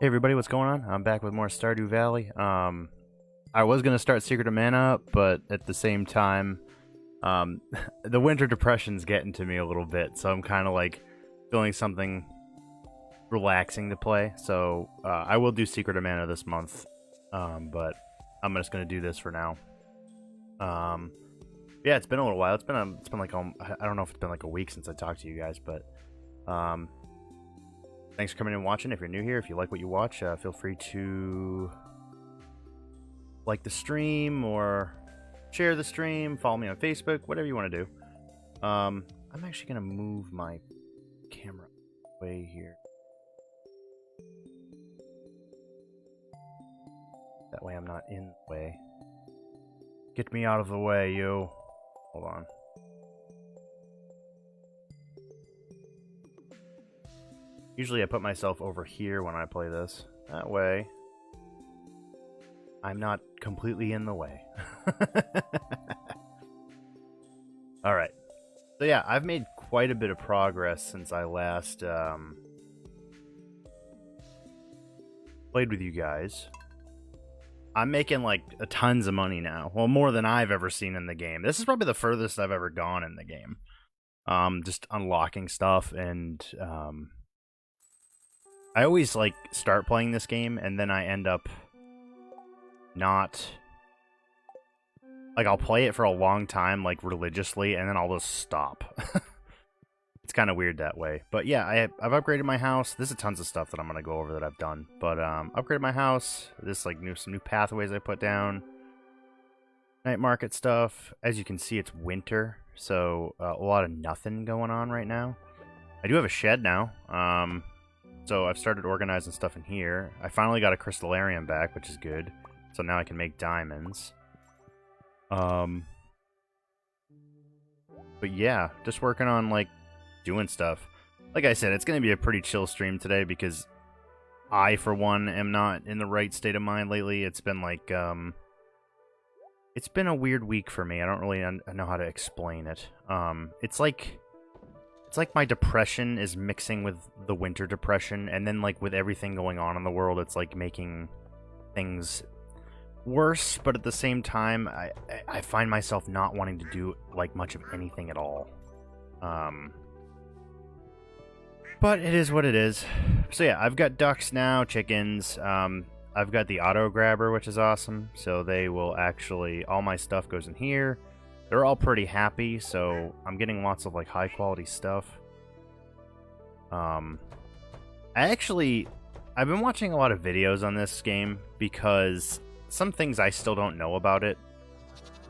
Hey everybody, what's going on? I'm back with more Stardew Valley. I was gonna start Secret of Mana, but at the same time, um, the winter depression's getting to me a little bit, so I'm kind of like feeling something relaxing to play. So I will do Secret of Mana this month, but I'm just gonna do this for now. Um, yeah, it's been a little while. It's been like I don't know if it's been like a week since I talked to you guys, but um, thanks for coming in and watching. If you're new here, if you like what you watch, feel free to like the stream or share the stream, follow me on Facebook, whatever you want to do. I'm actually going to move my camera way here. That way I'm not in the way. Get me out of the way, you. Hold on. Usually I put myself over here when I play this. That way I'm not completely in the way. Alright. So yeah, I've made quite a bit of progress since I last played with you guys. I'm making like tons of money now. Well, more than I've ever seen in the game. This is probably the furthest I've ever gone in the game. Just unlocking stuff and I always like start playing this game and then I end up not like I'll play it for a long time like religiously and then I'll just stop. It's kind of weird that way. But yeah, I've upgraded my house. There's tons of stuff that I'm going to go over that I've done. But upgraded my house. This like some new pathways I put down. Night market stuff. As you can see, it's winter. So a lot of nothing going on right now. I do have a shed now. So I've started organizing stuff in here. I finally got a crystallarium back, which is good. So now I can make diamonds. But yeah, just working on like doing stuff. Like I said, it's going to be a pretty chill stream today because I, for one, am not in the right state of mind lately. It's been like, it's been a weird week for me. I don't really know how to explain it. It's like my depression is mixing with the winter depression, and then like with everything going on in the world, it's like making things worse, but at the same time, I find myself not wanting to do like much of anything at all. But it is what it is. So yeah, I've got ducks now, chickens. I've got the auto grabber, which is awesome. So they will actually, all my stuff goes in here. They're all pretty happy, so I'm getting lots of like high quality stuff. I've been watching a lot of videos on this game because some things I still don't know about it.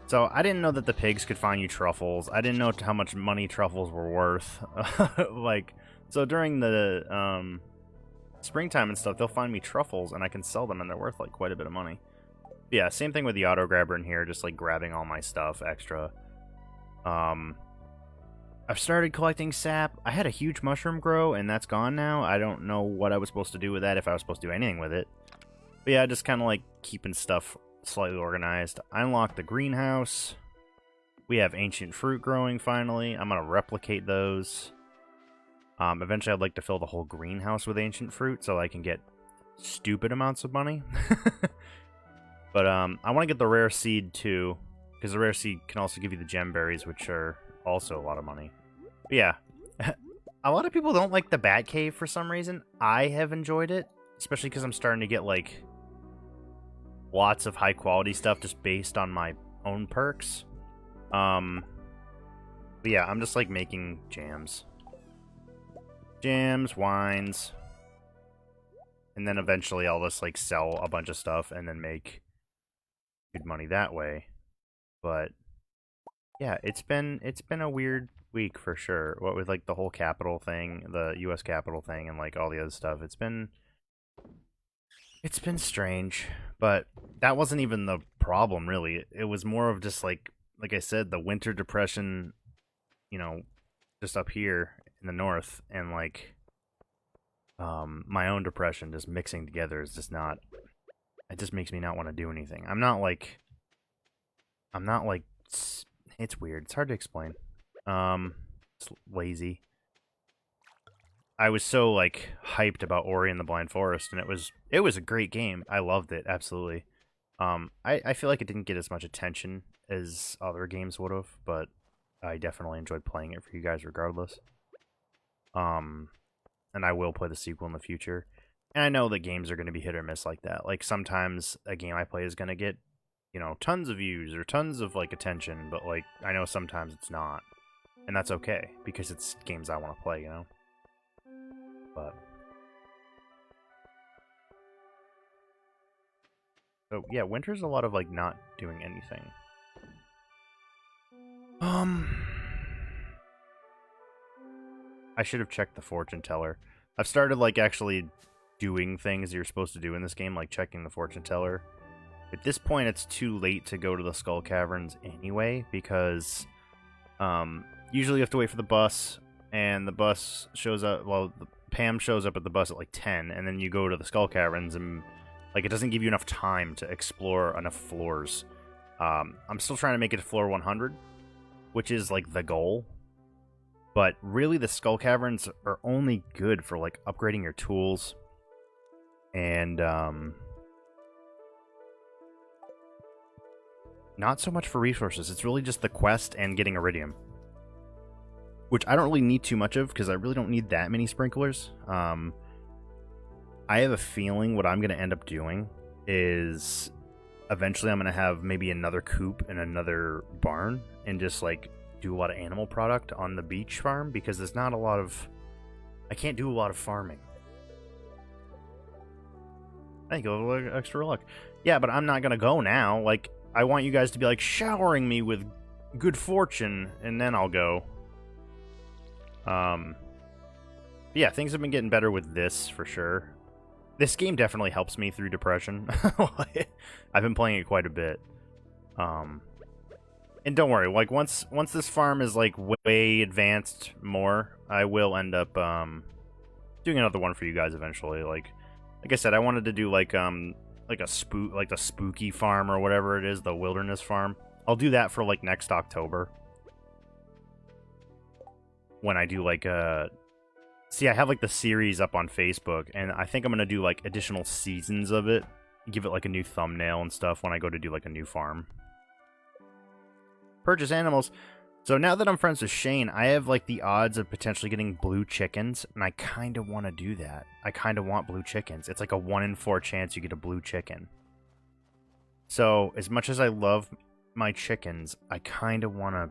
So I didn't know that the pigs could find you truffles. I didn't know how much money truffles were worth. So during the springtime and stuff, they'll find me truffles and I can sell them and they're worth like quite a bit of money. Yeah, same thing with the auto grabber in here, just like grabbing all my stuff extra. I've started collecting sap. I had a huge mushroom grow and that's gone now. I don't know what I was supposed to do with that, if I was supposed to do anything with it. But yeah, just kind of like keeping stuff slightly organized. I unlocked the greenhouse. We have ancient fruit growing finally. I'm going to replicate those. Eventually I'd like to fill the whole greenhouse with ancient fruit so I can get stupid amounts of money. But I want to get the rare seed too, because the rare seed can also give you the gem berries, which are also a lot of money. But yeah, a lot of people don't like the bat cave for some reason. I have enjoyed it, especially because I'm starting to get like lots of high quality stuff just based on my own perks. But yeah, I'm just like making jams, wines, and then eventually I'll just like sell a bunch of stuff and then make good money that way. But yeah, it's been a weird week for sure. What with like the whole capital thing, the US Capitol thing, and like all the other stuff. It's been strange, but that wasn't even the problem really. It was more of just like I said, the winter depression, you know, just up here in the north, and like my own depression just mixing together is just not, it just makes me not want to do anything. I'm not like it's weird. It's hard to explain. It's lazy. I was so like hyped about Ori and the Blind Forest, and it was a great game. I loved it absolutely. I feel like it didn't get as much attention as other games would have, but I definitely enjoyed playing it for you guys regardless. Um, and I will play the sequel in the future. And I know that games are going to be hit or miss like that. Like sometimes a game I play is going to get, you know, tons of views or tons of like attention, but like I know sometimes it's not. And that's okay because it's games I want to play, you know. But so yeah, winter's a lot of like not doing anything. I should have checked the fortune teller. I've started like actually doing things you're supposed to do in this game, like checking the fortune teller. At this point, it's too late to go to the Skull Caverns anyway, because usually you have to wait for the bus, and the bus shows up. Well, Pam shows up at the bus at like 10, and then you go to the Skull Caverns, and like it doesn't give you enough time to explore enough floors. I'm still trying to make it to floor 100, which is like the goal. But really, the Skull Caverns are only good for like upgrading your tools and not so much for resources. It's really just the quest and getting Iridium, which I don't really need too much of because I really don't need that many sprinklers. I have a feeling what I'm going to end up doing is eventually I'm going to have maybe another coop and another barn and just like do a lot of animal product on the beach farm because there's not a lot of... I can't do a lot of farming. Thank you, a little extra luck. Yeah, but I'm not going to go now. Like, I want you guys to be like showering me with good fortune and then I'll go. Yeah, things have been getting better with this for sure. This game definitely helps me through depression. I've been playing it quite a bit. And don't worry, like once this farm is like way advanced more, I will end up doing another one for you guys eventually. Like I said, I wanted to do like the spooky farm or whatever it is, the wilderness farm. I'll do that for like next October. When I do like see, I have like the series up on Facebook, and I think I'm gonna do like additional seasons of it, give it like a new thumbnail and stuff when I go to do like a new farm. Purchase animals. So now that I'm friends with Shane, I have like the odds of potentially getting blue chickens, and I kind of want to do that. I kind of want blue chickens. It's like a 1 in 4 chance you get a blue chicken. So as much as I love my chickens, I kind of want to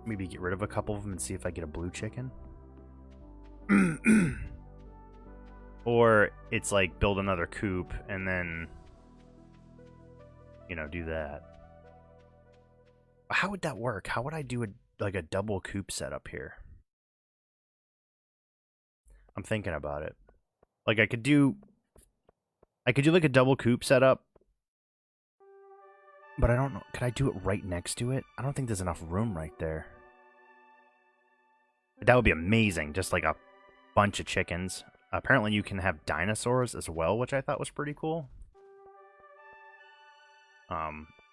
maybe get rid of a couple of them and see if I get a blue chicken. Or it's like build another coop and then, you know, do that. How would that work? How would I do a double coop setup here? I'm thinking about it. Like I could do like a double coop setup, but I don't know. Could I do it right next to it? I don't think there's enough room right there. That would be amazing. Just like a bunch of chickens. Apparently you can have dinosaurs as well, which I thought was pretty cool.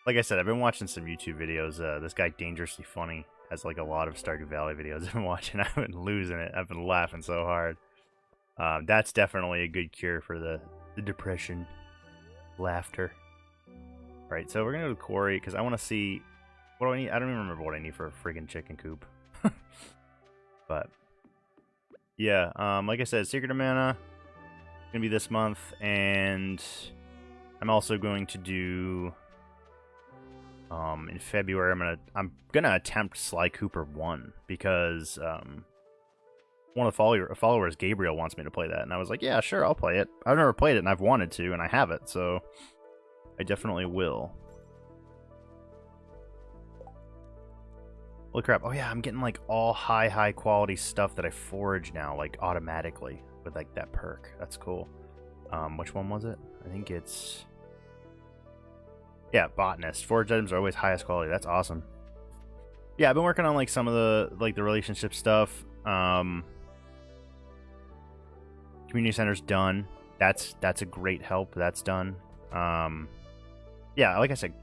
Like I said, I've been watching some YouTube videos. This guy, Dangerously Funny, has like a lot of Stardew Valley videos I've been watching. I've been losing it. I've been laughing so hard. That's definitely a good cure for the depression. Laughter. Alright, so we're going to go to Quarry, because I want to see... What do I need? I don't even remember what I need for a friggin' chicken coop. But... yeah, like I said, Secret of Mana going to be this month, and I'm also going to do... in February, I'm gonna attempt Sly Cooper 1 because one of the followers, Gabriel, wants me to play that, and I was like, yeah, sure, I'll play it. I've never played it, and I've wanted to, and I have it, so I definitely will. Holy crap! Oh yeah, I'm getting like all high quality stuff that I forage now, like automatically with like that perk. That's cool. Which one was it? I think it's... yeah, botanist. Forage items are always highest quality. That's awesome. Yeah, I've been working on like some of the relationship stuff. Community center's done. That's a great help. That's done. Yeah, like I said,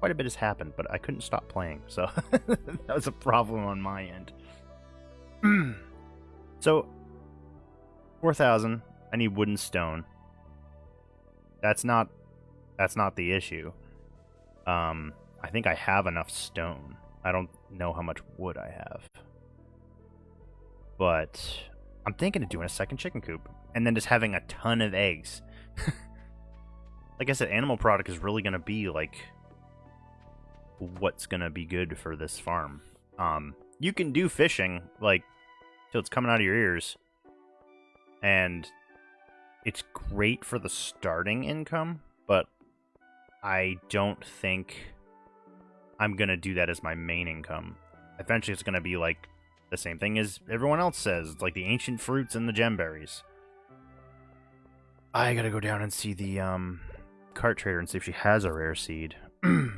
quite a bit has happened, but I couldn't stop playing, so that was a problem on my end. So 4,000. I need wood and stone. That's not the issue. I think I have enough stone. I don't know how much wood I have. But I'm thinking of doing a second chicken coop and then just having a ton of eggs. Like I said, animal product is really going to be like what's going to be good for this farm. You can do fishing like till it's coming out of your ears. And it's great for the starting income, but I don't think I'm going to do that as my main income. Eventually it's going to be like the same thing as everyone else says, like the ancient fruits and the gemberries. I got to go down and see the cart trader and see if she has a rare seed. But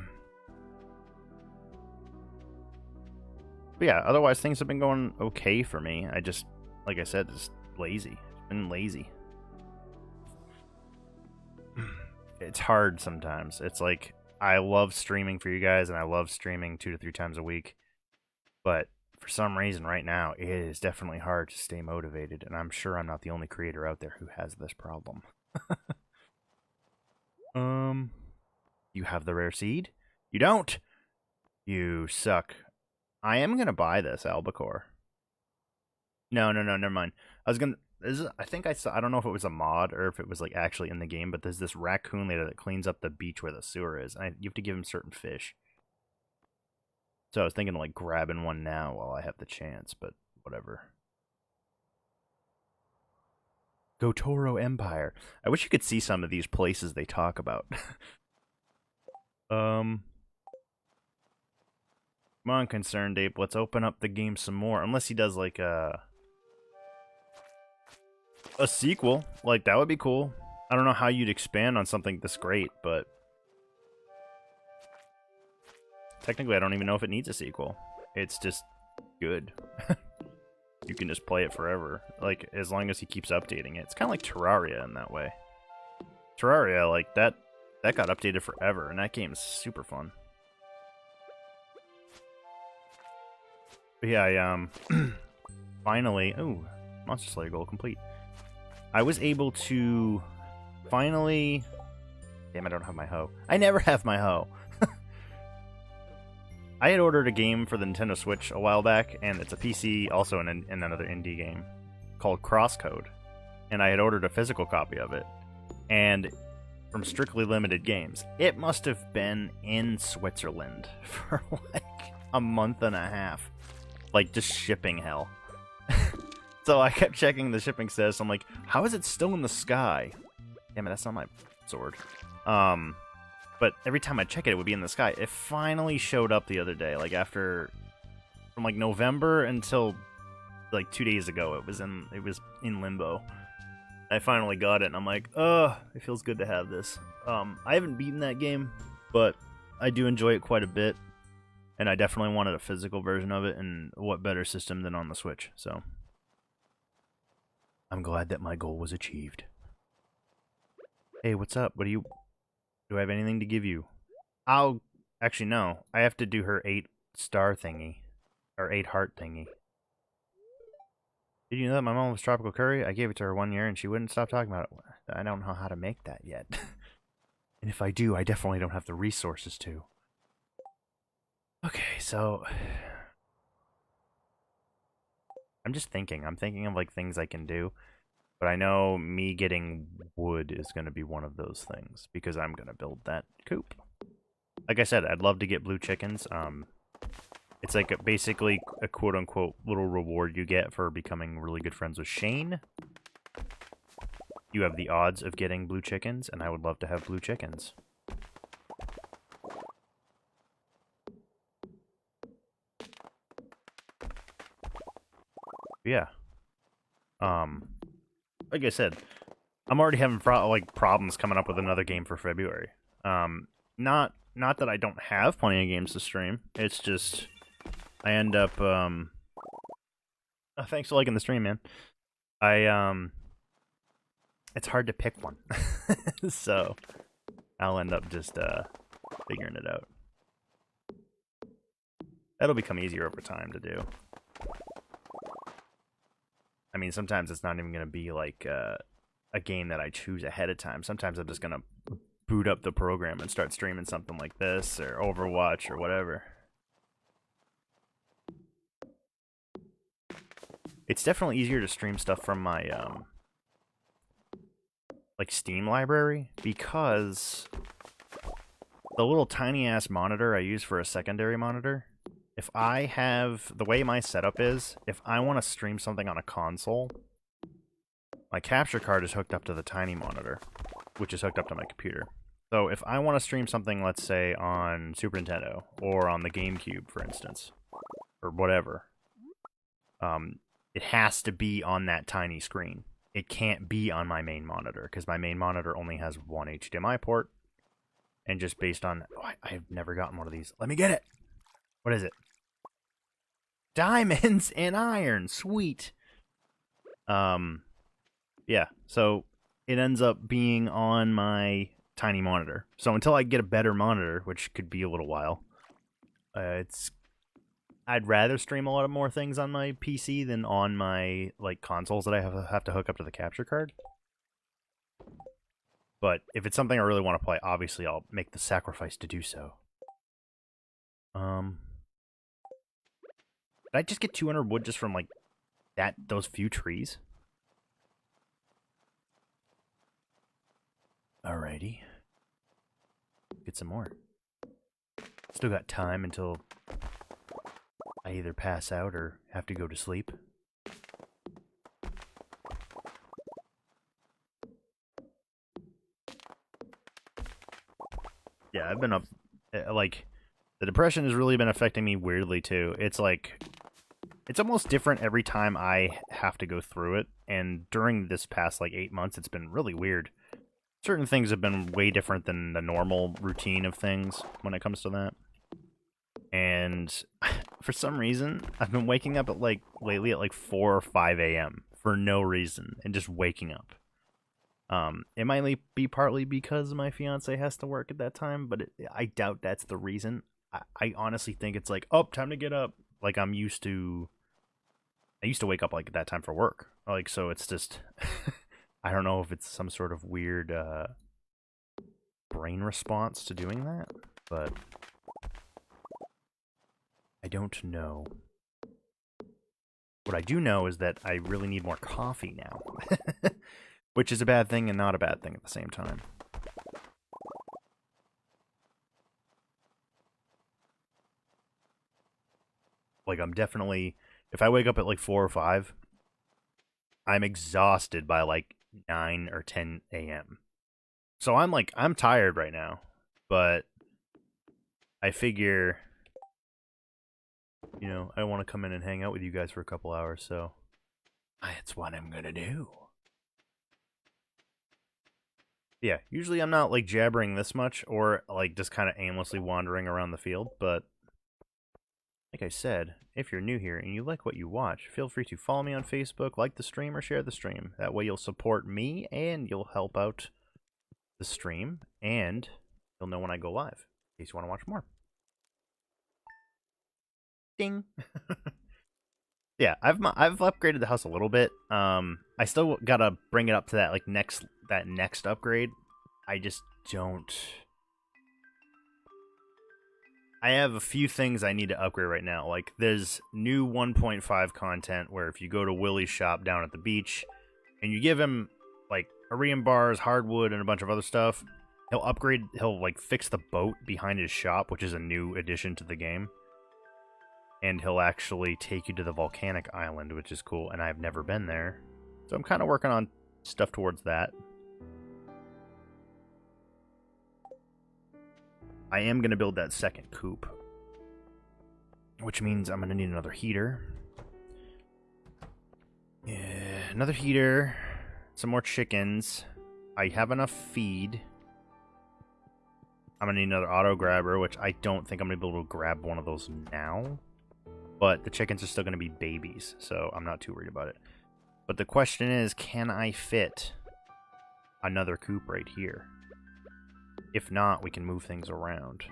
yeah, otherwise things have been going okay for me. I just, like I said, just lazy. Been lazy. It's hard sometimes. It's like I love streaming for you guys and I love streaming 2 to 3 times a week, but for some reason right now it is definitely hard to stay motivated, and I'm sure I'm not the only creator out there who has this problem. You have the rare seed? You don't. You suck. I am gonna buy this albacore. No, never mind. I was gonna. I think I saw. I don't know if it was a mod or if it was like actually in the game, but there's this raccoon later that cleans up the beach where the sewer is. And you have to give him certain fish. So I was thinking of like grabbing one now while I have the chance, but whatever. Gotoro Empire. I wish you could see some of these places they talk about. Come on, Concerned Ape. Let's open up the game some more. Unless he does like a sequel. Like, that would be cool. I don't know how you'd expand on something this great, but technically I don't even know if it needs a sequel. It's just good. You can just play it forever. Like, as long as he keeps updating it. It's kind of like Terraria in that way. Terraria, like, that got updated forever, and that game is super fun. But yeah, I, finally... Ooh, Monster Slayer goal complete. I was able to finally... Damn, I don't have my hoe. I never have my hoe. I had ordered a game for the Nintendo Switch a while back, and it's a PC, also in another indie game, called Crosscode. And I had ordered a physical copy of it. And from Strictly Limited Games, it must have been in Switzerland for like a month and a half. Like, just shipping hell. So I kept checking the shipping status. I'm like, how is it still in the sky? Damn it, that's not my sword. But every time I check it, it would be in the sky. It finally showed up the other day, like after, from like November until like 2 days ago. It was in limbo. I finally got it, and I'm like, it feels good to have this. I haven't beaten that game, but I do enjoy it quite a bit, and I definitely wanted a physical version of it, and what better system than on the Switch, so I'm glad that my goal was achieved. Hey, what's up? Do I have anything to give you? Actually, no. I have to do her 8-star thingy. Or 8-heart thingy. Did you know that my mom loves tropical curry? I gave it to her 1 year and she wouldn't stop talking about it. I don't know how to make that yet. And if I do, I definitely don't have the resources to. Okay, so... I'm just thinking. I'm thinking of like things I can do. But I know me getting wood is going to be one of those things, because I'm going to build that coop. Like I said, I'd love to get blue chickens. It's like basically a quote-unquote little reward you get for becoming really good friends with Shane. You have the odds of getting blue chickens, and I would love to have blue chickens. Yeah. Like I said, I'm already having problems coming up with another game for February. Not that I don't have plenty of games to stream. It's just I end up thanks for liking the stream, man. It's hard to pick one. So I'll end up just figuring it out. That'll become easier over time to do. I mean, sometimes it's not even going to be like a game that I choose ahead of time. Sometimes I'm just going to boot up the program and start streaming something like this or Overwatch or whatever. It's definitely easier to stream stuff from my like Steam library because the little tiny ass monitor I use for a secondary monitor, if I have the way my setup is, if I want to stream something on a console, my capture card is hooked up to the tiny monitor, which is hooked up to my computer. So if I want to stream something, let's say on Super Nintendo or on the GameCube, for instance, or whatever, it has to be on that tiny screen. It can't be on my main monitor because my main monitor only has one HDMI port. And just based on... Oh, I've never gotten one of these. Let me get it! What is it? Diamonds and iron! Sweet! Yeah, so it ends up being on my tiny monitor. So until I get a better monitor, which could be a little while, I'd rather stream a lot of more things on my PC than on my like consoles that I have to hook up to the capture card. But if it's something I really want to play, obviously I'll make the sacrifice to do so. Did I just get 200 wood just from like those few trees? Alrighty. Get some more. Still got time until I either pass out or have to go to sleep. Yeah, I've been up... Like, the depression has really been affecting me weirdly, too. It's like... It's almost different every time I have to go through it, and during this past, like, 8 months, it's been really weird. Certain things have been way different than the normal routine of things when it comes to that. And for some reason, I've been waking up at like lately at like 4 or 5 a.m. for no reason and just waking up. It might be partly because my fiance has to work at that time, but I doubt that's the reason. I honestly think it's like, oh, time to get up. Like I used to wake up like at that time for work. Like, so it's just, I don't know if it's some sort of weird brain response to doing that, but I don't know. What I do know is that I really need more coffee now. Which is a bad thing and not a bad thing at the same time. Like, I'm definitely... If I wake up at like 4 or 5, I'm exhausted by like 9 or 10 a.m. So I'm tired right now. But I figure... You know, I want to come in and hang out with you guys for a couple hours, so that's what I'm gonna do. Yeah, usually I'm not like jabbering this much or like just kind of aimlessly wandering around the field, but like I said, if you're new here and you like what you watch, feel free to follow me on Facebook, like the stream, or share the stream. That way you'll support me and you'll help out the stream, and you'll know when I go live in case you want to watch more. Ding. Yeah, I've upgraded the house a little bit. I still gotta bring it up to that like next upgrade. I just don't. I have a few things I need to upgrade right now. Like there's new 1.5 content where if you go to Willie's shop down at the beach and you give him like iridium bars, hardwood, and a bunch of other stuff, he'll like fix the boat behind his shop, which is a new addition to the game. And he'll actually take you to the volcanic island, which is cool, and I've never been there. So I'm kind of working on stuff towards that. I am going to build that second coop, which means I'm going to need another heater. Yeah, another heater, some more chickens. I have enough feed. I'm going to need another auto grabber, which I don't think I'm going to be able to grab one of those now. But the chickens are still going to be babies, so I'm not too worried about it. But the question is, can I fit another coop right here? If not, we can move things around.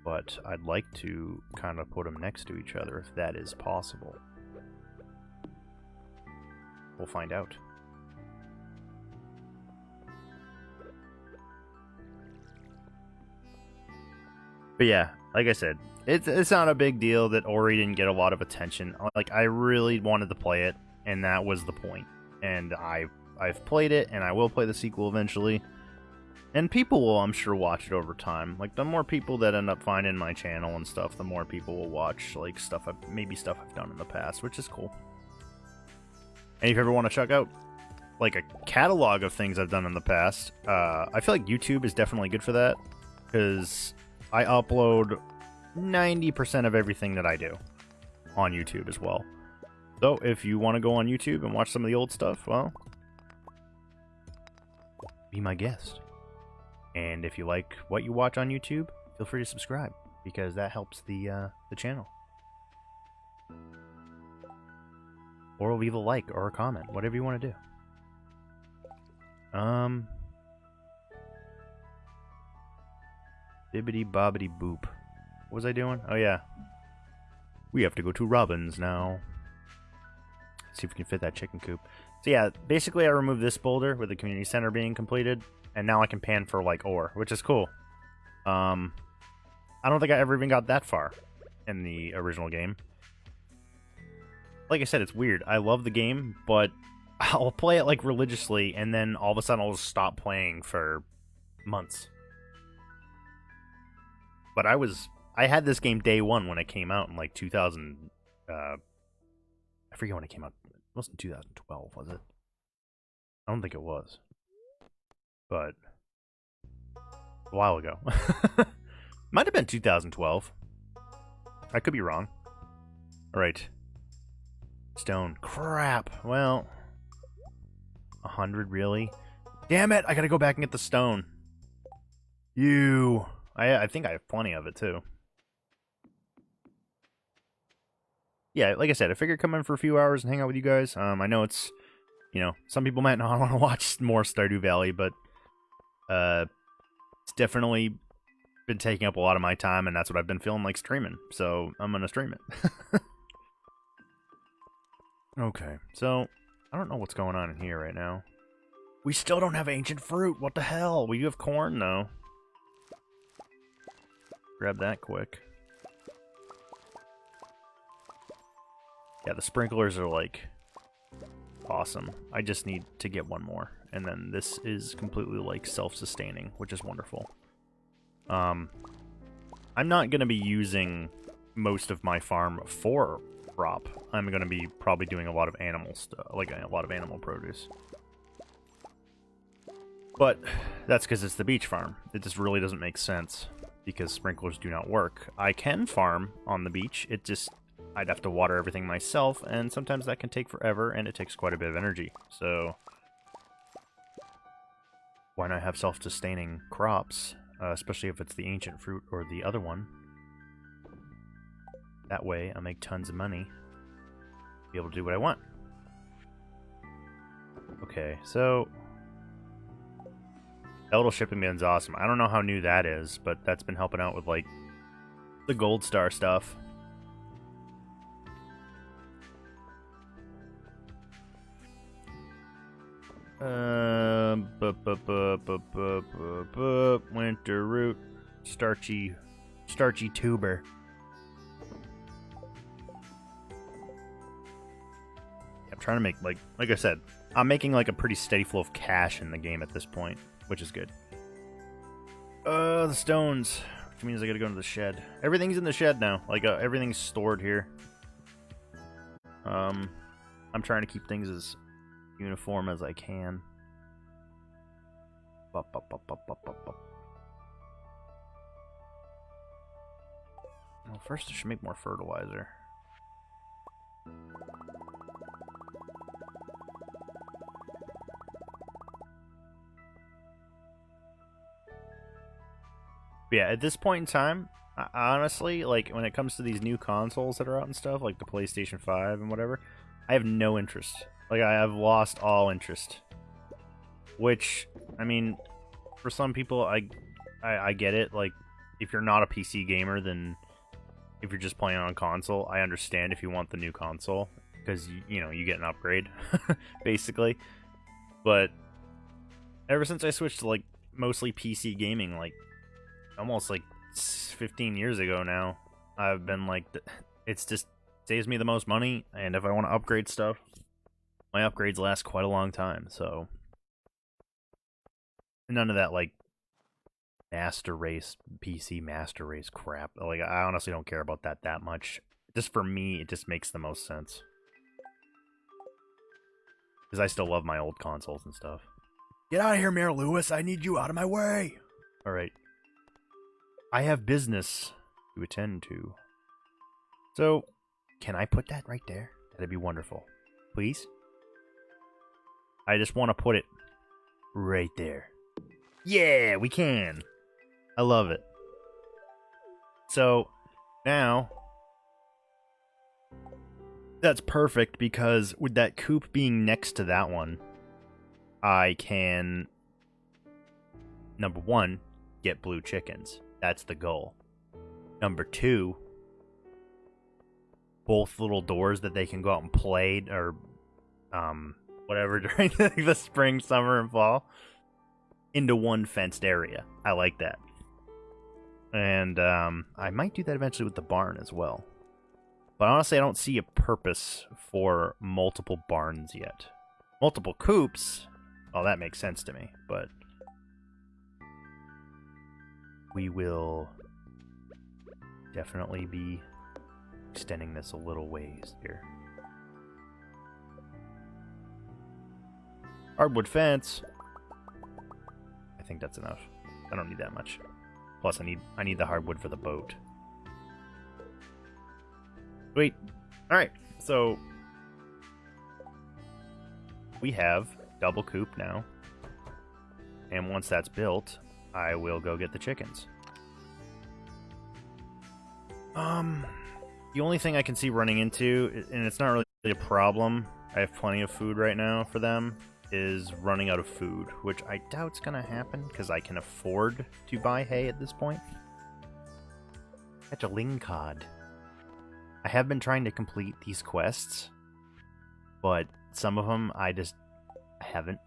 But I'd like to kind of put them next to each other, if that is possible. we'll find out. But yeah, like I said, it's not a big deal that Ori didn't get a lot of attention. Like, I really wanted to play it, and that was the point. And I've played it, and I will play the sequel eventually. And people will, I'm sure, watch it over time. Like, the more people that end up finding my channel and stuff, the more people will watch, like, stuff I've done in the past, which is cool. And if you ever want to check out, like, a catalog of things I've done in the past, I feel like YouTube is definitely good for that, because I upload 90% of everything that I do on YouTube as well. So, if you want to go on YouTube and watch some of the old stuff, well, be my guest. And if you like what you watch on YouTube, feel free to subscribe, because that helps the channel. Or leave a like or a comment, whatever you want to do. Bibbidi bobbidi boop. What was I doing? Oh yeah. We have to go to Robin's now. See if we can fit that chicken coop. So yeah, basically I removed this boulder with the community center being completed, and now I can pan for like ore, which is cool. I don't think I ever even got that far in the original game. Like I said, it's weird. I love the game, but I'll play it like religiously, and then all of a sudden I'll just stop playing for months. But I had this game day one when it came out in like 2000. I forget when it came out. It wasn't 2012, was it? I don't think it was. But a while ago. Might have been 2012. I could be wrong. Alright. Stone. Crap. Well, 100, really? Damn it! I gotta go back and get the stone. I think I have plenty of it, too. Yeah, like I said, I figured come in for a few hours and hang out with you guys. I know it's, some people might not want to watch more Stardew Valley, but it's definitely been taking up a lot of my time, and that's what I've been feeling like streaming, so I'm gonna stream it. Okay, so I don't know what's going on in here right now. We still don't have ancient fruit. What the hell? We do have corn, though. Grab that quick. Yeah, the sprinklers are, like, awesome. I just need to get one more. And then this is completely, like, self-sustaining, which is wonderful. I'm not going to be using most of my farm for crop. I'm going to be probably doing a lot of animal stuff, like a lot of animal produce. But that's because it's the beach farm. It just really doesn't make sense because sprinklers do not work. I can farm on the beach. It just, I'd have to water everything myself, and sometimes that can take forever, and it takes quite a bit of energy. So why not have self-sustaining crops, especially if it's the ancient fruit or the other one? That way, I make tons of money, be able to do what I want. Okay, so that little shipping bin's awesome. I don't know how new that is, but that's been helping out with, like, the gold star stuff. Winter root, starchy tuber. I'm trying to make, like I said, I'm making like a pretty steady flow of cash in the game at this point, which is good. The stones, which means I gotta go into the shed. Everything's in the shed now. Like, everything's stored here. I'm trying to keep things as uniform as I can. Well, first I should make more fertilizer. But yeah, at this point in time, honestly, like, when it comes to these new consoles that are out and stuff, like the PlayStation 5 and whatever, I have no interest. Like, I have lost all interest. Which, I mean, for some people, I get it. Like, if you're not a PC gamer, then if you're just playing on console, I understand if you want the new console. because you know you get an upgrade, basically. But ever since I switched to like mostly PC gaming, like almost like 15 years ago now, I've been like, it's just saves me the most money, and if I want to upgrade stuff, my upgrades last quite a long time. So none of that like master race PC master race crap. Like I honestly don't care about that much. Just for me, it just makes the most sense. Because I still love my old consoles and stuff. Get out of here, Mayor Lewis. I need you out of my way. Alright. I have business to attend to. So, can I put that right there? That'd be wonderful. Please? I just want to put it right there. Yeah, we can. I love it. So, now, that's perfect because with that coop being next to that one, I can, number one, get blue chickens. That's the goal. Number two, both little doors that they can go out and play or whatever during the spring, summer, and fall into one fenced area. I like that. And I might do that eventually with the barn as well. But honestly, I don't see a purpose for multiple barns yet. Multiple coops, well, that makes sense to me, but we will definitely be extending this a little ways here. Hardwood fence. I think that's enough. I don't need that much. Plus, I need the hardwood for the boat. Sweet. Alright, so we have double coop now. And once that's built, I will go get the chickens. The only thing I can see running into, and it's not really a problem, I have plenty of food right now for them, is running out of food, which I doubt's gonna happen because I can afford to buy hay at this point. Catch a lingcod. I have been trying to complete these quests, but some of them I haven't.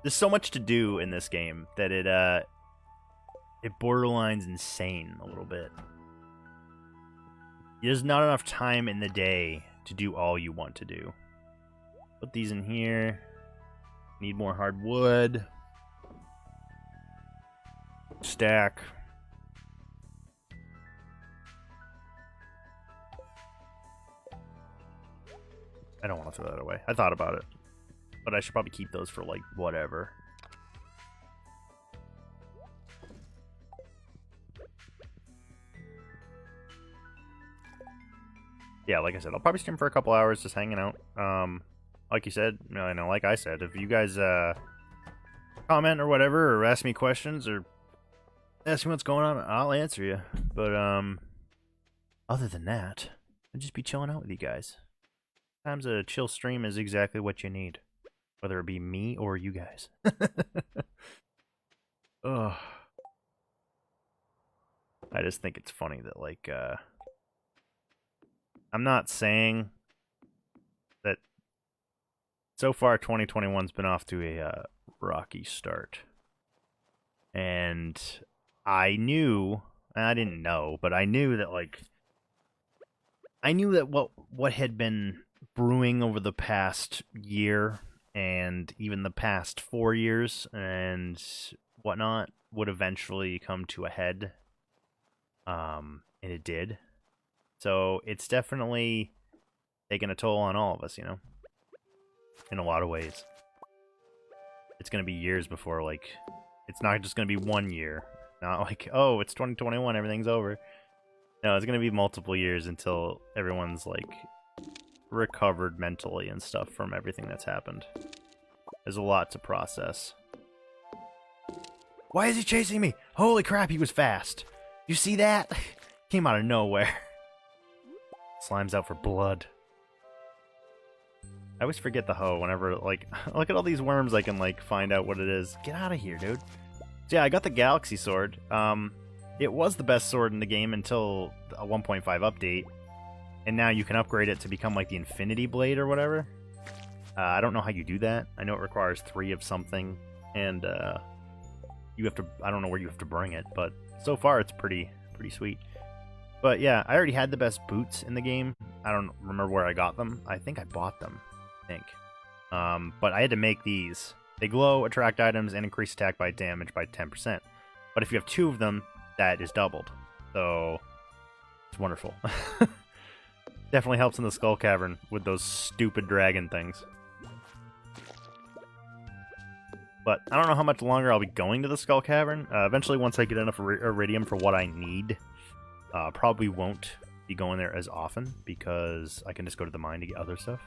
There's so much to do in this game that it borderlines insane a little bit. There's not enough time in the day to do all you want to do. Put these in here. Need more hardwood. Stack. I don't want to throw that away. I thought about it. But I should probably keep those for, like, whatever. Yeah, like I said, I'll probably stream for a couple hours just hanging out. Like you said, you know, like I said, if you guys comment or whatever, or ask me questions, or ask me what's going on, I'll answer you. But other than that, I'll just be chilling out with you guys. Sometimes a chill stream is exactly what you need, whether it be me or you guys. Ugh. I just think it's funny that, like, I'm not saying that so far 2021's been off to a rocky start. And I didn't know, but I knew that, like, what had been brewing over the past year and even the past 4 years and whatnot would eventually come to a head. And it did. So it's definitely taking a toll on all of us, you know, in a lot of ways. It's going to be years before, like, it's not just going to be 1 year. Not like, oh, it's 2021, everything's over. No, it's going to be multiple years until everyone's, like, recovered mentally and stuff from everything that's happened. There's a lot to process. Why is he chasing me? Holy crap, he was fast. You see that? Came out of nowhere. Slime's out for blood. I always forget the hoe whenever, like, look at all these worms I can, like, find out what it is. Get out of here, dude. So yeah, I got the Galaxy Sword. It was the best sword in the game until a 1.5 update. and now you can upgrade it to become like the Infinity Blade or whatever. I don't know how you do that. I know it requires 3 of something, and you have to. I don't know where you have to bring it, but so far it's pretty sweet. But yeah, I already had the best boots in the game. I don't remember where I got them. I think I bought them. I think. But I had to make these. They glow, attract items, and increase attack by damage by 10%. But if you have 2 of them, that is doubled. So it's wonderful. Definitely helps in the Skull Cavern with those stupid dragon things. But I don't know how much longer I'll be going to the Skull Cavern. Eventually, once I get enough iridium for what I need, probably won't be going there as often because I can just go to the mine to get other stuff.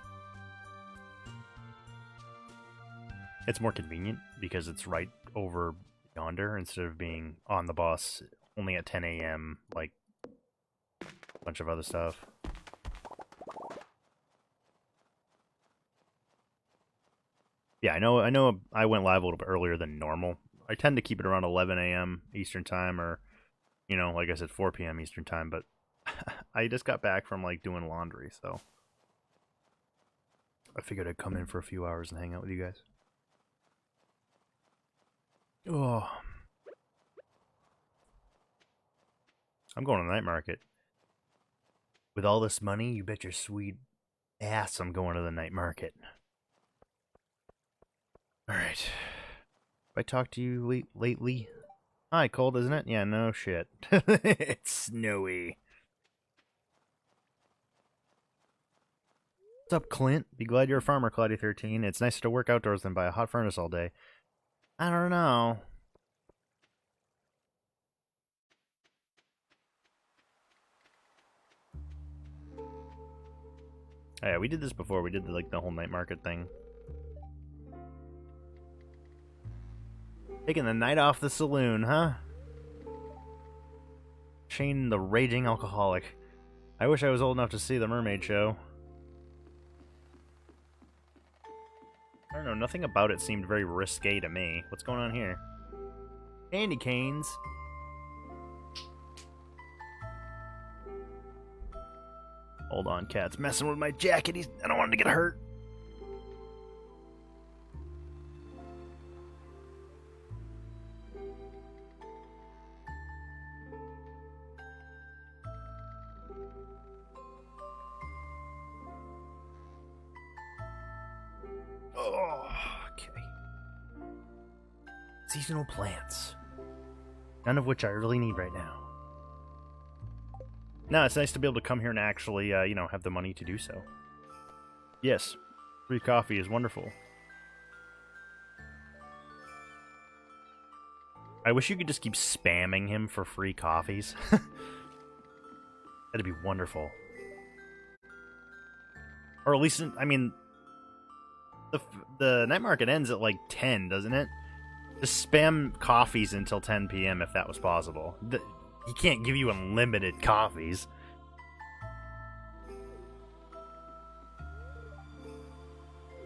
It's more convenient because it's right over yonder instead of being on the bus only at 10 a.m. like a bunch of other stuff. Yeah, I know I went live a little bit earlier than normal. I tend to keep it around 11 a.m. Eastern time or, you know, like I said, 4 p.m. Eastern time, but I just got back from like doing laundry, so I figured I'd come in for a few hours and hang out with you guys. Oh, I'm going to the night market. With all this money, you bet your sweet ass I'm going to the night market. Alright. Have I talked to you lately? Hi, cold, isn't it? Yeah, no shit. It's snowy. What's up, Clint? Be glad you're a farmer, Cloudy13. It's nicer to work outdoors than by a hot furnace all day. I don't know. Oh, yeah, we did this before. We did the whole night market thing. Taking the night off the saloon, huh? Shane the Raging Alcoholic. I wish I was old enough to see the Mermaid Show. I don't know, nothing about it seemed very risque to me. What's going on here? Candy canes. Hold on, cat's messing with my jacket. I don't want him to get hurt. Oh, okay. Seasonal plants. None of which I really need right now. No, it's nice to be able to come here and actually, you know, have the money to do so. Yes, free coffee is wonderful. I wish you could just keep spamming him for free coffees. That'd be wonderful. Or at least, I mean, the night market ends at like 10, doesn't it? Just spam coffees until 10 p.m. if that was possible. He can't give you unlimited coffees.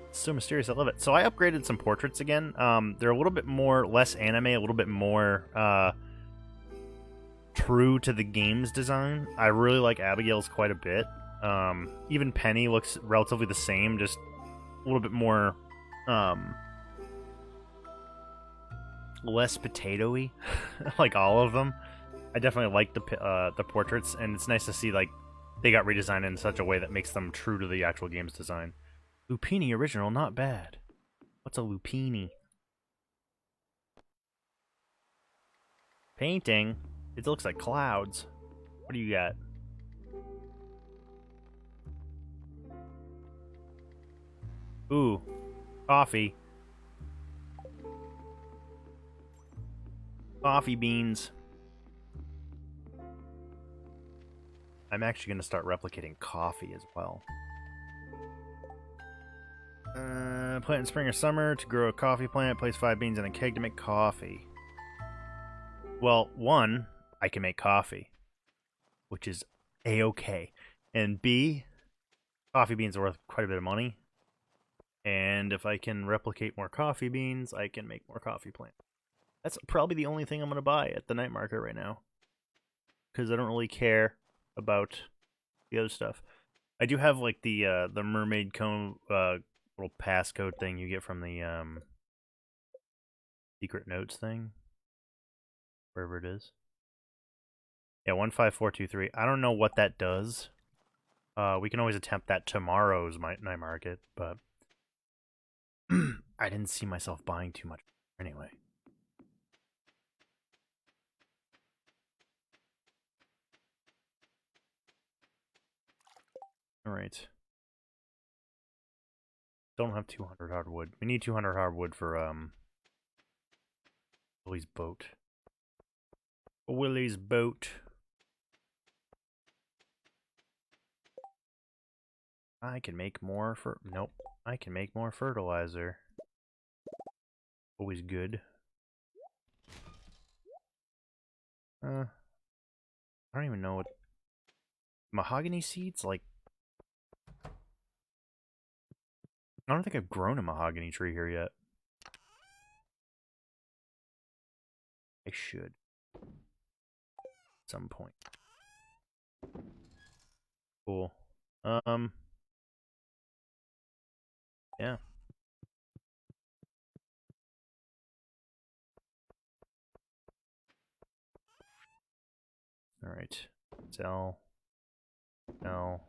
It's so mysterious, I love it. So I upgraded some portraits again. They're a little bit less anime, a little bit more true to the game's design. I really like Abigail's quite a bit. Even Penny looks relatively the same, just a little bit more less potato-y, like all of them. I definitely like the portraits, and it's nice to see like they got redesigned in such a way that makes them true to the actual game's design. Lupini original, not bad. What's a lupini? Painting? It looks like clouds. What do you got? Ooh, coffee. Coffee beans. I'm actually going to start replicating coffee as well. Plant in spring or summer to grow a coffee plant. Place 5 beans in a keg to make coffee. Well, 1, I can make coffee, which is A-okay. And B, coffee beans are worth quite a bit of money. And if I can replicate more coffee beans, I can make more coffee plants. That's probably the only thing I'm going to buy at the night market right now. Because I don't really care about the other stuff. I do have like the mermaid cone little passcode thing you get from the secret notes thing, wherever it is. Yeah, 15423. I don't know what that does. We can always attempt that tomorrow's night market, but I didn't see myself buying too much anyway. Alright. Don't have 200 hardwood. We need 200 hardwood for, Willie's boat. Willie's boat. I can make more nope. I can make more fertilizer. Always good. I don't even know what... Mahogany seeds? Like... I don't think I've grown a mahogany tree here yet. I should. At some point. Cool. Yeah. Alright. Sell. Sell.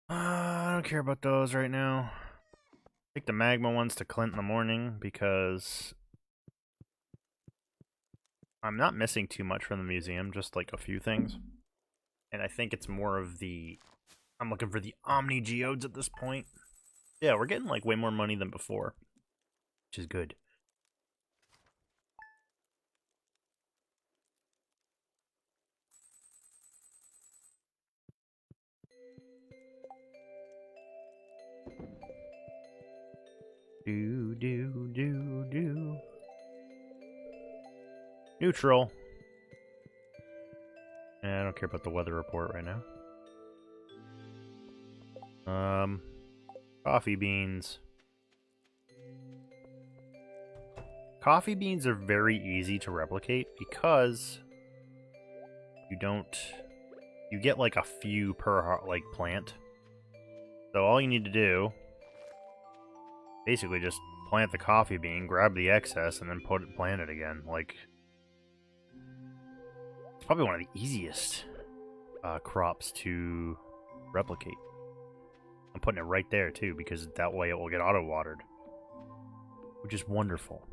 I don't care about those right now. Take the magma ones to Clint in the morning because I'm not missing too much from the museum, just like a few things. And I think it's more of the... I'm looking for the Omni Geodes at this point. Yeah, we're getting like way more money than before, which is good. Do. Neutral. I don't care about the weather report right now. Coffee beans. Coffee beans are very easy to replicate because you get like a few per like plant. So all you need to do, basically just plant the coffee bean, grab the excess, and then plant it again. Like, it's probably one of the easiest crops to replicate. I'm putting it right there too, because that way it will get auto-watered, which is wonderful.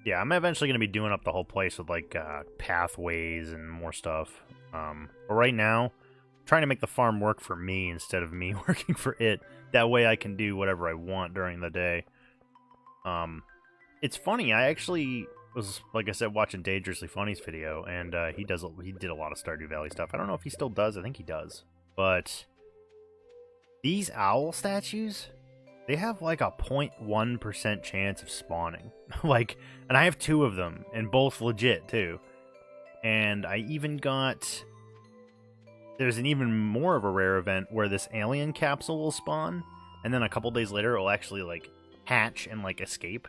Yeah, I'm eventually going to be doing up the whole place with like pathways and more stuff. But right now, I'm trying to make the farm work for me instead of me working for it. That way I can do whatever I want during the day. It's funny, I actually was, like I said, watching Dangerously Funny's video, and he did a lot of Stardew Valley stuff. I don't know if he still does. I think he does. But these owl statues, they have like a 0.1% chance of spawning. Like, and I have 2 of them, and both legit too. And I even got... There's an even more of a rare event where this alien capsule will spawn, and then a couple days later it will actually like hatch and like escape.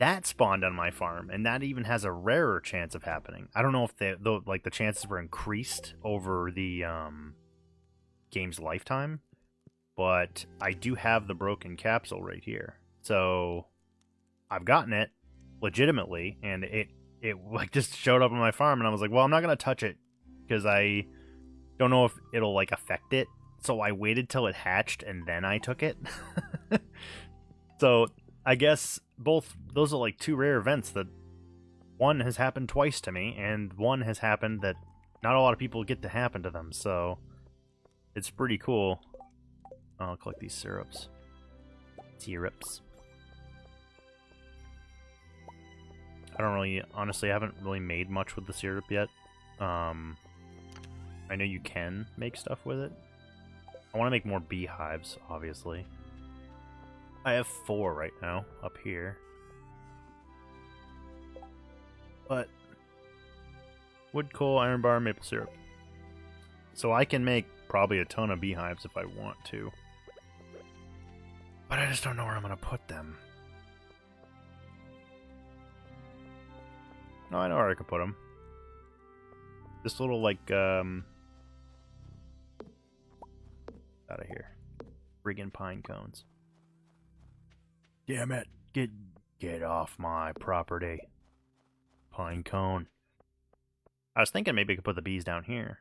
That spawned on my farm, and that even has a rarer chance of happening. I don't know if the chances were increased over the game's lifetime, but I do have the broken capsule right here. So I've gotten it legitimately, and it like just showed up on my farm, and I was like, well, I'm not gonna touch it because I don't know if it'll like affect it. So I waited till it hatched and then I took it. So I guess both those are like 2 rare events that one has happened twice to me, and one has happened that not a lot of people get to happen to them. So it's pretty cool. I'll collect these syrups. I don't really, honestly, I haven't really made much with the syrup yet. I know you can make stuff with it. I want to make more beehives, obviously. I have 4 right now, up here. But wood, coal, iron bar, maple syrup. So I can make probably a ton of beehives if I want to. But I just don't know where I'm going to put them. No, I know where I can put them. This little, like, out of here. Friggin' pine cones. Damn it. Get off my property. Pine cone. I was thinking maybe I could put the bees down here.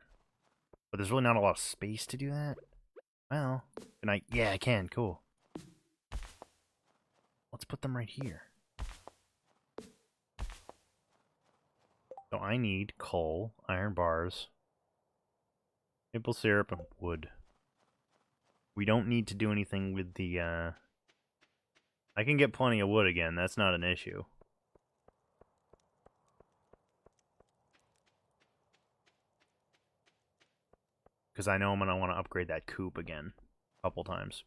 But there's really not a lot of space to do that. Well, can I? Yeah, I can. Cool. Let's put them right here. So I need coal, iron bars, maple syrup, and wood. We don't need to do anything with the, I can get plenty of wood again. That's not an issue. Because I know I'm going to want to upgrade that coop again a couple times.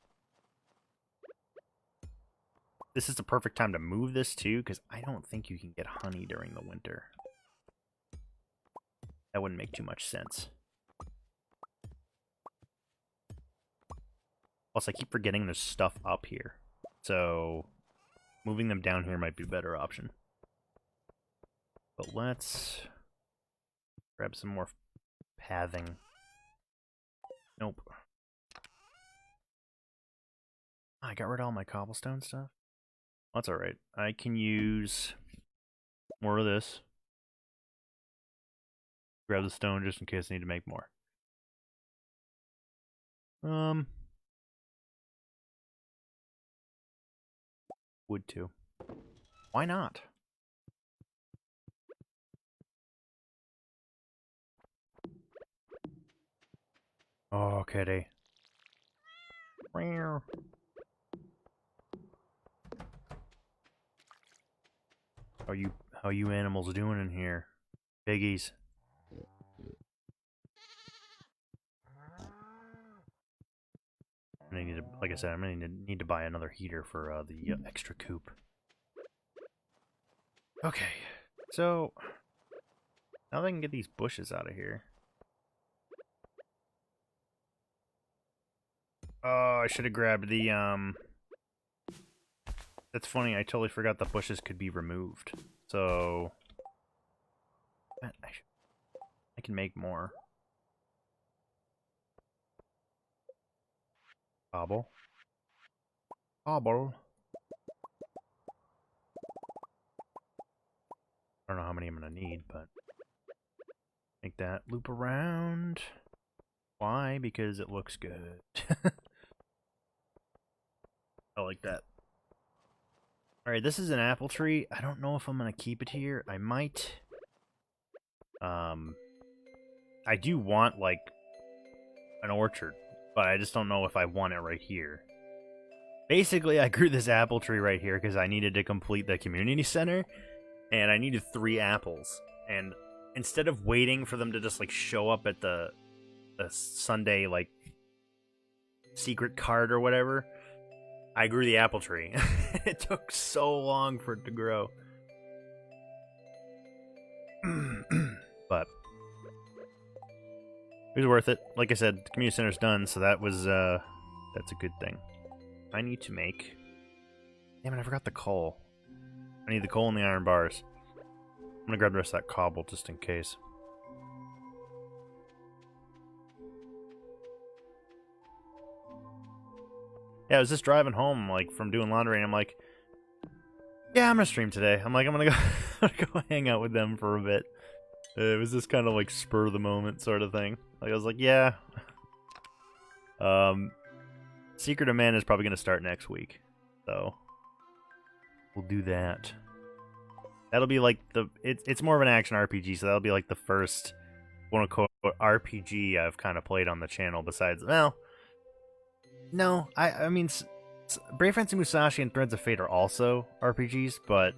This is the perfect time to move this, too, because I don't think you can get honey during the winter. That wouldn't make too much sense. Plus, I keep forgetting there's stuff up here. So, moving them down here might be a better option. But let's grab some more pathing. Nope. I got rid of all my cobblestone stuff. That's alright. I can use more of this. Grab the stone just in case I need to make more. Wood too. Why not? Oh, kitty. How you animals doing in here? Piggies. I need to, like I said, I'm gonna need to buy another heater for the extra coop. Okay, so now that I can get these bushes out of here. Oh, I should have grabbed the That's funny. I totally forgot the bushes could be removed. So I can make more. Cobble. Cobble. I don't know how many I'm gonna need, but make that loop around. Why? Because it looks good. I like that. Alright, this is an apple tree. I don't know if I'm gonna keep it here. I might. I do want, like, an orchard, but I just don't know if I want it right here. Basically, I grew this apple tree right here because I needed to complete the community center, and I needed 3 apples. And instead of waiting for them to just, like, show up at the Sunday, like, secret card or whatever, I grew the apple tree. It took so long for it to grow. But it was worth it. Like I said, the community center's done, so that was that's a good thing. I need to make... Damn it, I forgot the coal. I need the coal and the iron bars. I'm gonna grab the rest of that cobble just in case. Yeah, I was just driving home, like, from doing laundry, and I'm like, yeah, I'm gonna stream today. I'm like, I'm gonna go, I'm gonna go hang out with them for a bit. It was just kind of like spur of the moment sort of thing. Like, I was like, yeah. Secret of Man is probably gonna start next week, so we'll do that. That'll be like it's more of an action RPG, so that'll be like the first quote-unquote RPG I've kind of played on the channel. Besides, well, no, I mean, Brave Fancy Musashi and Threads of Fate are also RPGs, but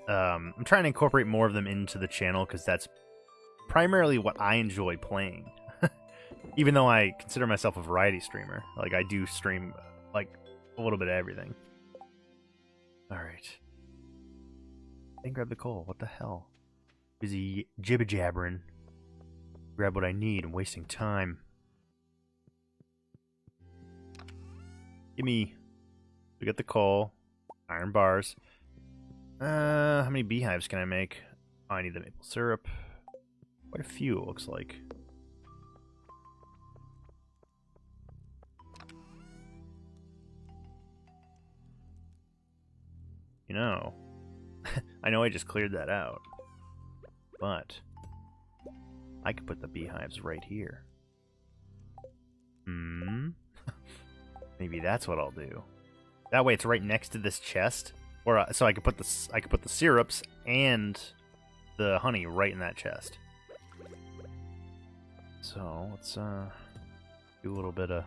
I'm trying to incorporate more of them into the channel because that's primarily what I enjoy playing. Even though I consider myself a variety streamer, like I do stream like a little bit of everything. All right, then grab the coal. What the hell? Busy jibber jabbering. Grab what I need. I'm wasting time. We got the coal, iron bars. How many beehives can I make? Oh, I need the maple syrup. Quite a few, it looks like. You know, I know I just cleared that out, but I could put the beehives right here. Maybe that's what I'll do. That way, it's right next to this chest, or so I could put the syrups and the honey right in that chest. So let's do a little bit of.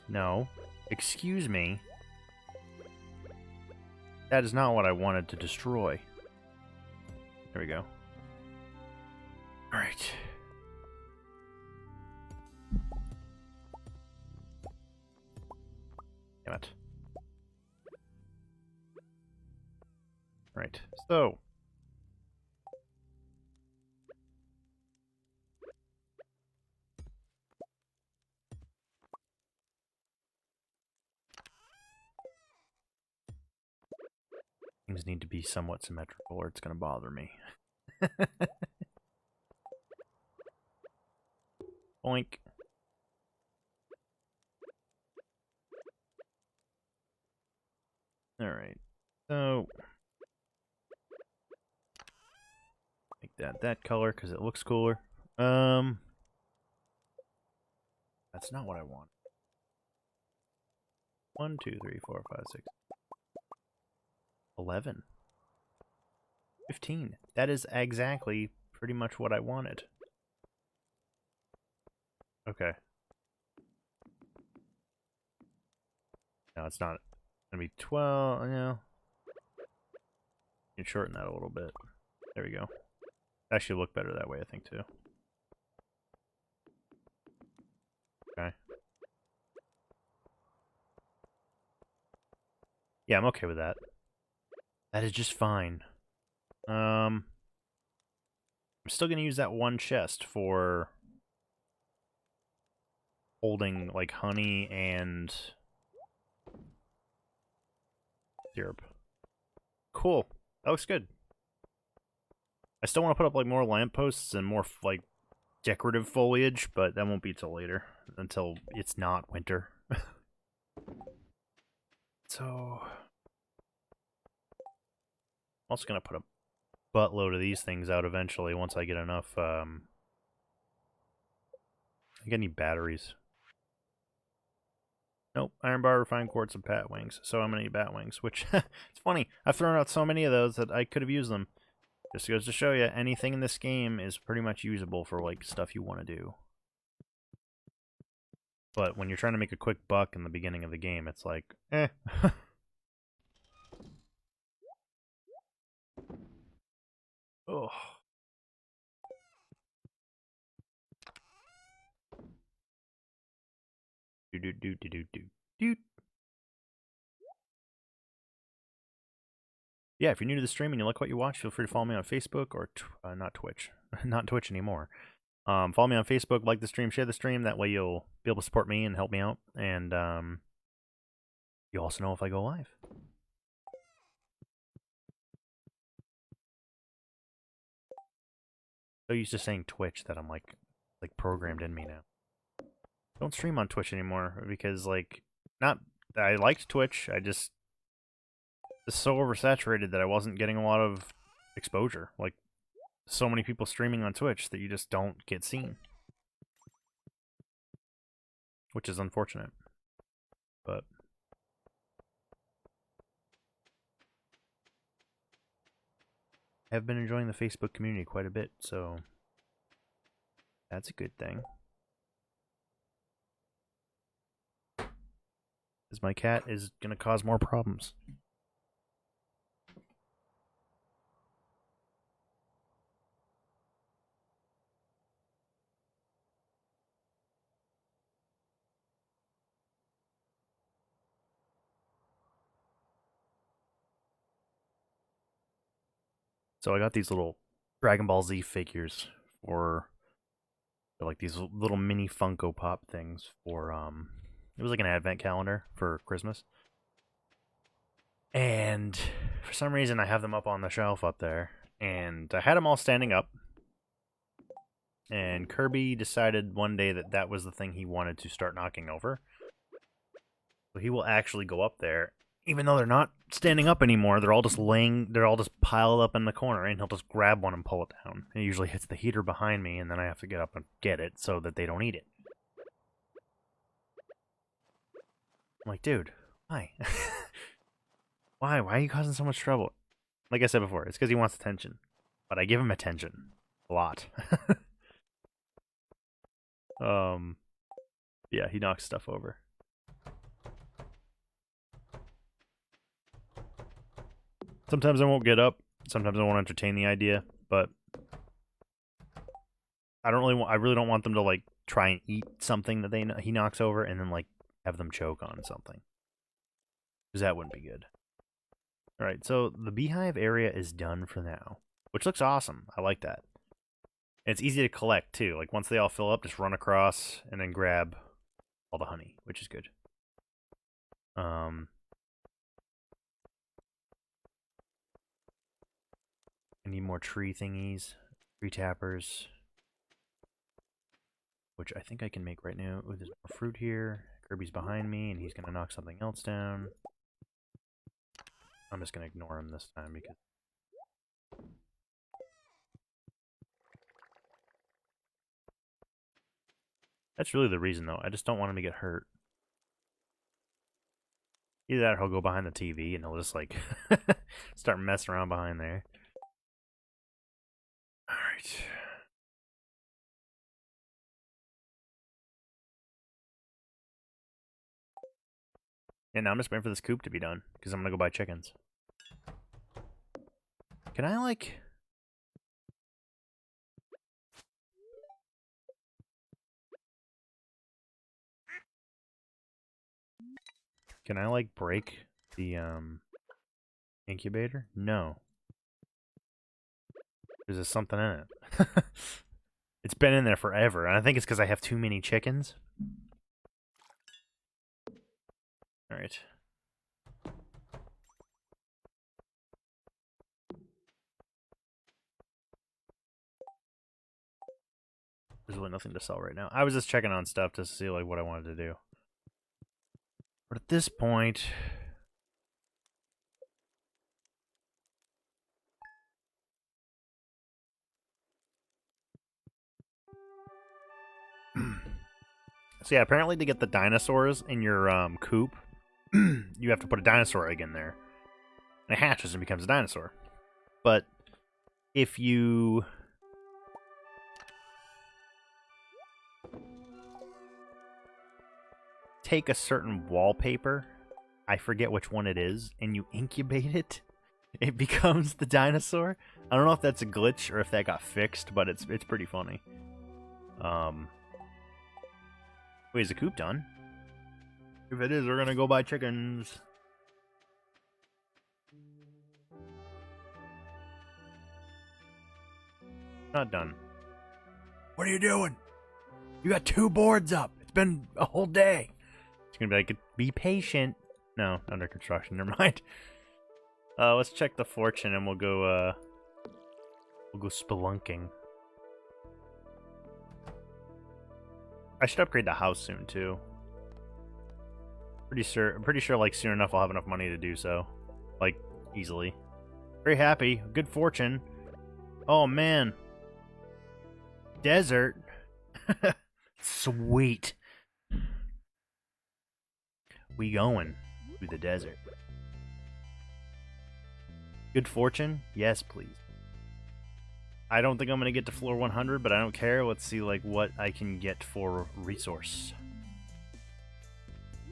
No, excuse me. That is not what I wanted to destroy. There we go. All right. Damn it. Right. So. Things need to be somewhat symmetrical or it's going to bother me. Boink. Alright. So. Make that color because it looks cooler. That's not what I want. 1, 2, 3, 4, 5, 6. 11. 15. That is exactly pretty much what I wanted. Okay. No, it's not. It's gonna be 12. No. You can shorten that a little bit. There we go. Actually look better that way, I think, too. Okay. Yeah, I'm okay with that. That is just fine. I'm still gonna use that one chest for holding, like, honey and syrup. Cool. That looks good. I still want to put up, like, more lampposts and more, like, decorative foliage, but that won't be till later. Until it's not winter. So... I'm also gonna put a buttload of these things out eventually once I get enough, I think I need batteries. Nope, iron bar, refined quartz, and bat wings. So I'm gonna need bat wings, which, it's funny. I've thrown out so many of those that I could have used them. Just goes to show you, anything in this game is pretty much usable for, like, stuff you want to do. But when you're trying to make a quick buck in the beginning of the game, it's like, eh. Oh. Do. Yeah, if you're new to the stream and you like what you watch, feel free to follow me on Facebook or not Twitch, not Twitch anymore. Follow me on Facebook, like the stream, share the stream. That way you'll be able to support me and help me out. And you also know if I go live. So used to saying Twitch that I'm like programmed in me now. Don't stream on Twitch anymore because, like, not I liked Twitch. I just it's so oversaturated that I wasn't getting a lot of exposure. Like, so many people streaming on Twitch that you just don't get seen, which is unfortunate. But I have been enjoying the Facebook community quite a bit, so that's a good thing. Because my cat is going to cause more problems. So I got these little Dragon Ball Z figures for They're like these little mini Funko Pop things for it was like an advent calendar for Christmas. And for some reason I have them up on the shelf up there. And I had them all standing up. And Kirby decided one day that that was the thing he wanted to start knocking over. So he will actually go up there, even though they're not standing up anymore. They're all just piled up in the corner, and he'll just grab one and pull it down. It usually hits the heater behind me, and then I have to get up and get it so that they don't eat it. I'm like, dude, why? Why? Why are you causing so much trouble? Like I said before, it's because he wants attention. But I give him attention. A lot. Yeah, he knocks stuff over. Sometimes I won't get up. Sometimes I won't entertain the idea, but I really don't want them to like try and eat something that he knocks over and then like have them choke on something. Because that wouldn't be good. All right, so the beehive area is done for now, which looks awesome. I like that. And it's easy to collect too. Like once they all fill up, just run across and then grab all the honey, which is good. I need more tree thingies, tree tappers, which I think I can make right now. Ooh, there's more fruit here. Kirby's behind me, and he's going to knock something else down. I'm just going to ignore him this time because... That's really the reason, though. I just don't want him to get hurt. Either that or he'll go behind the TV, and he'll just, like, start messing around behind there. Alright. And now I'm just waiting for this coop to be done, because I'm going to go buy chickens. Can I, like... Can I, like, break the, incubator? No. There's something in it. It's been in there forever, and I think it's because I have too many chickens. Alright. There's really nothing to sell right now. I was just checking on stuff to see like what I wanted to do. But at this point... So yeah, apparently to get the dinosaurs in your coop, you have to put a dinosaur egg in there. And it hatches and becomes a dinosaur. But if you... take a certain wallpaper, I forget which one it is, and you incubate it, it becomes the dinosaur. I don't know if that's a glitch or if that got fixed, but it's pretty funny. Wait, is the coop done? If it is, we're gonna go buy chickens. Not done. What are you doing? You got 2 boards up. It's been a whole day. It's gonna be like, be patient. No, under construction. Never mind. Let's check the fortune, and we'll go spelunking. I should upgrade the house soon too. I'm pretty sure like soon enough I'll have enough money to do so, like easily. Very happy. Good fortune. Oh man. Desert. Sweet. We going to the desert. Good fortune? Yes, please. I don't think I'm going to get to floor 100, but I don't care. Let's see like what I can get for resource.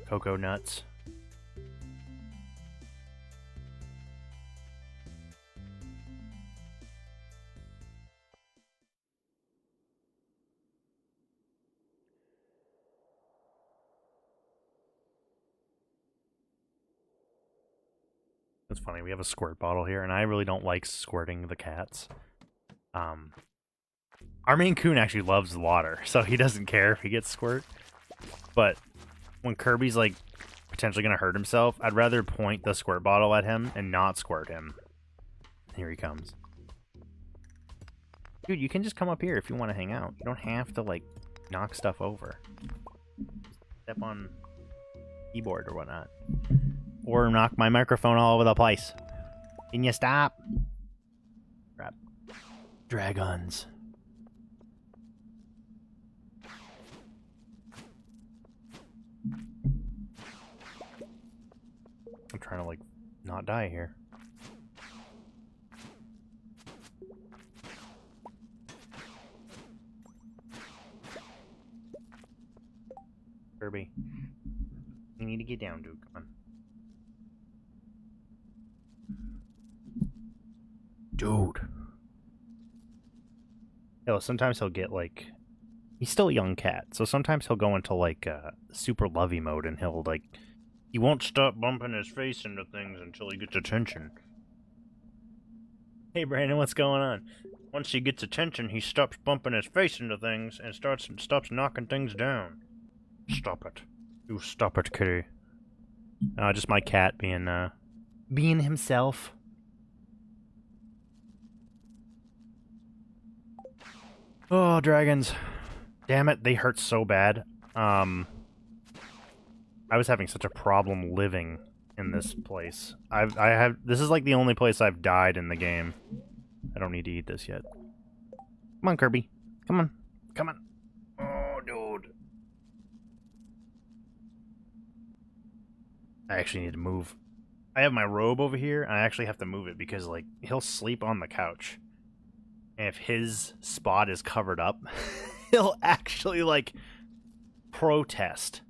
Cocoa nuts. It's funny, we have a squirt bottle here, and I really don't like squirting the cats. Our Maine Coon actually loves the water, so he doesn't care if he gets squirt. But when Kirby's, like, potentially going to hurt himself, I'd rather point the squirt bottle at him and not squirt him. Here he comes. Dude, you can just come up here if you want to hang out. You don't have to, like, knock stuff over. Step on keyboard or whatnot. Or knock my microphone all over the place. Can you stop? Crap. Dragons. I'm trying to, like, not die here. Kirby. You need to get down, dude. Come on. Dude. Yo, sometimes he'll get, like... He's still a young cat, so sometimes he'll go into, like, super lovey mode, and he'll, like... He won't stop bumping his face into things until he gets attention. Hey, Brandon, what's going on? Once he gets attention, he stops bumping his face into things and stops knocking things down. Stop it. You stop it, kitty. Just my cat being himself. Oh, dragons. Damn it, they hurt so bad. I was having such a problem living in this place. This is like the only place I've died in the game. I don't need to eat this yet. Come on, Kirby. Come on. Come on. Oh, dude. I actually need to move. I have my robe over here, and I actually have to move it because, like, he'll sleep on the couch. And if his spot is covered up, he'll actually, like, protest.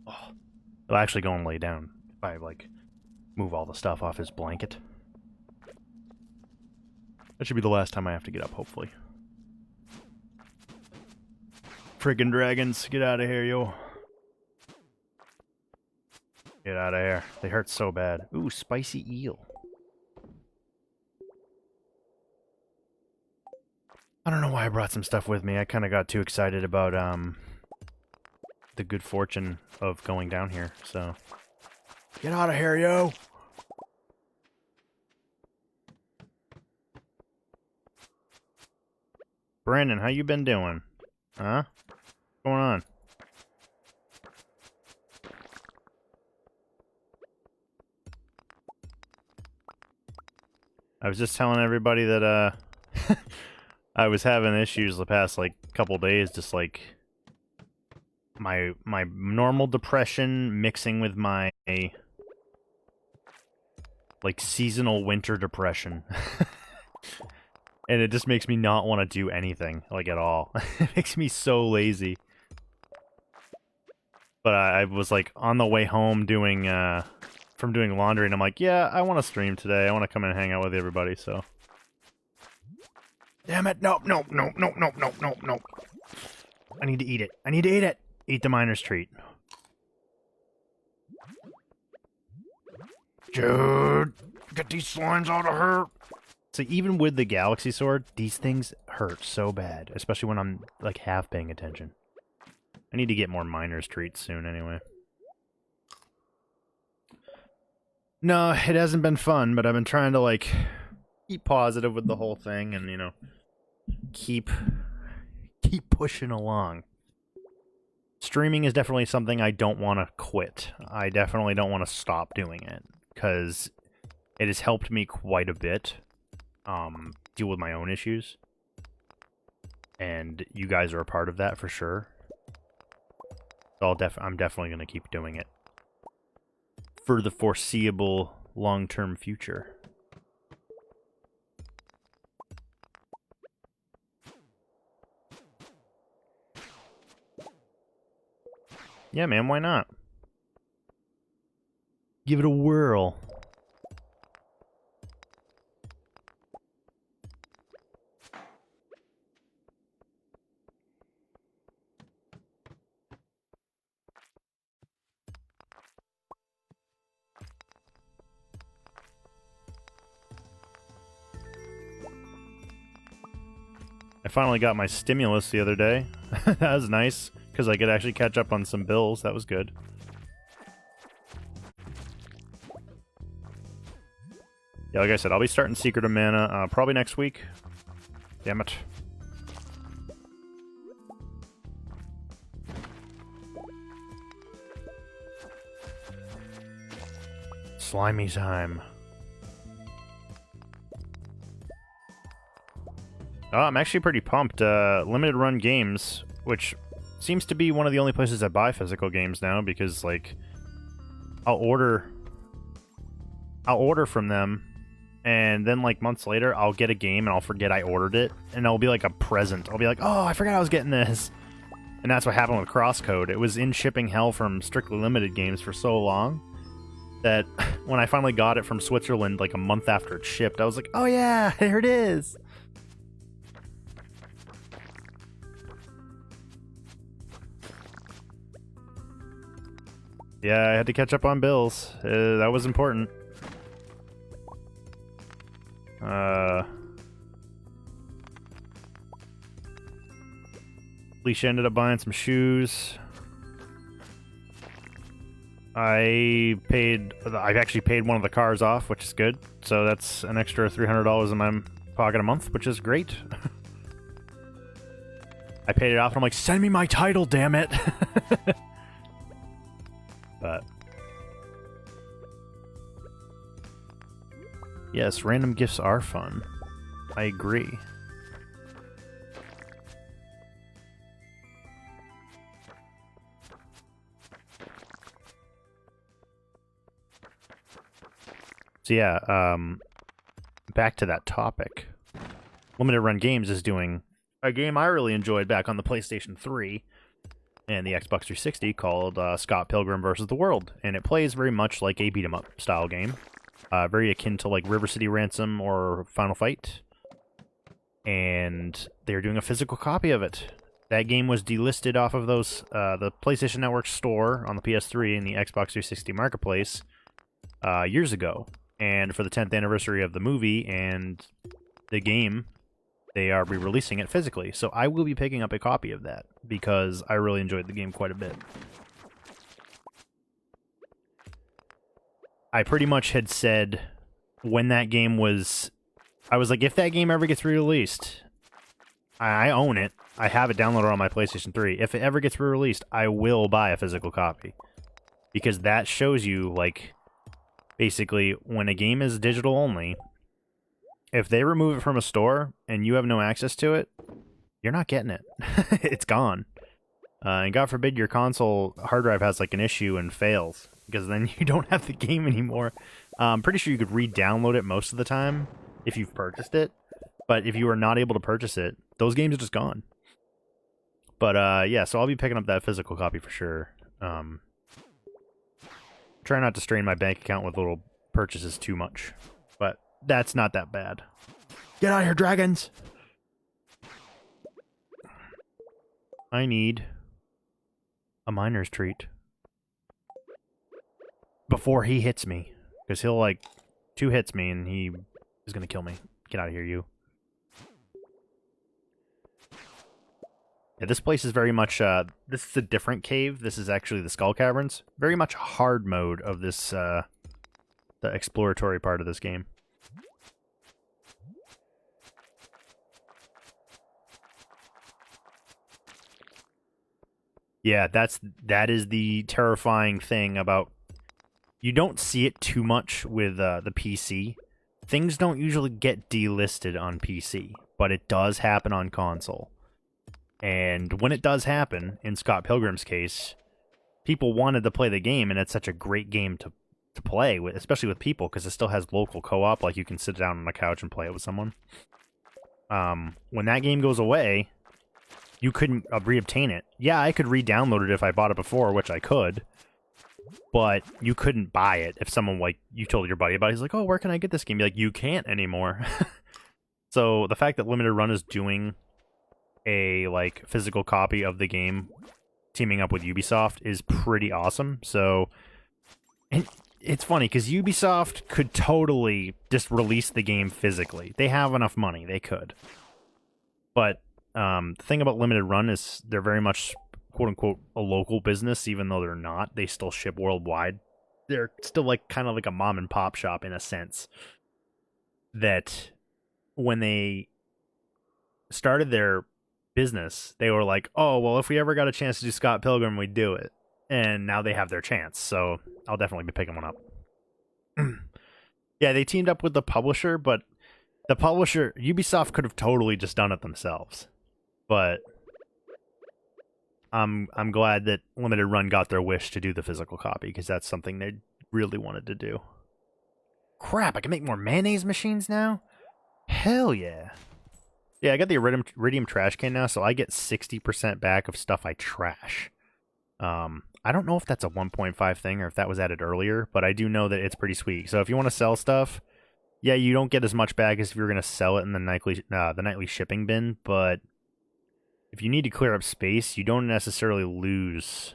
Oh, he'll actually go and lay down if I, like, move all the stuff off his blanket. That should be the last time I have to get up, hopefully. Friggin' dragons, get out of here, yo. Get out of here. They hurt so bad. Ooh, spicy eel. I don't know why I brought some stuff with me. I kind of got too excited about, the good fortune of going down here, so... Get out of here, yo! Brandon, how you been doing? Huh? What's going on? I was just telling everybody that, I was having issues the past, like, couple days, just, like... My normal depression mixing with my... like, seasonal winter depression. And it just makes me not want to do anything, like, at all. It makes me so lazy. But I was, like, on the way home doing, from doing laundry, and I'm like, yeah, I want to stream today. I want to come and hang out with everybody, so... Damn it, nope, nope, nope, nope, nope, nope, nope, nope. I need to eat it. I need to eat it! Eat the miner's treat. Dude, get these slimes out of her! So even with the Galaxy Sword, these things hurt so bad, especially when I'm, like, half paying attention. I need to get more miner's treats soon, anyway. No, it hasn't been fun, but I've been trying to, like, keep positive with the whole thing and, you know, keep pushing along. Streaming is definitely something I don't want to quit. I definitely don't want to stop doing it, because it has helped me quite a bit deal with my own issues. And you guys are a part of that for sure. So I'm definitely going to keep doing it for the foreseeable long-term future. Yeah, man, why not? Give it a whirl. finally got my stimulus the other day. That was nice, because I could actually catch up on some bills. That was good. Yeah, like I said, I'll be starting Secret of Mana probably next week. Damn it. Slimy time. Oh, I'm actually pretty pumped. Limited Run Games, which seems to be one of the only places I buy physical games now, because, like, I'll order from them, and then, like, months later, I'll get a game and I'll forget I ordered it, and it'll be like a present. I'll be like, oh, I forgot I was getting this. And that's what happened with Crosscode. It was in shipping hell from Strictly Limited Games for so long that when I finally got it from Switzerland, like a month after it shipped, I was like, oh yeah, here it is. Yeah, I had to catch up on bills. That was important. Alicia ended up buying some shoes. I've actually paid one of the cars off, which is good. So that's an extra $300 in my pocket a month, which is great. I paid it off and I'm like, send me my title, damn it. But yes, random gifts are fun. I agree. So yeah, back to that topic. Limited Run Games is doing a game I really enjoyed back on the PlayStation 3 and the Xbox 360 called Scott Pilgrim vs. the World, and it plays very much like a beat-em-up style game, very akin to like River City Ransom or Final Fight, and they're doing a physical copy of it. That game was delisted off of those the PlayStation Network store on the PS3 and the Xbox 360 Marketplace years ago, and for the 10th anniversary of the movie and the game, they are re-releasing it physically. So I will be picking up a copy of that because I really enjoyed the game quite a bit. I pretty much had said when that game was... I was like, if that game ever gets re-released, I own it. I have it downloaded on my PlayStation 3. If it ever gets re-released, I will buy a physical copy. Because that shows you, like, basically, when a game is digital only... If they remove it from a store and you have no access to it, you're not getting it. It's gone. And God forbid your console hard drive has like an issue and fails, because then you don't have the game anymore. I'm pretty sure you could re-download it most of the time if you've purchased it. But if you are not able to purchase it, those games are just gone. But yeah, so I'll be picking up that physical copy for sure. Try not to strain my bank account with little purchases too much. But that's not that bad. Get out of here, dragons! I need a miner's treat before he hits me. Because he'll, like, 2 hits me and he is going to kill me. Get out of here, you. Yeah, this place is very much, this is a different cave. This is actually the Skull Caverns. Very much hard mode of this, the exploratory part of this game. Yeah, that is the terrifying thing about... You don't see it too much with the PC. Things don't usually get delisted on PC, but it does happen on console. And when it does happen, in Scott Pilgrim's case, people wanted to play the game, and it's such a great game to play, with, especially with people, because it still has local co-op, like you can sit down on the couch and play it with someone. When that game goes away... You couldn't re-obtain it. Yeah, I could re-download it if I bought it before, which I could. But you couldn't buy it if someone, like, you told your buddy about it. He's like, oh, where can I get this game? You're like, you can't anymore. So the fact that Limited Run is doing a, like, physical copy of the game teaming up with Ubisoft is pretty awesome. So, and it's funny, because Ubisoft could totally just release the game physically. They have enough money. They could. But... The thing about Limited Run is they're very much quote-unquote a local business, even though they're not. They still ship worldwide. They're still like kind of like a mom and pop shop in a sense. That when they started their business, they were like, oh, well, if we ever got a chance to do Scott Pilgrim, we'd do it. And now they have their chance, so I'll definitely be picking one up. Yeah, they teamed up with the publisher, but the publisher, Ubisoft, could have totally just done it themselves. But I'm glad that Limited Run got their wish to do the physical copy, because that's something they really wanted to do. Crap, I can make more mayonnaise machines now? Hell yeah. Yeah, I got the Iridium trash can now, so I get 60% back of stuff I trash. I don't know if that's a 1.5 thing or if that was added earlier, but I do know that it's pretty sweet. So if you want to sell stuff, yeah, you don't get as much back as if you're going to sell it in the nightly shipping bin, but if you need to clear up space, you don't necessarily lose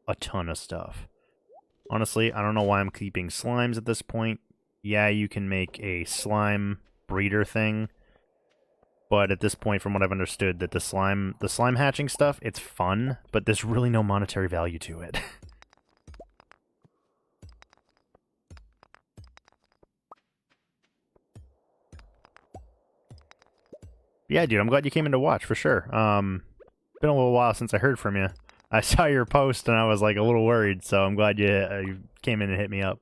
a ton of stuff. Honestly, I don't know why I'm keeping slimes at this point. Yeah, you can make a slime breeder thing, but at this point, from what I've understood, that the slime hatching stuff, it's fun, but there's really no monetary value to it. Yeah, dude, I'm glad you came in to watch, for sure. Been a little while since I heard from you. I saw your post, and I was, like, a little worried, so I'm glad you came in and hit me up.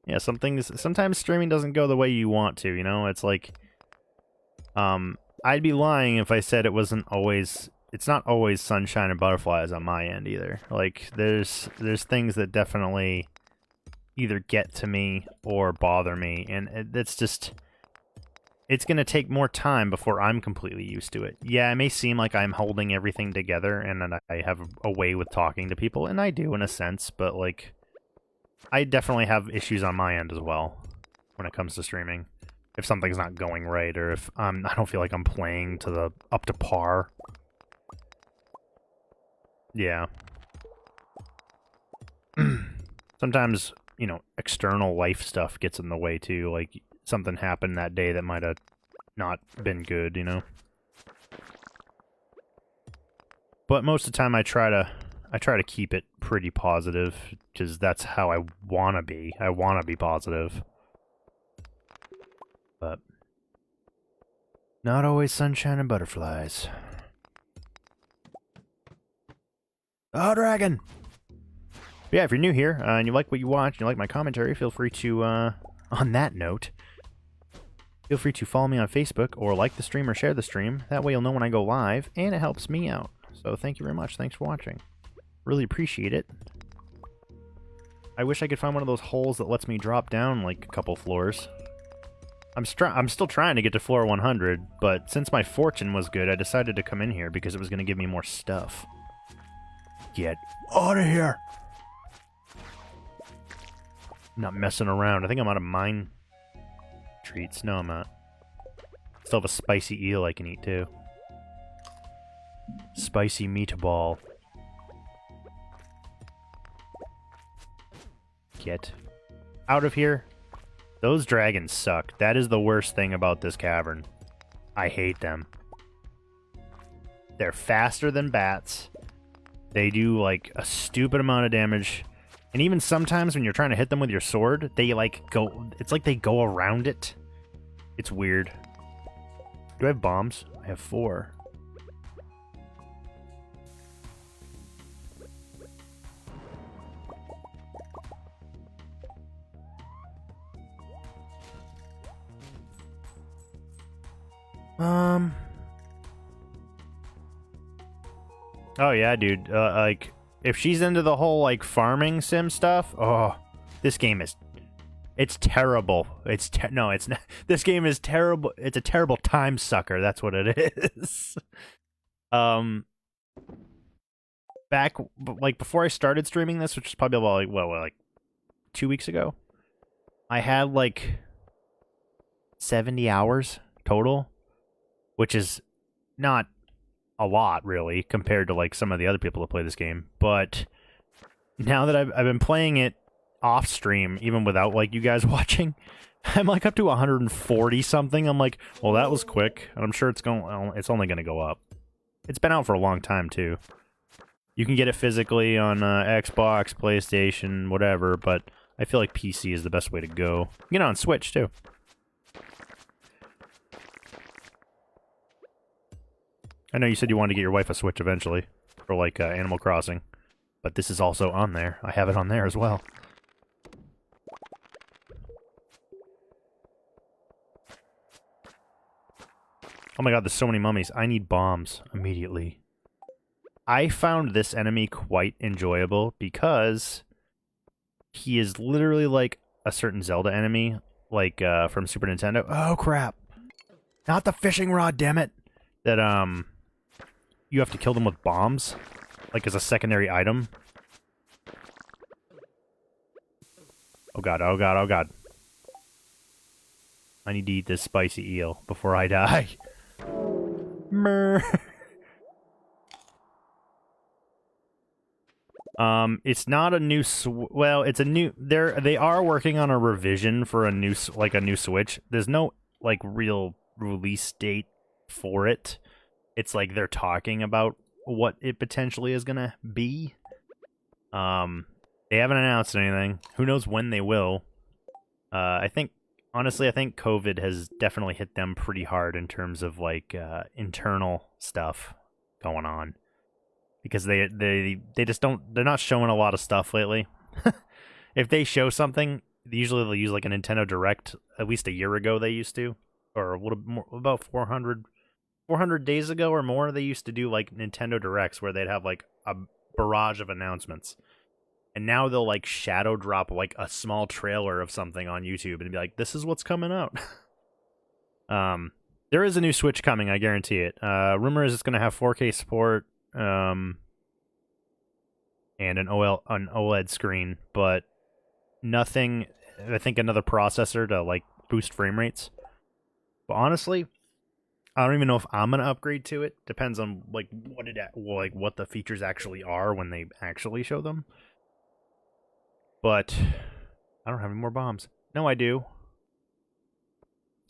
Yeah, sometimes streaming doesn't go the way you want to, you know? It's like, I'd be lying if I said it's not always sunshine and butterflies on my end either. Like, there's things that definitely either get to me or bother me, and it's gonna take more time before I'm completely used to it. Yeah, it may seem like I'm holding everything together and that I have a way with talking to people, and I do in a sense, but, like, I definitely have issues on my end as well when it comes to streaming. If something's not going right, or if I don't feel like I'm playing up to par. Yeah. Sometimes, you know, external life stuff gets in the way too. Like, something happened that day that might have not been good, you know? But most of the time I try to keep it pretty positive, because that's how I want to be. I want to be positive. But not always sunshine and butterflies. Oh, dragon! But yeah, if you're new here, and you like what you watch, and you like my commentary, feel free to, on that note, feel free to follow me on Facebook, or like the stream, or share the stream. That way you'll know when I go live, and it helps me out. So thank you very much. Thanks for watching. Really appreciate it. I wish I could find one of those holes that lets me drop down like a couple floors. I'm still trying to get to floor 100, but since my fortune was good, I decided to come in here because it was going to give me more stuff. Get out of here! I'm not messing around. I think I'm out of mine treats. No, I'm not. Still have a spicy eel I can eat too. Spicy meatball. Get out of here. Those dragons suck. That is the worst thing about this cavern. I hate them. They're faster than bats. They do, like, a stupid amount of damage. And even sometimes when you're trying to hit them with your sword, they, like, go... It's like they go around it. It's weird. Do I have bombs? I have 4. Oh yeah, dude. Like, if she's into the whole, like, farming sim stuff, oh, this game is... It's terrible. No, it's not. This game is terrible. It's a terrible time sucker. That's what it is. Back, like, before I started streaming this, which is probably about, like, like 2 weeks ago, I had, like, 70 hours total, which is not a lot, really, compared to, like, some of the other people that play this game. But now that I've been playing it off stream, even without, like, you guys watching, I'm like up to 140 something. I'm like, well, that was quick, and I'm sure it's only going to go up. It's been out for a long time too. You can get it physically on Xbox, PlayStation, whatever, but I feel like PC is the best way to go. You can get it on Switch too. I know you said you wanted to get your wife a Switch eventually for like Animal Crossing, but this is also on there. I have it on there as well. Oh my god, there's so many mummies. I need bombs immediately. I found this enemy quite enjoyable because he is literally like a certain Zelda enemy, like from Super Nintendo. Oh crap! Not the fishing rod, damn it! That you have to kill them with bombs, like as a secondary item. Oh god! Oh god! Oh god! I need to eat this spicy eel before I die. Mer. It's not a new well, it's a new they are working on a revision for a new Switch. There's no like real release date for it. It's like they're talking about what it potentially is going to be. They haven't announced anything. Who knows when they will. Honestly, I think COVID has definitely hit them pretty hard in terms of like internal stuff going on, because they just they're not showing a lot of stuff lately. If they show something, usually they'll use like a Nintendo Direct. At least a year ago they used to, or a little more, about 400 days ago or more, they used to do like Nintendo Directs where they'd have like a barrage of announcements. And now they'll like shadow drop like a small trailer of something on YouTube and be like, this is what's coming out. There is a new Switch coming, I guarantee it. Rumor is it's going to have 4K support and an OLED screen, but nothing, I think another processor to like boost frame rates. But honestly, I don't even know if I'm going to upgrade to it. Depends on like what the features actually are when they actually show them. But I don't have any more bombs. No, I do.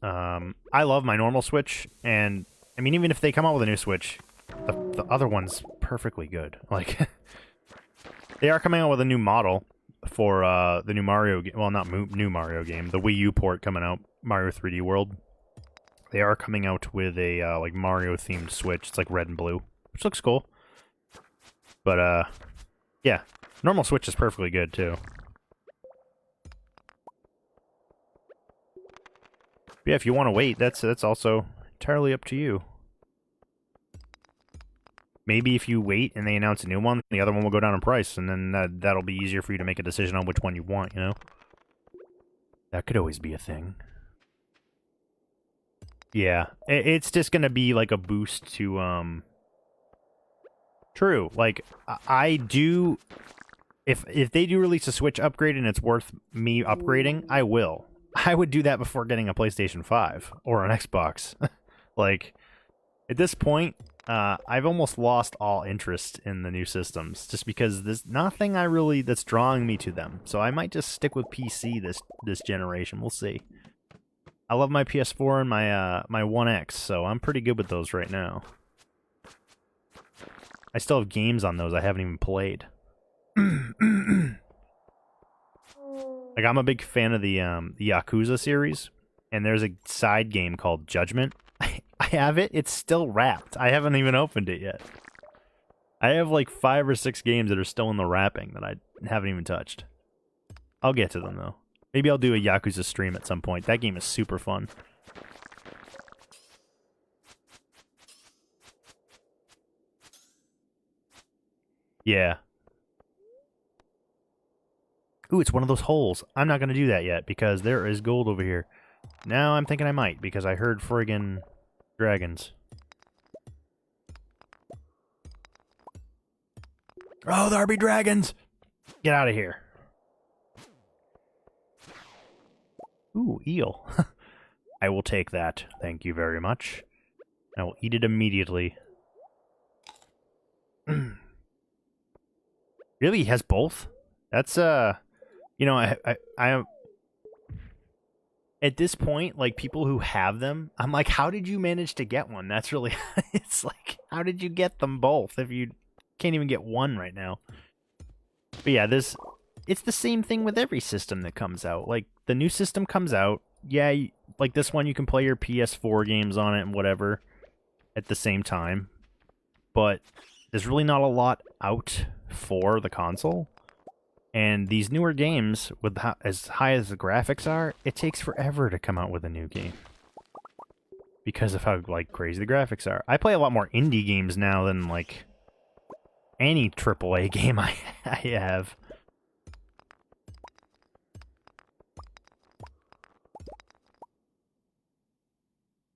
I love my normal Switch, and I mean, even if they come out with a new Switch, the other one's perfectly good. Like, they are coming out with a new model for the new Mario game. Well, not new Mario game, the Wii U port coming out, Mario 3D World. They are coming out with a like Mario themed Switch. It's like red and blue, which looks cool. But yeah, normal Switch is perfectly good too. Yeah, if you want to wait, that's also entirely up to you. Maybe if you wait and they announce a new one, the other one will go down in price, and then that'll be easier for you to make a decision on which one you want, you know? That could always be a thing. Yeah, it's just gonna be like a boost to, True, like, I do... If they do release a Switch upgrade and it's worth me upgrading, I will. I would do that before getting a PlayStation 5 or an Xbox. Like, at this point, I've almost lost all interest in the new systems just because there's nothing that's drawing me to them. So I might just stick with PC this generation. We'll see. I love my PS4 and my One X, so I'm pretty good with those right now. I still have games on those I haven't even played. Like, I'm a big fan of the Yakuza series, and there's a side game called Judgment. I have it. It's still wrapped. I haven't even opened it yet. I have like 5 or 6 games that are still in the wrapping that I haven't even touched. I'll get to them, though. Maybe I'll do a Yakuza stream at some point. That game is super fun. Yeah. Ooh, it's one of those holes. I'm not going to do that yet because there is gold over here. Now I'm thinking I might because I heard friggin' dragons. Oh, there be dragons! Get out of here. Ooh, eel. I will take that. Thank you very much. I will eat it immediately. Really? He has both? That's, you know, I At this point, like, people who have them, I'm like, how did you manage to get one? That's really, it's like, how did you get them both if you can't even get one right now? But yeah, it's the same thing with every system that comes out. Like, the new system comes out, yeah, like this one, you can play your PS4 games on it and whatever at the same time, but there's really not a lot out for the console. And these newer games, with as high as the graphics are, it takes forever to come out with a new game because of how like crazy the graphics are. I play a lot more indie games now than like any AAA game I have.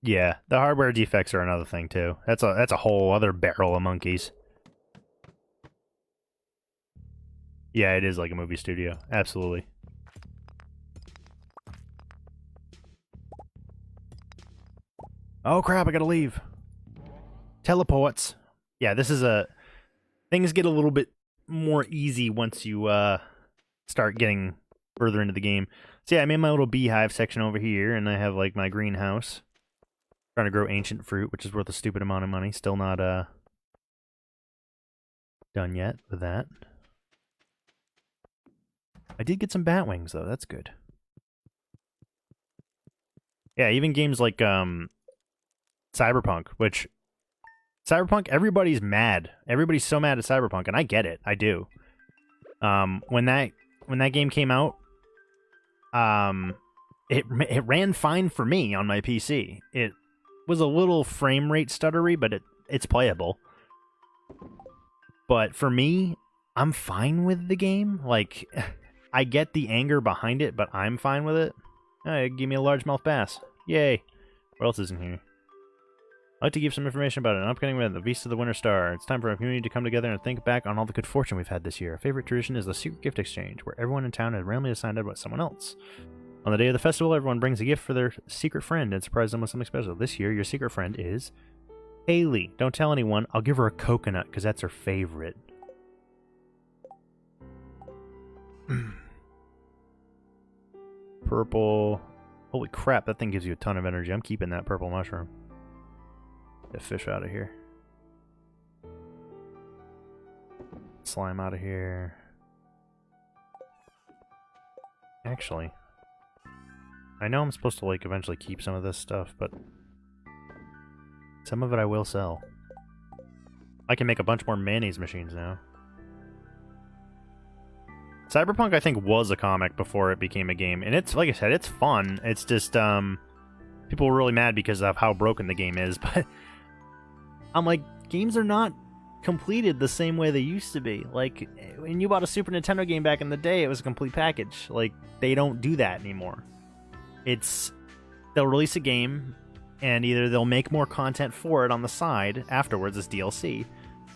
Yeah, the hardware defects are another thing too. That's a whole other barrel of monkeys. Yeah, it is like a movie studio. Absolutely. Oh crap, I gotta leave. Teleports. Yeah, this is a... Things get a little bit more easy once you start getting further into the game. So yeah, I made my little beehive section over here, and I have like my greenhouse. Trying to grow ancient fruit, which is worth a stupid amount of money. Still not done yet with that. I did get some bat wings though, that's good. Yeah, even games like Cyberpunk, which Cyberpunk, everybody's mad. Everybody's so mad at Cyberpunk, and I get it. I do. When that game came out, it ran fine for me on my PC. It was a little frame rate stuttery, but it's playable. But for me, I'm fine with the game. Like, I get the anger behind it, but I'm fine with it. Give me a largemouth bass. Yay. What else is in here? I'd like to give some information about an upcoming event, the Feast of the Winter Star. It's time for our community to come together and think back on all the good fortune we've had this year. A favorite tradition is the secret gift exchange, where everyone in town has randomly decided about someone else. On the day of the festival, everyone brings a gift for their secret friend and surprises them with something special. This year, your secret friend is Haley. Don't tell anyone. I'll give her a coconut, because that's her favorite. Purple. Holy crap, that thing gives you a ton of energy. I'm keeping that purple mushroom. Get fish out of here. Slime out of here. Actually, I know I'm supposed to like eventually keep some of this stuff, but some of it I will sell. I can make a bunch more mayonnaise machines now. Cyberpunk, I think, was a comic before it became a game, and it's, like I said, it's fun. It's just, people were really mad because of how broken the game is, but I'm like, games are not completed the same way they used to be. Like, when you bought a Super Nintendo game back in the day, it was a complete package. Like, they don't do that anymore. They'll release a game, and either they'll make more content for it on the side afterwards as DLC,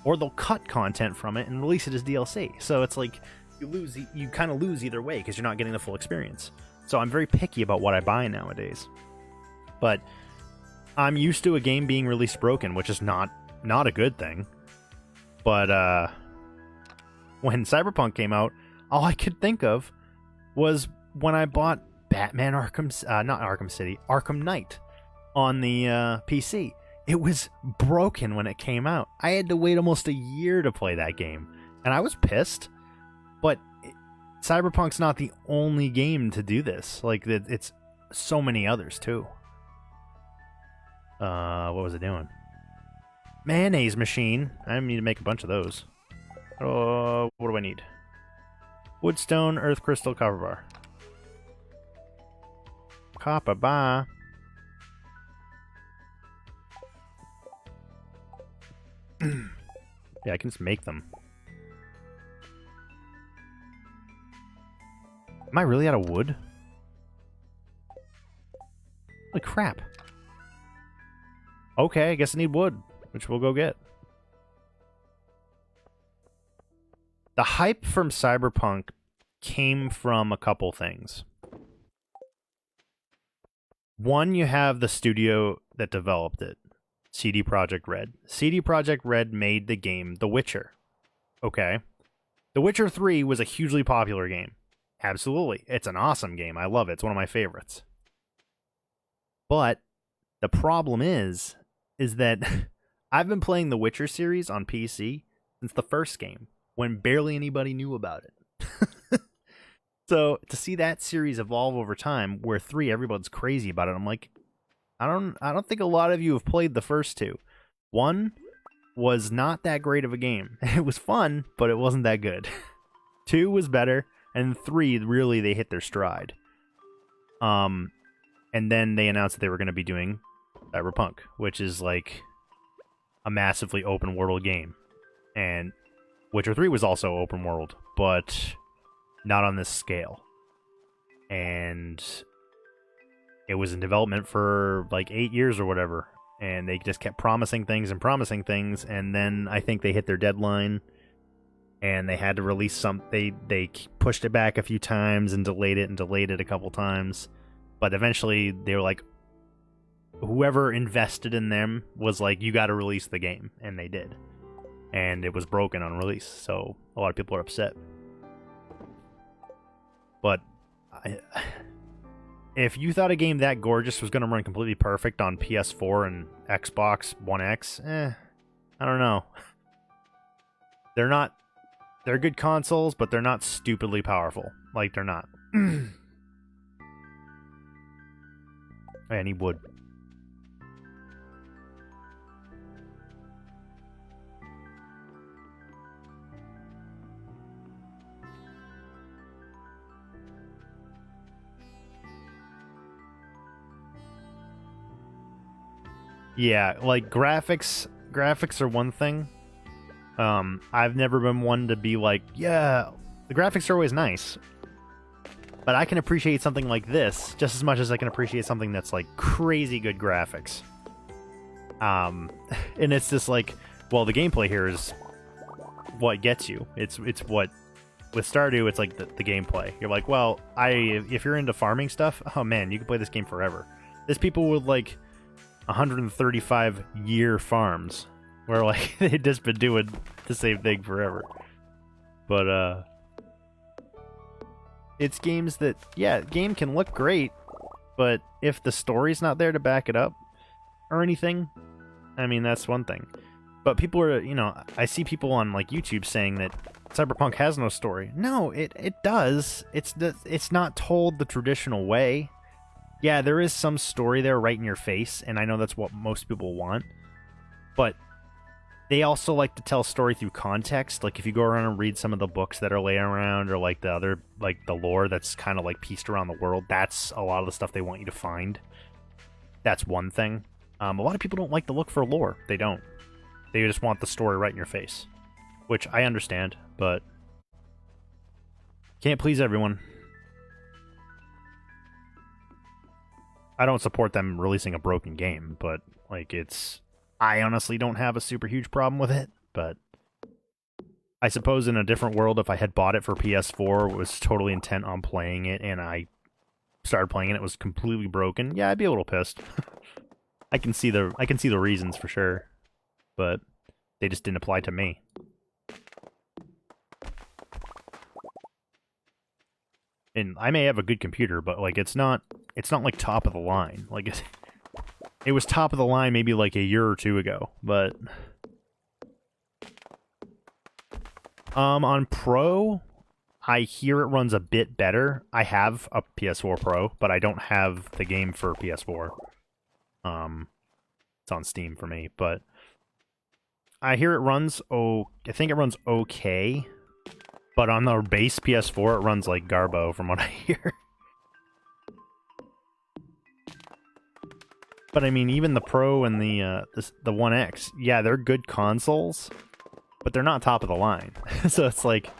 or they'll cut content from it and release it as DLC. So it's like, you kind of lose either way because you're not getting the full experience. So I'm very picky about what I buy nowadays. But I'm used to a game being released broken, which is not a good thing. But when Cyberpunk came out, all I could think of was when I bought Batman not Arkham City, Arkham Knight on the PC. It was broken when it came out. I had to wait almost a year to play that game, and I was pissed. But Cyberpunk's not the only game to do this. Like, it's so many others, too. What was it doing? Mayonnaise machine. I need to make a bunch of those. What do I need? Wood, stone, earth, crystal, copper bar. Copper bar. Yeah, I can just make them. Am I really out of wood? Holy crap. Okay, I guess I need wood, which we'll go get. The hype from Cyberpunk came from a couple things. One, you have the studio that developed it, CD Projekt Red. CD Projekt Red made the game The Witcher. Okay. The Witcher 3 was a hugely popular game. Absolutely. It's an awesome game. I love it. It's one of my favorites. But the problem is that I've been playing the Witcher series on PC since the first game, when barely anybody knew about it. So to see that series evolve over time, where 3 everyone's crazy about it, I'm like, I don't think a lot of you have played the first 2. 1 was not that great of a game. It was fun, but it wasn't that good. 2 was better, and 3 really they hit their stride. And then they announced that they were going to be doing Cyberpunk, which is like a massively open world game. And Witcher 3 was also open world, but not on this scale. And it was in development for like 8 years or whatever. And they just kept promising things. And then I think they hit their deadline. And they had to release some. They pushed it back a few times and delayed it a couple times. But eventually they were like, whoever invested in them was like, you got to release the game. And they did. And it was broken on release. So a lot of people are upset. But if you thought a game that gorgeous was going to run completely perfect on PS4 and Xbox One X, I don't know. They're good consoles, but they're not stupidly powerful. Like, they're not. I need wood. Yeah, like graphics are one thing. I've never been one to be like, yeah, the graphics are always nice. But I can appreciate something like this just as much as I can appreciate something that's like crazy good graphics. And it's just like, well, the gameplay here is what gets you. It's what with Stardew, it's like the gameplay. You're like, well, if you're into farming stuff, oh man, you can play this game forever. There's people with like 135 year farms where like they've just been doing the same thing forever. But it's games that, yeah, game can look great, but if the story's not there to back it up or anything, I mean, that's one thing. But people are, I see people on like YouTube saying that Cyberpunk has no story. No, it does. It's not told the traditional way. Yeah, there is some story there right in your face, and I know that's what most people want. But they also like to tell story through context. Like, if you go around and read some of the books that are laying around, or like the other, like the lore that's kind of like pieced around the world, that's a lot of the stuff they want you to find. That's one thing. A lot of people don't like to look for lore. They don't. They just want the story right in your face. Which I understand, but can't please everyone. I don't support them releasing a broken game, but like I honestly don't have a super huge problem with it, but I suppose in a different world, if I had bought it for PS4, was totally intent on playing it, and I started playing it was completely broken, yeah, I'd be a little pissed. I can see the reasons for sure, but they just didn't apply to me. And I may have a good computer, but like it's not like top of the line. Like it was top of the line maybe like a year or two ago, but on Pro, I hear it runs a bit better. I have a PS4 Pro, but I don't have the game for PS4. It's on Steam for me, but I hear it runs I think it runs okay. But on the base PS4, it runs like Garbo, from what I hear. But I mean, even the Pro and the One X, yeah, they're good consoles, but they're not top of the line. So it's like,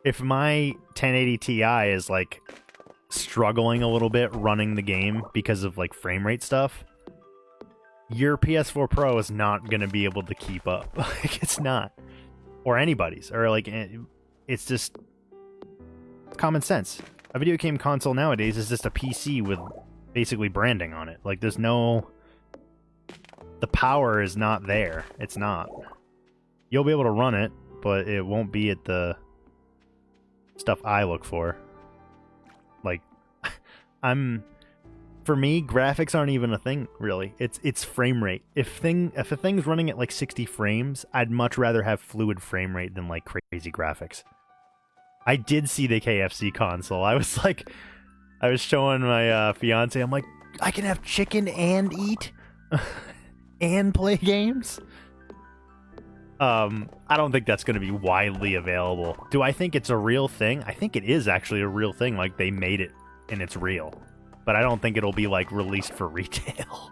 if my 1080 Ti is like struggling a little bit running the game because of like frame rate stuff, your PS4 Pro is not going to be able to keep up. Like, it's not. Or anybody's, or like, it's just common sense. A video game console nowadays is just a PC with basically branding on it. Like, the power is not there. It's not. You'll be able to run it, but it won't be at the stuff I look for. Like, I'm for me, graphics aren't even a thing, really. It's frame rate. If a thing's running at like 60 frames, I'd much rather have fluid frame rate than like crazy graphics. I did see the KFC console. I was showing my fiance. I'm like, I can have chicken and eat, and play games. I don't think that's going to be widely available. Do I think it's a real thing? I think it is actually a real thing. Like they made it and it's real. But I don't think it'll be, like, released for retail.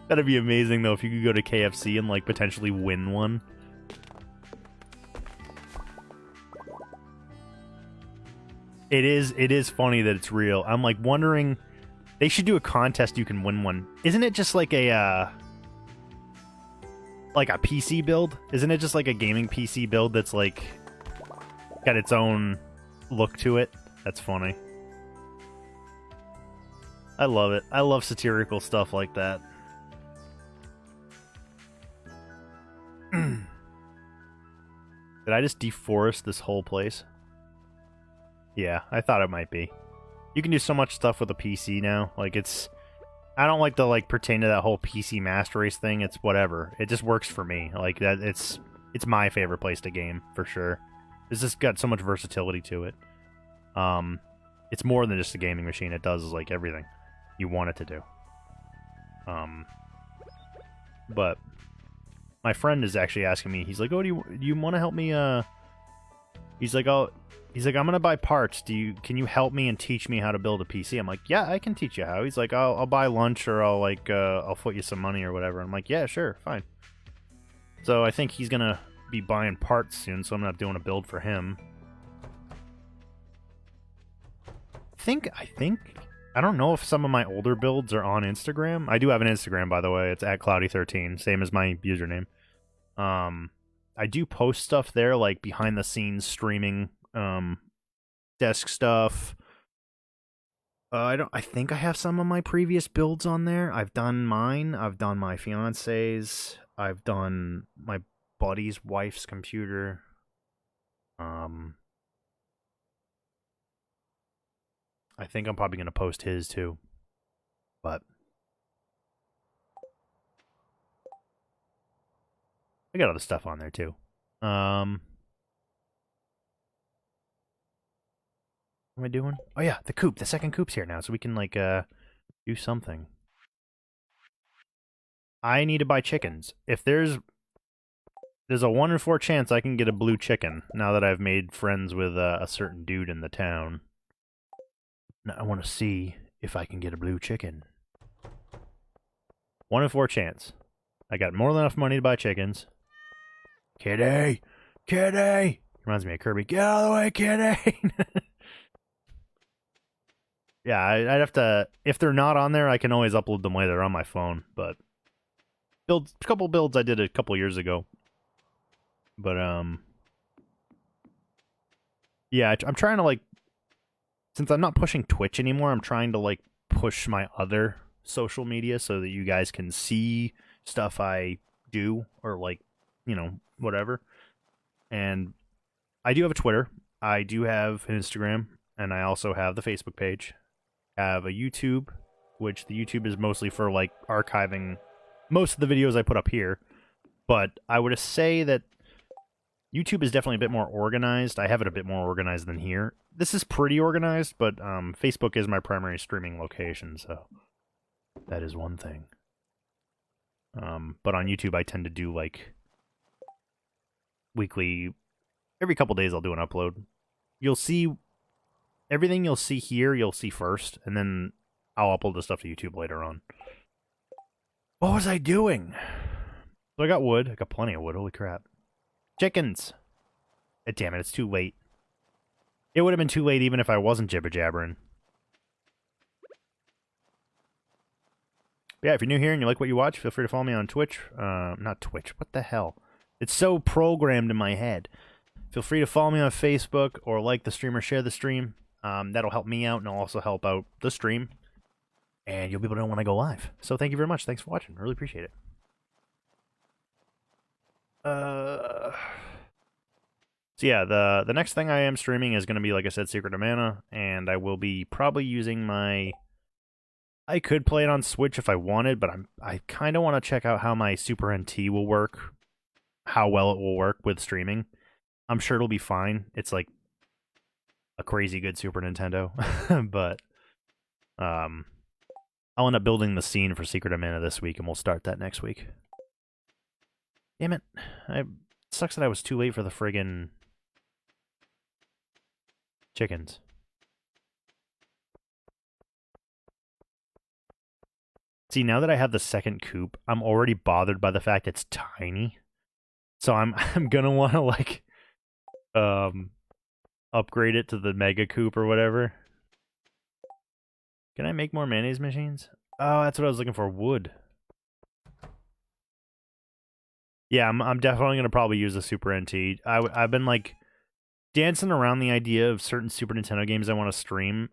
That'd be amazing, though, if you could go to KFC and, like, potentially win one. It is funny that it's real. I'm, like, wondering... They should do a contest you can win one. Isn't it just, like, a PC build? Isn't it just, like, a gaming PC build that's, like... got its own look to it? That's funny. I love it. I love satirical stuff like that. Did I just deforest this whole place? Yeah, I thought it might be. You can do so much stuff with a PC now. Like, it's... I don't like to, like, pertain to that whole PC Master Race thing. It's whatever. It just works for me. Like, that. It's my favorite place to game, for sure. It's just got so much versatility to it. It's more than just a gaming machine. It does, like, everything you want it to do. But my friend is actually asking me. He's like, "Oh, do you want to help me?" He's like, "I'm gonna buy parts. Can you help me and teach me how to build a PC?" I'm like, "Yeah, I can teach you how." He's like, "I'll buy lunch or I'll foot you some money or whatever." I'm like, "Yeah, sure, fine." So I think he's gonna be buying parts soon, so I'm not doing a build for him. I don't know if some of my older builds are on Instagram. I do have an Instagram, by the way. It's at Cloudy13, same as my username. I do post stuff there, like behind the scenes streaming, desk stuff. I think I have some of my previous builds on there. I've done mine. I've done my fiance's. I've done my buddy's wife's computer. I think I'm probably going to post his too. But I got other stuff on there too. What am I doing? Oh yeah, the coop. The second coop's here now, so we can like do something. I need to buy chickens. If there's a 1 in 4 chance I can get a blue chicken now that I've made friends with a certain dude in the town. Now I want to see if I can get a blue chicken. 1 in 4 chance. I got more than enough money to buy chickens. Kitty! Kitty! Reminds me of Kirby. Get out of the way, kitty! Yeah, I'd have to... If they're not on there, I can always upload them later on my phone, but... A couple builds I did a couple years ago. But, yeah, I'm trying to, like... Since I'm not pushing Twitch anymore, I'm trying to, like, push my other social media so that you guys can see stuff I do, or, like, you know, whatever. And I do have a Twitter. I do have an Instagram. And I also have the Facebook page. I have a YouTube, which the YouTube is mostly for, like, archiving most of the videos I put up here. But I would say that YouTube is definitely a bit more organized. I have it a bit more organized than here. This is pretty organized, but Facebook is my primary streaming location, so that is one thing. But on YouTube, I tend to do, like, weekly... Every couple days, I'll do an upload. You'll see... Everything you'll see here, you'll see first, and then I'll upload the stuff to YouTube later on. What was I doing? So I got wood. I got plenty of wood. Holy crap. Chickens! Damn it, it's too late. It would have been too late even if I wasn't jibber-jabbering. But yeah, if you're new here and you like what you watch, feel free to follow me on Twitch. Not Twitch. What the hell? It's so programmed in my head. Feel free to follow me on Facebook or like the stream or share the stream. That'll help me out and it'll also help out the stream. And you'll be able to know when I go live. So thank you very much. Thanks for watching. Really appreciate it. So yeah, the next thing I am streaming is going to be, like I said, Secret of Mana, and I will be probably using my I could play it on Switch if I wanted, but I kind of want to check out how my Super NT will work, how well it will work with streaming. I'm sure it'll be fine. It's like a crazy good Super Nintendo, but I'll end up building the scene for Secret of Mana this week, and we'll start that next week. Damn it! It sucks that I was too late for the friggin' chickens. See, now that I have the second coop, I'm already bothered by the fact it's tiny. So I'm gonna want to like upgrade it to the mega coop or whatever. Can I make more mayonnaise machines? Oh, that's what I was looking for. Wood. Yeah, I'm definitely gonna probably use the Super NT. I've been like dancing around the idea of certain Super Nintendo games I want to stream.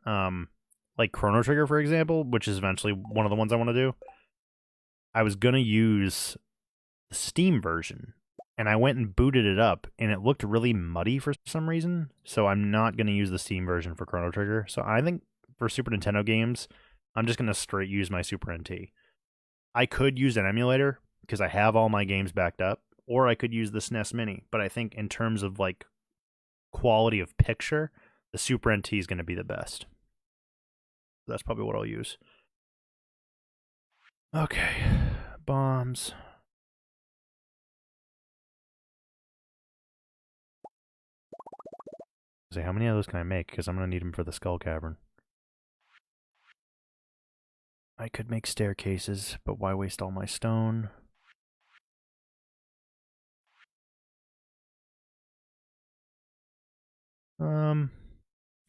Like Chrono Trigger, for example, which is eventually one of the ones I want to do. I was gonna use the Steam version, and I went and booted it up, and it looked really muddy for some reason. So I'm not gonna use the Steam version for Chrono Trigger. So I think for Super Nintendo games, I'm just gonna straight use my Super NT. I could use an emulator because I have all my games backed up, or I could use the SNES Mini. But I think in terms of like quality of picture, the Super NT is going to be the best. That's probably what I'll use. Okay, bombs. Say, how many of those can I make? Because I'm going to need them for the Skull Cavern. I could make staircases, but why waste all my stone?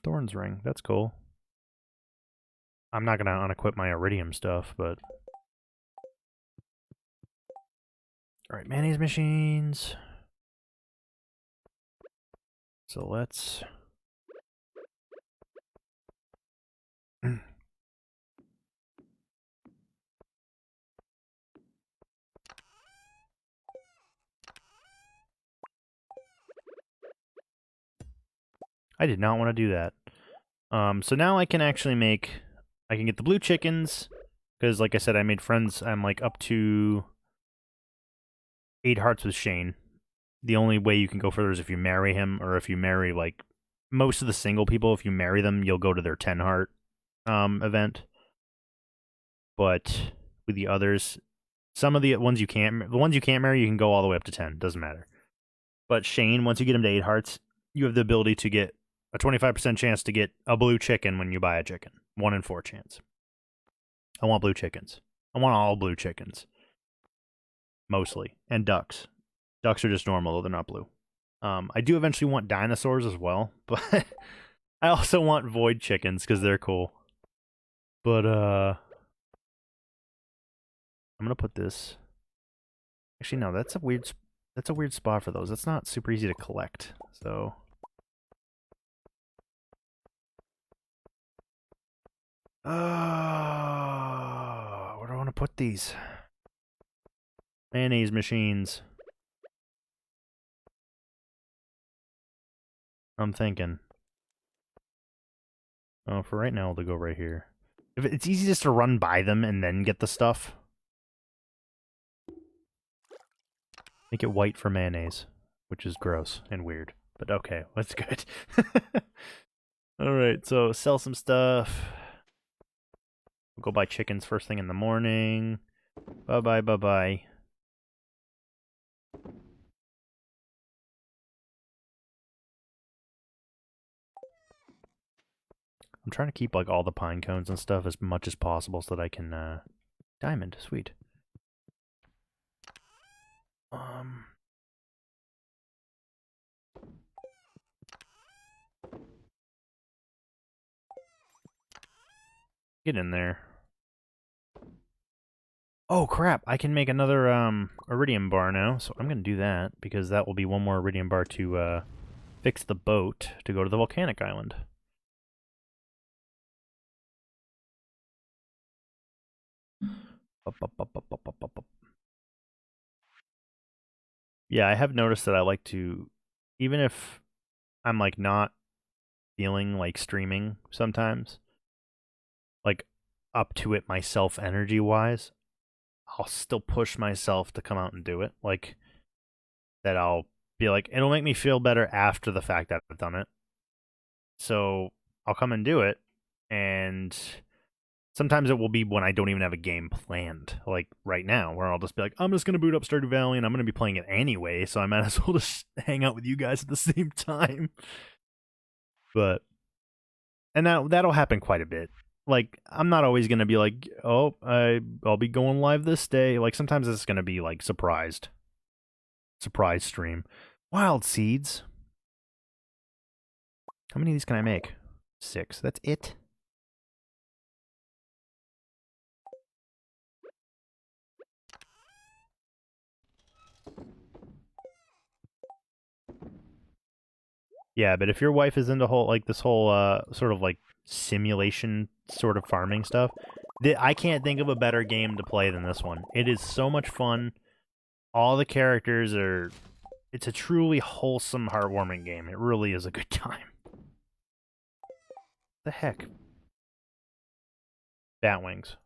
Thorn's Ring. That's cool. I'm not going to unequip my Iridium stuff, but... Alright, mayonnaise machines. So let's... I did not want to do that. So now I can actually make... I can get the blue chickens, because like I said, I made friends. I'm like up to 8 hearts with Shane. The only way you can go further is if you marry him, or if you marry, like, most of the single people, if you marry them, you'll go to their 10 heart event. But with the others, some of the ones you can't marry, you can go all the way up to 10. Doesn't matter. But Shane, once you get him to 8 hearts, you have the ability to get a 25% chance to get a blue chicken when you buy a chicken. 1 in 4 chance. I want blue chickens. I want all blue chickens. Mostly. And ducks. Ducks are just normal, though they're not blue. I do eventually want dinosaurs as well, but I also want void chickens because they're cool. But, I'm gonna put this... Actually, no, that's a weird spot for those. That's not super easy to collect, so... where do I want to put these? Mayonnaise machines. I'm thinking. Oh, for right now, they'll go right here. If it's easy just to run by them and then get the stuff. Make it white for mayonnaise, which is gross and weird. But okay, that's good. Alright, so sell some stuff. We'll go buy chickens first thing in the morning. Bye-bye, bye-bye. I'm trying to keep like all the pine cones and stuff as much as possible so that I can diamond, sweet. Get in there. Oh crap, I can make another iridium bar now, so I'm gonna do that because that will be one more iridium bar to fix the boat to go to the volcanic island. Yeah, I have noticed that I like to, even if I'm like not feeling like streaming sometimes, like up to it myself energy-wise, I'll still push myself to come out and do it. Like, that I'll be like, it'll make me feel better after the fact that I've done it. So I'll come and do it, and sometimes it will be when I don't even have a game planned, like right now, where I'll just be like, I'm just going to boot up Stardew Valley, and I'm going to be playing it anyway, so I might as well just hang out with you guys at the same time. But, and that'll happen quite a bit. Like, I'm not always going to be like, oh, I'll be going live this day. Like, sometimes it's going to be like surprise stream. Wild seeds. How many of these can I make? 6. That's it. Yeah, but if your wife is into this whole sort of like simulation sort of farming stuff, I can't think of a better game to play than this one. It is so much fun. All the characters are... It's a truly wholesome, heartwarming game. It really is a good time. The heck? Batwings.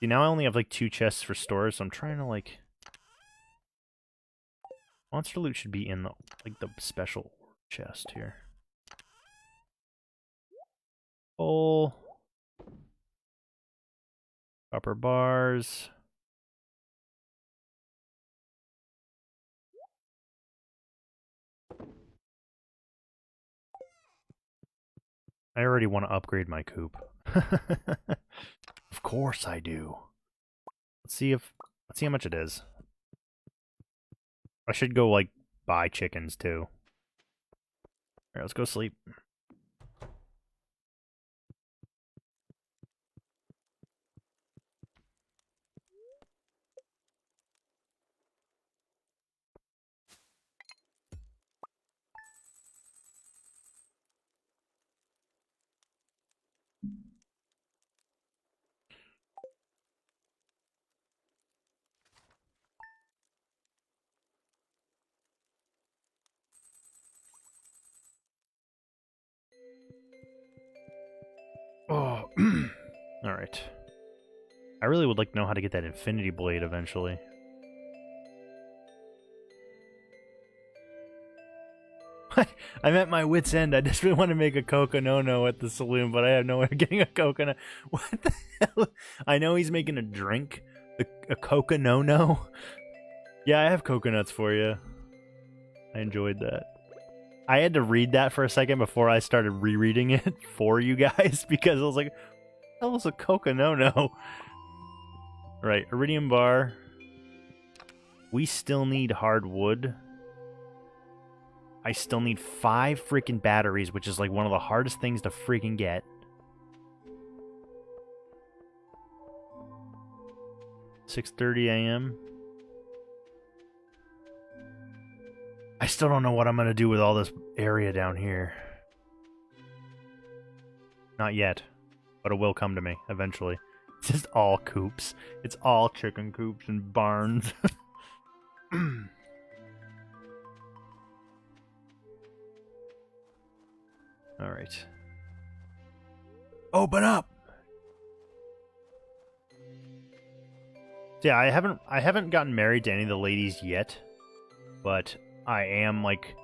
See, now I only have like 2 chests for stores, so I'm trying to like... Monster loot should be in the special chest here. Full. Copper bars. I already want to upgrade my coop. Of course I do. Let's see how much it is. I should go like buy chickens too. Alright, let's go sleep. Oh, alright. I really would like to know how to get that infinity blade eventually. I'm at my wit's end. I just really want to make a coconono at the saloon, but I have no way of getting a coconut. What the hell? I know he's making a drink. A coconono? Yeah, I have coconuts for you. I enjoyed that. I had to read that for a second before I started rereading it for you guys, because I was like, what the hell is a coconono? Right, iridium bar. We still need hardwood. I still need 5 freaking batteries, which is like one of the hardest things to freaking get. 6:30 a.m. I still don't know what I'm going to do with all this area down here. Not yet, but it will come to me eventually. It's just all coops. It's all chicken coops and barns. Alright. Open up! Yeah, I haven't gotten married to any of the ladies yet, but I am like,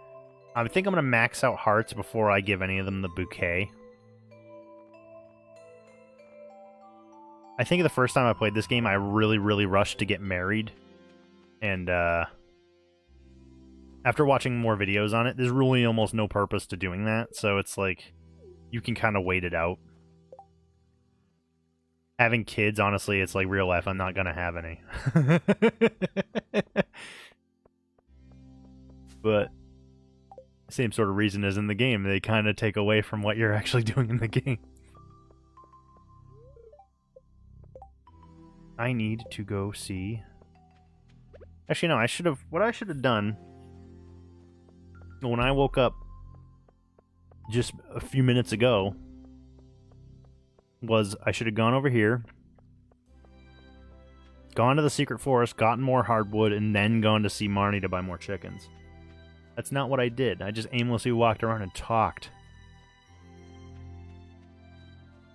I think I'm gonna max out hearts before I give any of them the bouquet. I think the first time I played this game, I really, really rushed to get married, and after watching more videos on it, there's really almost no purpose to doing that, so it's like, you can kind of wait it out. Having kids, honestly, it's like real life. I'm not gonna have any. But same sort of reason as in the game. They kind of take away from what you're actually doing in the game. I need to go see... Actually, no, what I should have done when I woke up just a few minutes ago was I should have gone over here, gone to the secret forest, gotten more hardwood, and then gone to see Marnie to buy more chickens. That's not what I did. I just aimlessly walked around and talked.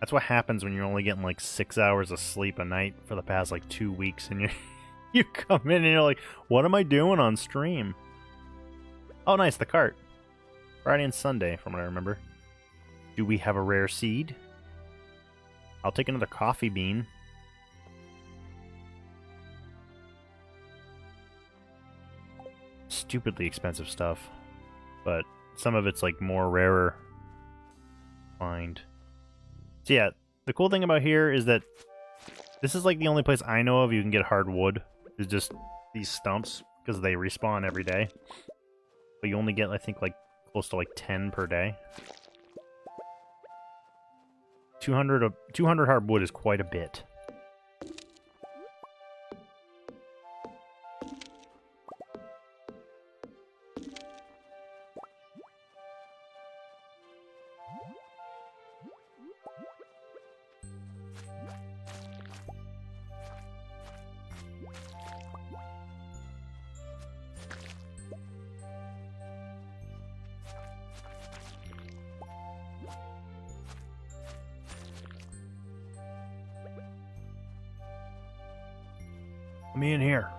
That's what happens when you're only getting like 6 hours of sleep a night for the past like 2 weeks, and you come in and you're like, what am I doing on stream? Oh, nice, the cart. Friday and Sunday, from what I remember. Do we have a rare seed? I'll take another coffee bean. Stupidly expensive stuff, but some of it's like more rarer. Find. So yeah, the cool thing about here is that this is like the only place I know of you can get hardwood. Is just these stumps because they respawn every day, but you only get I think like close to like 10 per day. 200 hardwood is quite a bit. Let me in here.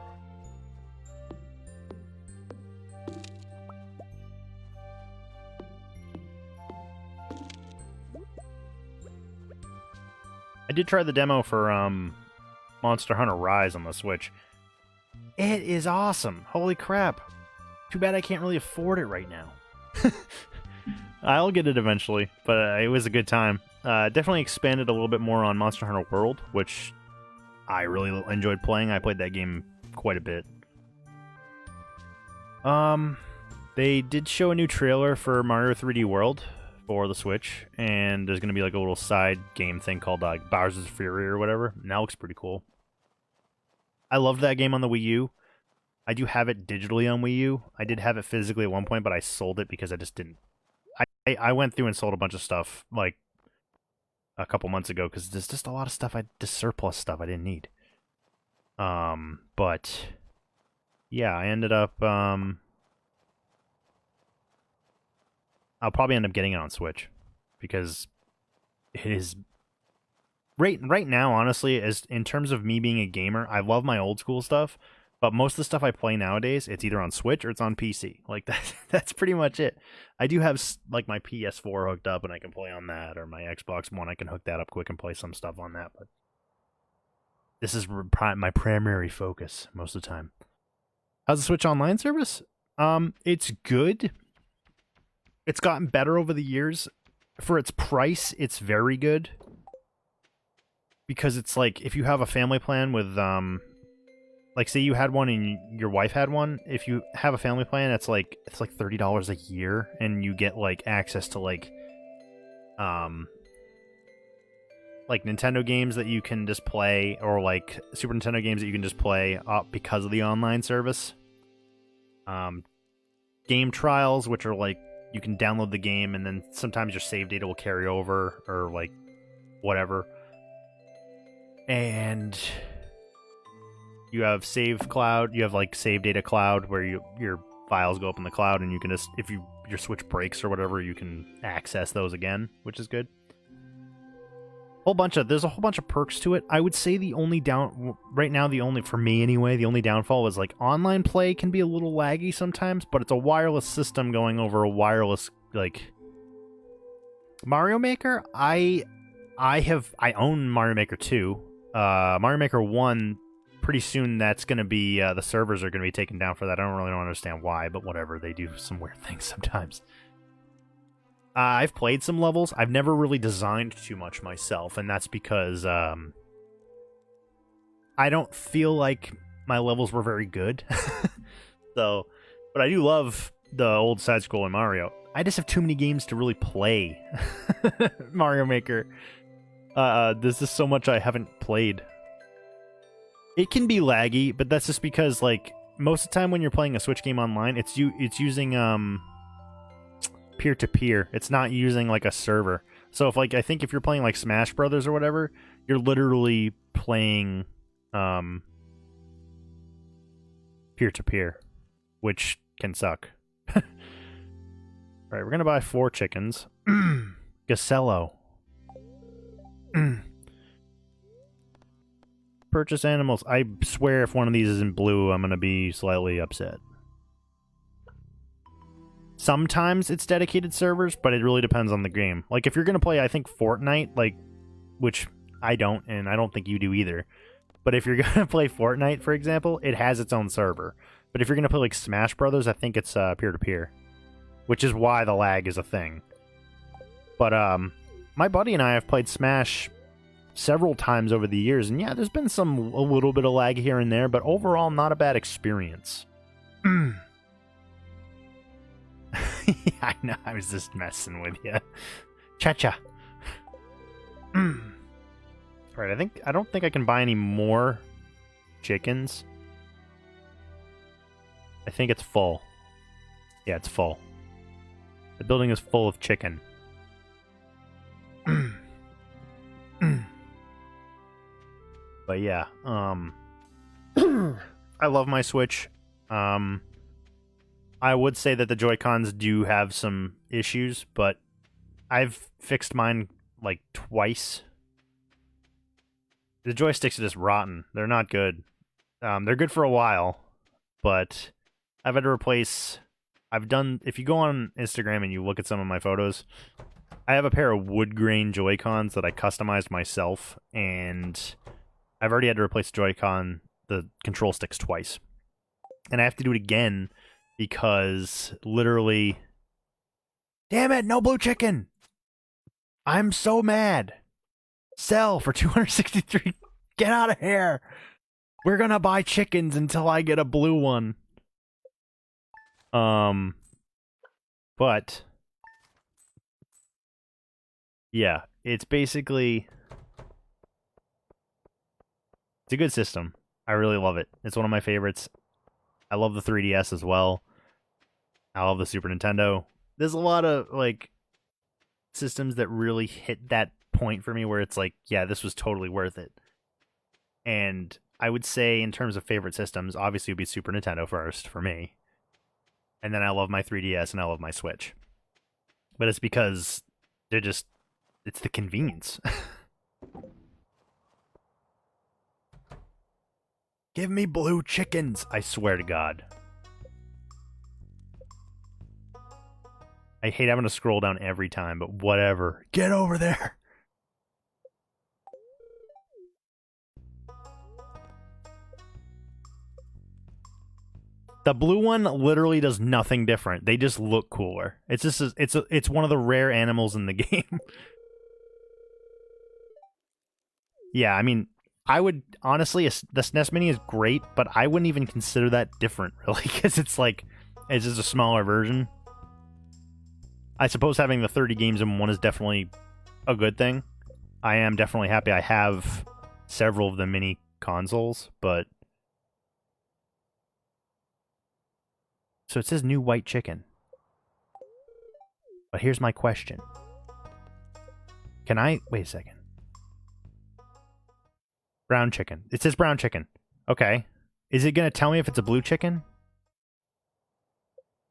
I did try the demo for Monster Hunter Rise on the Switch. It is awesome. Holy crap. Too bad I can't really afford it right now. I'll get it eventually, but it was a good time. Definitely expanded a little bit more on Monster Hunter World, which I really enjoyed playing. I played that game quite a bit. They did show a new trailer for Mario 3D World for the Switch, and there's going to be like a little side game thing called Bowser's Fury or whatever. And that looks pretty cool. I loved that game on the Wii U. I do have it digitally on Wii U. I did have it physically at one point, but I sold it because I just didn't... I went through and sold a bunch of stuff, like, a couple months ago, because there's just a lot of stuff, just surplus stuff I didn't need. But, yeah, I ended up, I'll probably end up getting it on Switch, because it is... Right now, honestly, as in terms of me being a gamer, I love my old school stuff, but most of the stuff I play nowadays, it's either on Switch or it's on PC. Like, that's pretty much it. I do have, like, my PS4 hooked up, and I can play on that, or my Xbox One, I can hook that up quick and play some stuff on that, but this is my primary focus most of the time. How's the Switch Online service? It's good. It's gotten better over the years. For its price, it's very good. Because it's like, if you have a family plan with, like, say you had one and your wife had one, if you have a family plan, it's like $30 a year, and you get, like, access to, like Nintendo games that you can just play, or, like, Super Nintendo games that you can just play because of the online service. Game trials, which are, like, you can download the game, and then sometimes your save data will carry over, or, like, whatever. And you have Save Cloud. You have like Save Data Cloud, where your files go up in the cloud, and you can just, if your Switch breaks or whatever, you can access those again, which is good. There's a whole bunch of perks to it. I would say right now, for me anyway, the only downfall is like online play can be a little laggy sometimes, but it's a wireless system going over a wireless, like, Mario Maker. I own Mario Maker 2. Mario Maker 1, pretty soon that's going to be, the servers are going to be taken down for that. I don't understand why, but whatever. They do some weird things sometimes. I've played some levels. I've never really designed too much myself, and that's because I don't feel like my levels were very good. But I do love the old side-scrolling Mario. I just have too many games to really play Mario Maker. There's just so much I haven't played. It can be laggy, but that's just because, like, most of the time when you're playing a Switch game online, it's using peer-to-peer. It's not using, like, a server. So if, like, I think if you're playing, like, Smash Brothers or whatever, you're literally playing peer-to-peer, which can suck. Alright, we're gonna buy 4 chickens. Gasello. Purchase animals. I swear if one of these isn't blue, I'm gonna be slightly upset. Sometimes it's dedicated servers, but it really depends on the game. Like, if you're gonna play, I think, Fortnite, like, which I don't, and I don't think you do either. But if you're gonna play Fortnite, for example, it has its own server. But if you're gonna play, like, Smash Brothers, I think it's peer-to-peer. Which is why the lag is a thing. But, my buddy and I have played Smash several times over the years, and yeah, there's been a little bit of lag here and there, but overall, not a bad experience. Yeah, I know, I was just messing with you. Cha-cha. Alright, I don't think I can buy any more chickens. I think it's full. Yeah, it's full. The building is full of chicken. But yeah, I love my Switch. I would say that the Joy-Cons do have some issues, but I've fixed mine like twice. The joysticks are just rotten. They're not good. They're good for a while, but I've had to replace... if you go on Instagram and you look at some of my photos, I have a pair of wood grain Joy-Cons that I customized myself, and I've already had to replace the control sticks twice. And I have to do it again because literally... Damn it, no blue chicken! I'm so mad! Sell for 263. Get out of here! We're gonna buy chickens until I get a blue one. But yeah, it's basically... It's a good system. I really love it. It's one of my favorites. I love the 3DS as well. I love the Super Nintendo. There's a lot of, like, systems that really hit that point for me where it's like, yeah, this was totally worth it. And I would say, in terms of favorite systems, obviously it would be Super Nintendo first for me. And then I love my 3DS and I love my Switch. But it's because it's the convenience. Give me blue chickens, I swear to God. I hate having to scroll down every time, but whatever. Get over there! The blue one literally does nothing different. They just look cooler. It's just it's one of the rare animals in the game. Yeah, I mean, I would honestly, the SNES Mini is great, but I wouldn't even consider that different, really, because it's just a smaller version. I suppose having the 30 games in one is definitely a good thing. I am definitely happy I have several of the mini consoles, but... So it says new white chicken. But here's my question. Can I... Wait a second. Brown chicken. It says brown chicken. Okay. Is it going to tell me if it's a blue chicken?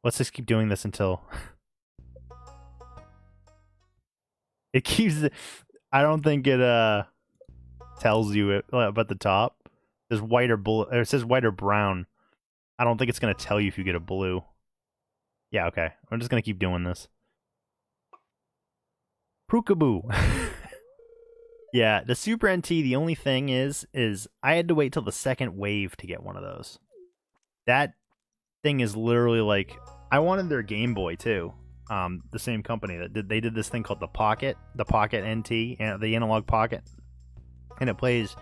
Let's just keep doing this until... It keeps... I don't think it tells you about the top. It says white or blue. Or it says white or brown. I don't think it's going to tell you if you get a blue. Yeah, okay. I'm just going to keep doing this. Prookaboo. Yeah, the Super NT, the only thing is I had to wait till the second wave to get one of those. That thing is literally like... I wanted their Game Boy, too. The same company that they did this thing called the Pocket NT, and the Analog Pocket. And it plays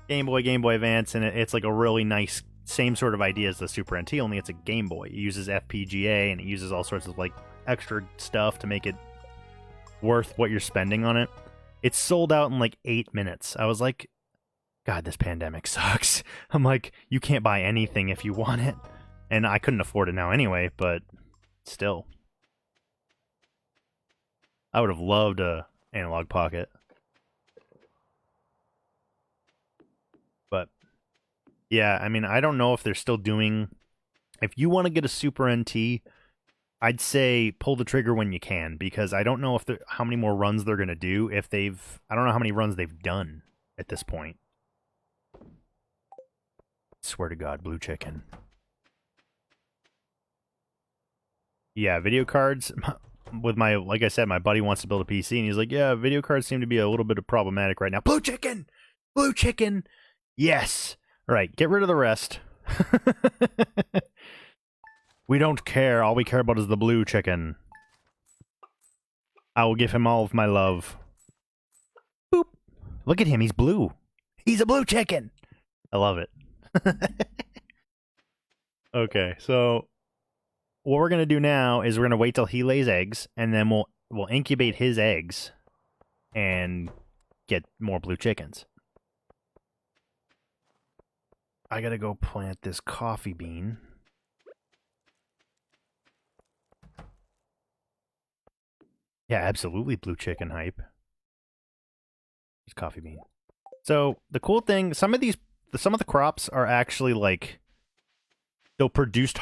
Game Boy Advance, and it's like a really nice... Same sort of idea as the Super NT, only it's a Game Boy. It uses FPGA, and it uses all sorts of, like, extra stuff to make it worth what you're spending on it. It's sold out in, like, 8 minutes. I was like, God, this pandemic sucks. I'm like, you can't buy anything if you want it. And I couldn't afford it now anyway, but still. I would have loved a Analog Pocket. But... yeah, I mean, I don't know if they're still doing... If you want to get a Super NT, I'd say pull the trigger when you can, because I don't know if how many more runs they're gonna do. I don't know how many runs they've done at this point. Swear to God, blue chicken. Yeah, video cards. With like I said, my buddy wants to build a PC, and he's like, yeah, video cards seem to be a little bit of problematic right now. Blue chicken! Blue chicken! Yes! All right, get rid of the rest. We don't care. All we care about is the blue chicken. I will give him all of my love. Boop. Look at him. He's blue. He's a blue chicken. I love it. Okay, so what we're going to do now is we're going to wait till he lays eggs, and then we'll incubate his eggs and get more blue chickens. I got to go plant this coffee bean. Yeah, absolutely blue chicken hype. It's coffee bean. So the cool thing, some of the crops are actually like they'll produce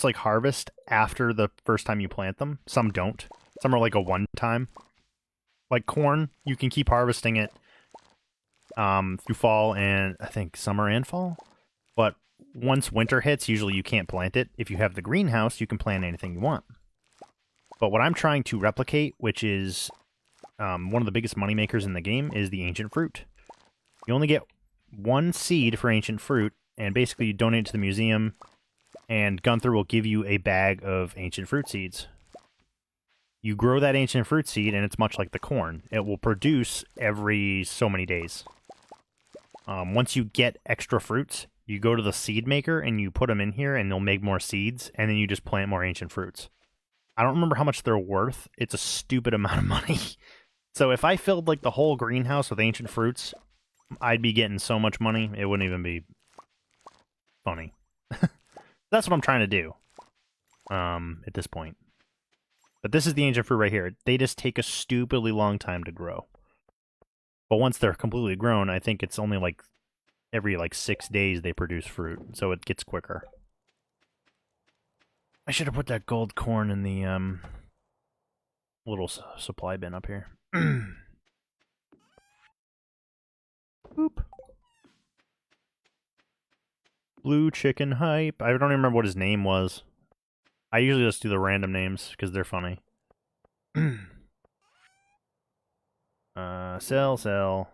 like harvest after the first time you plant them. Some don't. Some are like a one time. Like corn, you can keep harvesting it through fall and I think summer and fall. But once winter hits, usually you can't plant it. If you have the greenhouse, you can plant anything you want. But what I'm trying to replicate, which is one of the biggest moneymakers in the game, is the ancient fruit. You only get one seed for ancient fruit, and basically you donate it to the museum, and Gunther will give you a bag of ancient fruit seeds. You grow that ancient fruit seed, and it's much like the corn. It will produce every so many days. Once you get extra fruits, you go to the seed maker, and you put them in here, and they'll make more seeds, and then you just plant more ancient fruits. I don't remember how much they're worth. It's a stupid amount of money. So if I filled like the whole greenhouse with ancient fruits, I'd be getting so much money, it wouldn't even be funny. That's what I'm trying to do at this point. But this is the ancient fruit right here. They just take a stupidly long time to grow. But once they're completely grown, I think it's only like every like 6 days they produce fruit, so it gets quicker. I should have put that gold corn in the little supply bin up here. Boop. Blue chicken hype. I don't even remember what his name was. I usually just do the random names because they're funny. Sell.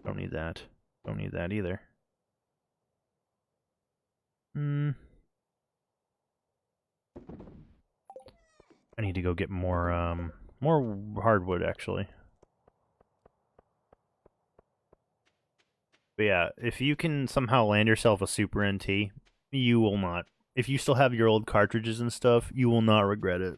Don't need that. Don't need that either. I need to go get more hardwood, actually. But yeah, if you can somehow land yourself a Super NT, you will not. If you still have your old cartridges and stuff, you will not regret it.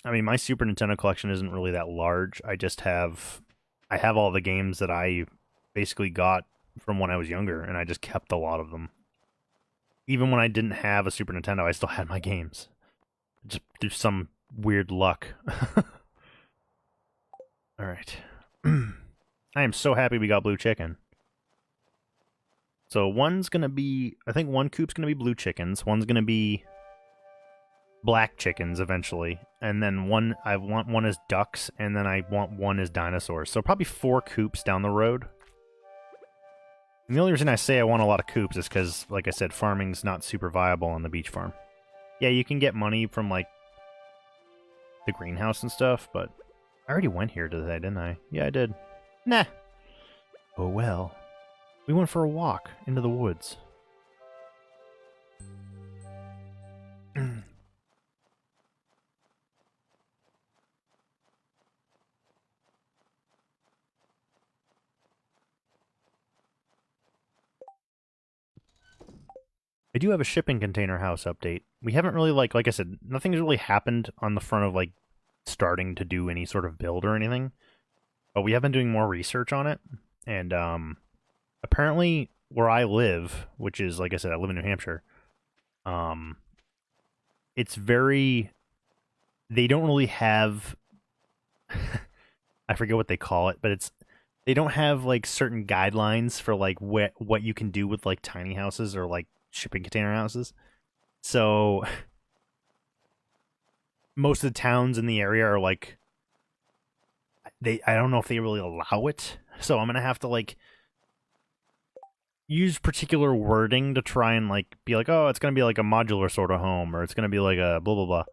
I mean, my Super Nintendo collection isn't really that large. I have all the games that I basically got from when I was younger, and I just kept a lot of them. Even when I didn't have a Super Nintendo, I still had my games. Just through some weird luck. Alright. I am so happy we got blue chicken. So one's gonna be... I think one coop's gonna be blue chickens. One's gonna be black chickens eventually. And then I want one as ducks, and then I want one as dinosaurs. So probably 4 coops down the road. And the only reason I say I want a lot of coops is because, like I said, farming's not super viable on the beach farm. Yeah, you can get money from, like, the greenhouse and stuff, but I already went here today, didn't I? Yeah, I did. Nah. Oh well. We went for a walk into the woods. I do have a shipping container house update. We haven't really, like I said, nothing's really happened on the front of, like, starting to do any sort of build or anything. But we have been doing more research on it. And, apparently, where I live, which is, like I said, I live in New Hampshire, it's very... They don't really have... I forget what they call it, but they don't have like certain guidelines for like what you can do with like tiny houses or like shipping container houses. So most of the towns in the area are like I don't know if they really allow it. So I'm gonna have to like use particular wording to try and like be like, oh, it's gonna be like a modular sort of home, or it's gonna be like a blah blah blah.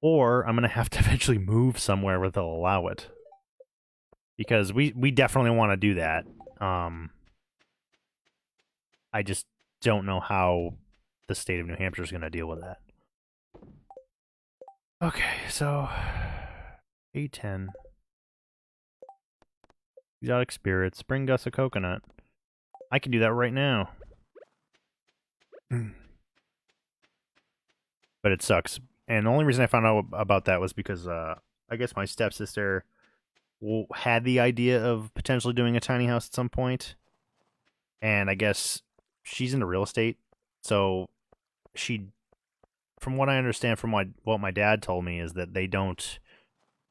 Or I'm gonna have to eventually move somewhere where they'll allow it. Because we definitely want to do that. I just don't know how the state of New Hampshire is gonna deal with that. Okay, so A10. Exotic spirits. Bring us a coconut. I can do that right now. But it sucks. And the only reason I found out about that was because I guess my stepsister had the idea of potentially doing a tiny house at some point. And I guess she's into real estate. So she, from what I understand from what my dad told me, is that the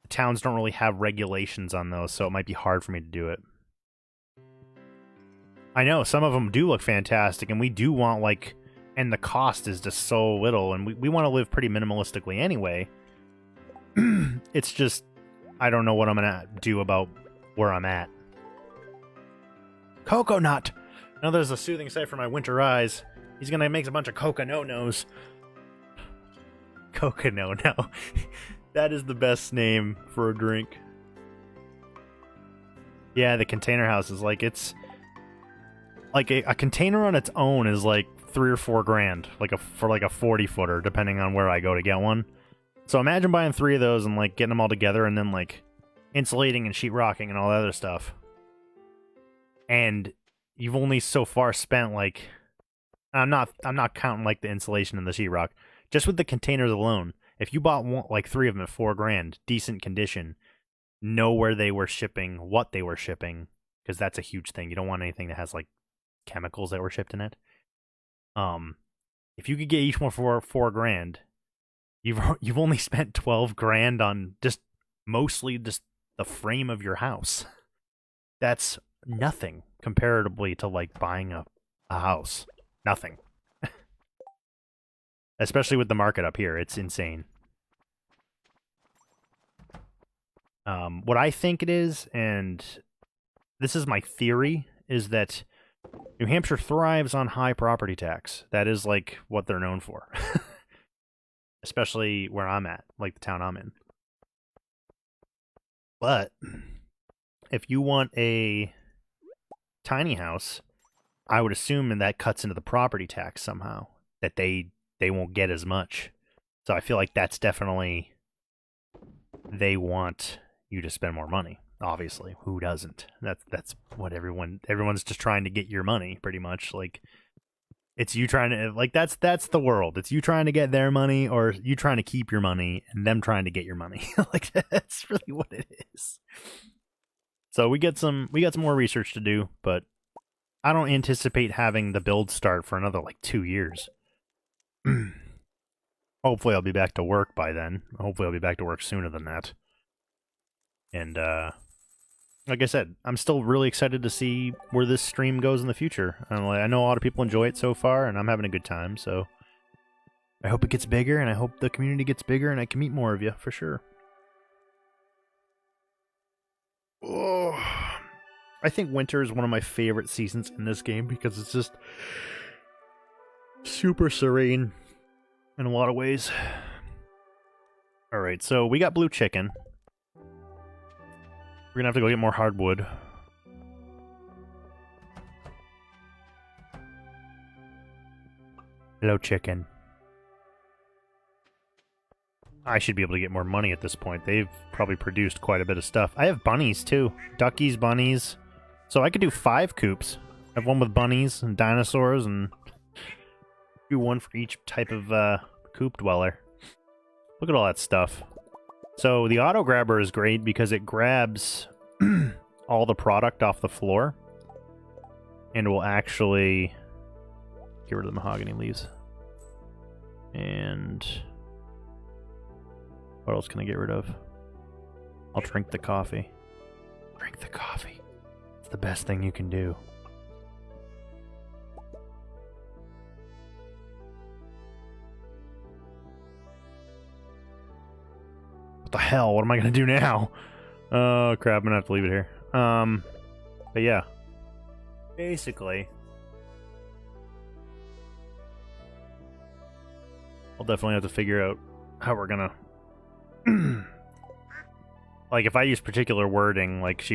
towns don't really have regulations on those, so it might be hard for me to do it. I know, some of them do look fantastic, and we do want, like, and the cost is just so little, and we want to live pretty minimalistically anyway. It's just, I don't know what I'm going to do about where I'm at. Coconut! Now there's a soothing sight for my winter eyes. He's going to make a bunch of cocono-nos. Cocono, no. That is the best name for a drink. Yeah, the container house is like, it's... Like, a container on its own is like $3 or $4 grand, for like a 40-footer, depending on where I go to get one. So imagine buying 3 of those and like getting them all together and then like insulating and sheetrocking and all that other stuff. And you've only so far spent like... I'm not counting like the insulation and the sheetrock. Just with the containers alone, if you bought like 3 of them at $4 grand, decent condition, know where they were shipping, what they were shipping, because that's a huge thing. You don't want anything that has like chemicals that were shipped in it. If you could get each one for $4 grand, you've only spent 12 grand on mostly just the frame of your house. That's nothing comparatively to like buying a house. Nothing. Especially with the market up here, it's insane. What I think it is, and this is my theory, is that New Hampshire thrives on high property tax. That is like what they're known for. Especially where I'm at, like the town I'm in. But if you want a tiny house, I would assume that cuts into the property tax somehow, that they won't get as much. So I feel like that's definitely, they want you to spend more money. Obviously, who doesn't? That's what everyone's just trying to get your money, pretty much. Like, it's you trying to, like, that's the world. It's you trying to get their money, or you trying to keep your money, and them trying to get your money. Like, that's really what it is. So we got some more research to do, but I don't anticipate having the build start for another like 2 years. Hopefully I'll be back to work by then. Hopefully I'll be back to work sooner than that. And like I said, I'm still really excited to see where this stream goes in the future. I know a lot of people enjoy it so far, and I'm having a good time, so I hope it gets bigger, and I hope the community gets bigger, and I can meet more of you, for sure. Oh, I think winter is one of my favorite seasons in this game, because it's just super serene in a lot of ways. Alright, so we got blue chicken. We're gonna have to go get more hardwood. Hello, chicken. I should be able to get more money at this point. They've probably produced quite a bit of stuff. I have bunnies, too. Duckies, bunnies. So I could do 5 coops. I have one with bunnies and dinosaurs, and do one for each type of coop dweller. Look at all that stuff. So the auto grabber is great because it grabs all the product off the floor and will actually get rid of the mahogany leaves. And what else can I get rid of? I'll drink the coffee. Drink the coffee. the best thing you can do. What the hell? What am I gonna do now? Oh crap, I'm gonna have to leave it here. But yeah. Basically, I'll definitely have to figure out how we're gonna like if I use particular wording, like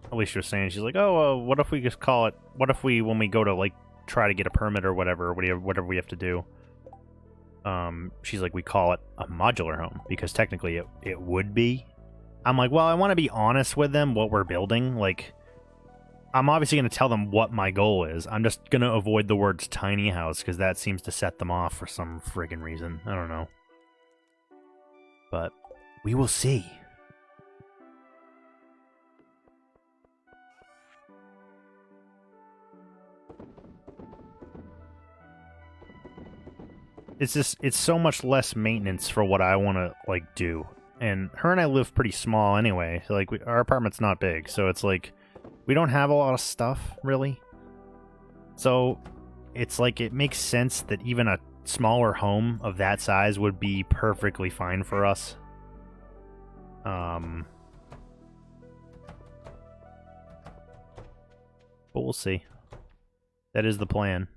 Alicia was saying, she's like, oh, what if we just call it, what if we, when we go to like try to get a permit or whatever we have to do, she's like, we call it a modular home, because technically it would be. I'm like, well, I want to be honest with them what we're building. Like, I'm obviously going to tell them what my goal is. I'm just going to avoid the words tiny house, because that seems to set them off for some friggin' reason. I don't know. But we will see. It's so much less maintenance for what I want to, like, do. And her and I live pretty small anyway. So, like, our apartment's not big. So it's like, we don't have a lot of stuff, really. So it's like, it makes sense that even a smaller home of that size would be perfectly fine for us. But we'll see. That is the plan.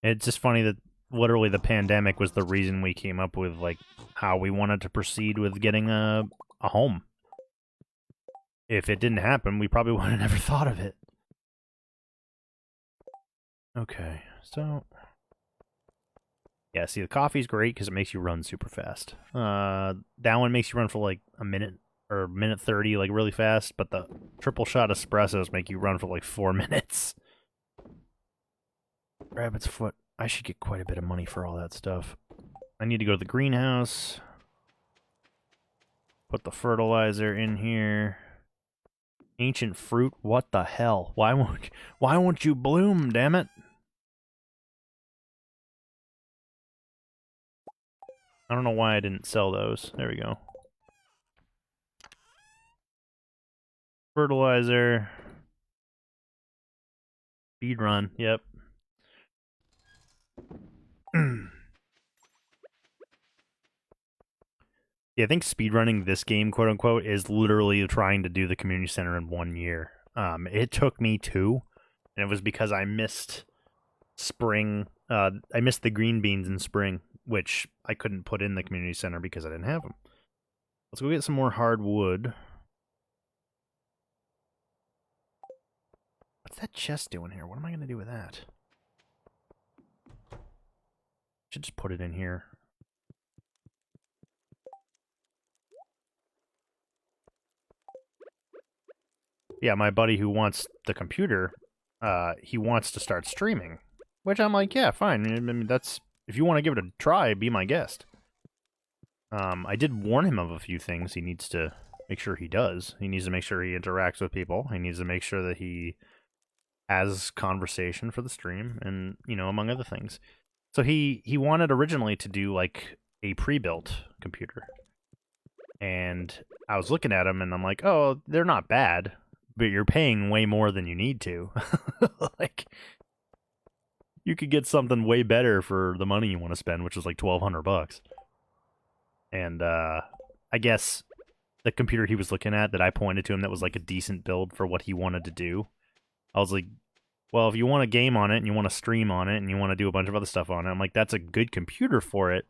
It's just funny that literally the pandemic was the reason we came up with, like, how we wanted to proceed with getting a home. If it didn't happen, we probably would have never thought of it. Okay, so... yeah, see, the coffee's great because it makes you run super fast. That one makes you run for, like, a minute, or minute 30, like, really fast, but the triple shot espressos make you run for, like, 4 minutes. Rabbit's foot. I should get quite a bit of money for all that stuff. I need to go to the greenhouse. Put the fertilizer in here. Ancient fruit? What the hell? Why won't you bloom, damn it? I don't know why I didn't sell those. There we go. Fertilizer. Speed run, yep. Yeah, I think speedrunning this game, quote unquote, is literally trying to do the community center in 1 year. It took me 2, and it was because I missed spring. I missed the green beans in spring, which I couldn't put in the community center because I didn't have them. Let's go get some more hardwood. What's that chest doing here? What am I going to do with that? Should just put it in here. Yeah, my buddy who wants the computer, he wants to start streaming. Which I'm like, yeah, fine. I mean, that's... if you want to give it a try, be my guest. I did warn him of a few things he needs to make sure he does. He needs to make sure he interacts with people. He needs to make sure that he has conversation for the stream, and, you know, among other things. So he wanted originally to do, like, a pre-built computer. And I was looking at him, and I'm like, oh, they're not bad, but you're paying way more than you need to. Like, you could get something way better for the money you want to spend, which is like $1,200. And I guess the computer he was looking at that I pointed to him that was like a decent build for what he wanted to do, I was like, well, if you want to game on it and you want to stream on it and you want to do a bunch of other stuff on it, I'm like, that's a good computer for it,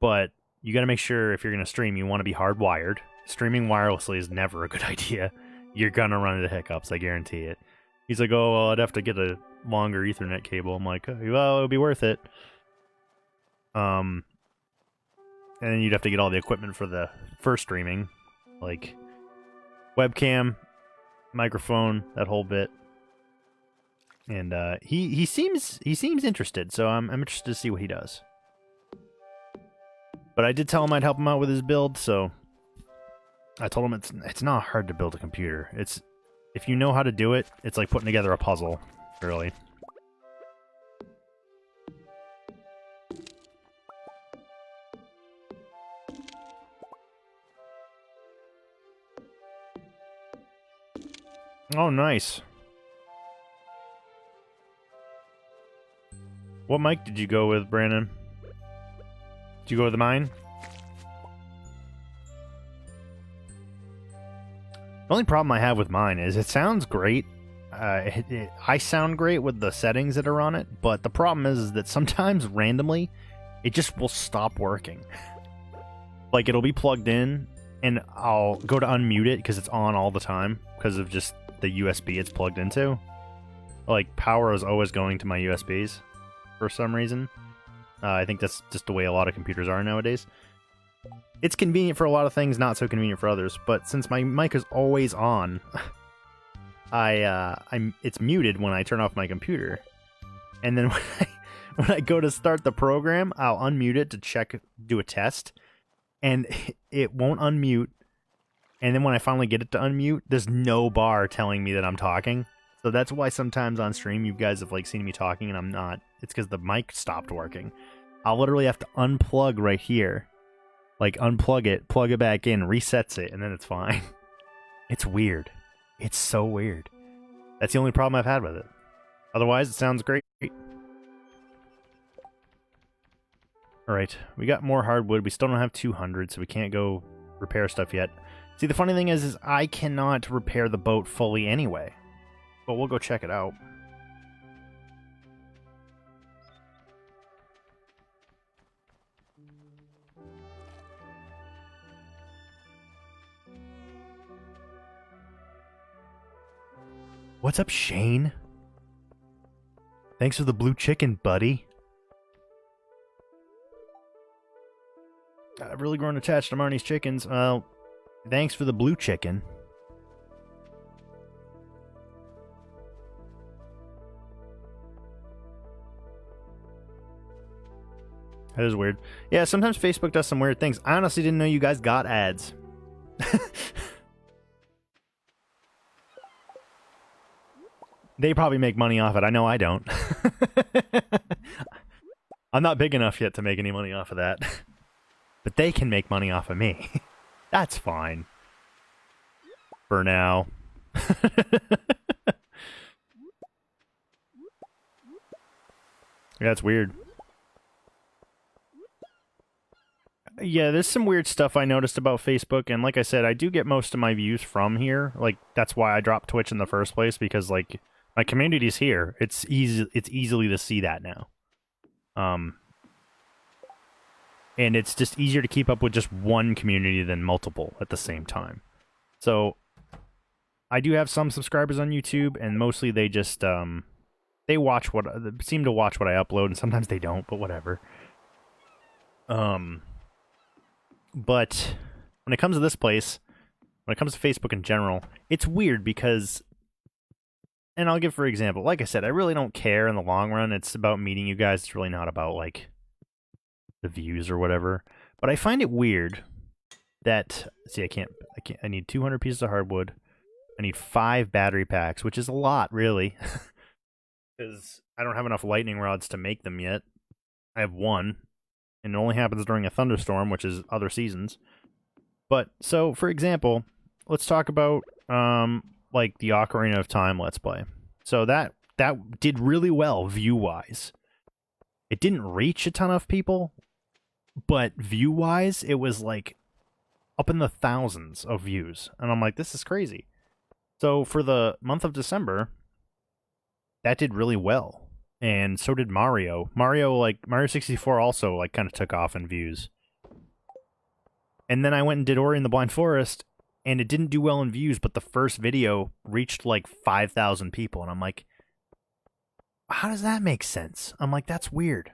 but you got to make sure if you're going to stream, you want to be hardwired. Streaming wirelessly is never a good idea. You're going to run into hiccups, I guarantee it. He's like, oh, well, I'd have to get a longer Ethernet cable. I'm like, well, it would be worth it. And then you'd have to get all the equipment for the first streaming, like webcam, microphone, that whole bit. And he seems interested, so I'm interested to see what he does. But I did tell him I'd help him out with his build, so I told him it's not hard to build a computer. It's, if you know how to do it, it's like putting together a puzzle, really. Oh, nice. What mic did you go with, Brandon? Did you go with mine? The only problem I have with mine is it sounds great. I sound great with the settings that are on it, but the problem is that sometimes randomly it just will stop working. Like, it'll be plugged in and I'll go to unmute it because it's on all the time because of just the USB it's plugged into. Like, power is always going to my USBs for some reason. I think that's just the way a lot of computers are nowadays. It's convenient for a lot of things, not so convenient for others. But since my mic is always on, it's muted when I turn off my computer. And then when I go to start the program, I'll unmute it to do a test, and it won't unmute. And then when I finally get it to unmute, there's no bar telling me that I'm talking. So that's why sometimes on stream you guys have like seen me talking and I'm not. It's because the mic stopped working. I'll literally have to unplug right here. Like, unplug it, plug it back in, resets it, and then it's fine. It's weird. It's so weird. That's the only problem I've had with it. Otherwise, it sounds great. Alright, we got more hardwood. We still don't have 200, so we can't go repair stuff yet. See, the funny thing is I cannot repair the boat fully anyway. But we'll go check it out. What's up, Shane? Thanks for the blue chicken, buddy. I've really grown attached to Marnie's chickens. Well, thanks for the blue chicken. That is weird. Yeah, sometimes Facebook does some weird things. I honestly didn't know you guys got ads. They probably make money off it. I know I don't. I'm not big enough yet to make any money off of that. But they can make money off of me. That's fine. For now. Yeah, it's weird. Yeah, there's some weird stuff I noticed about Facebook, and like I said, I do get most of my views from here. Like, that's why I dropped Twitch in the first place, because, like, my community's here. It's easily to see that now. And it's just easier to keep up with just one community than multiple at the same time. So, I do have some subscribers on YouTube, and mostly they just, they seem to watch what I upload, and sometimes they don't, but whatever. But when it comes to this place, when it comes to Facebook in general, it's weird because, and I'll give for example, like I said, I really don't care in the long run. It's about meeting you guys. It's really not about, like, the views or whatever. But I find it weird that, see, I need 200 pieces of hardwood. I need 5 battery packs, which is a lot, really. Because I don't have enough lightning rods to make them yet. I have 1. And it only happens during a thunderstorm, which is other seasons. But, so, for example, let's talk about, like, the Ocarina of Time Let's Play. So that did really well, view-wise. It didn't reach a ton of people, but view-wise, it was, like, up in the thousands of views. And I'm like, this is crazy. So, for the month of December, that did really well. And so did Mario. Mario 64 also, like, kind of took off in views. And then I went and did Ori and the Blind Forest, and it didn't do well in views, but the first video reached, like, 5,000 people. And I'm like, how does that make sense? I'm like, that's weird.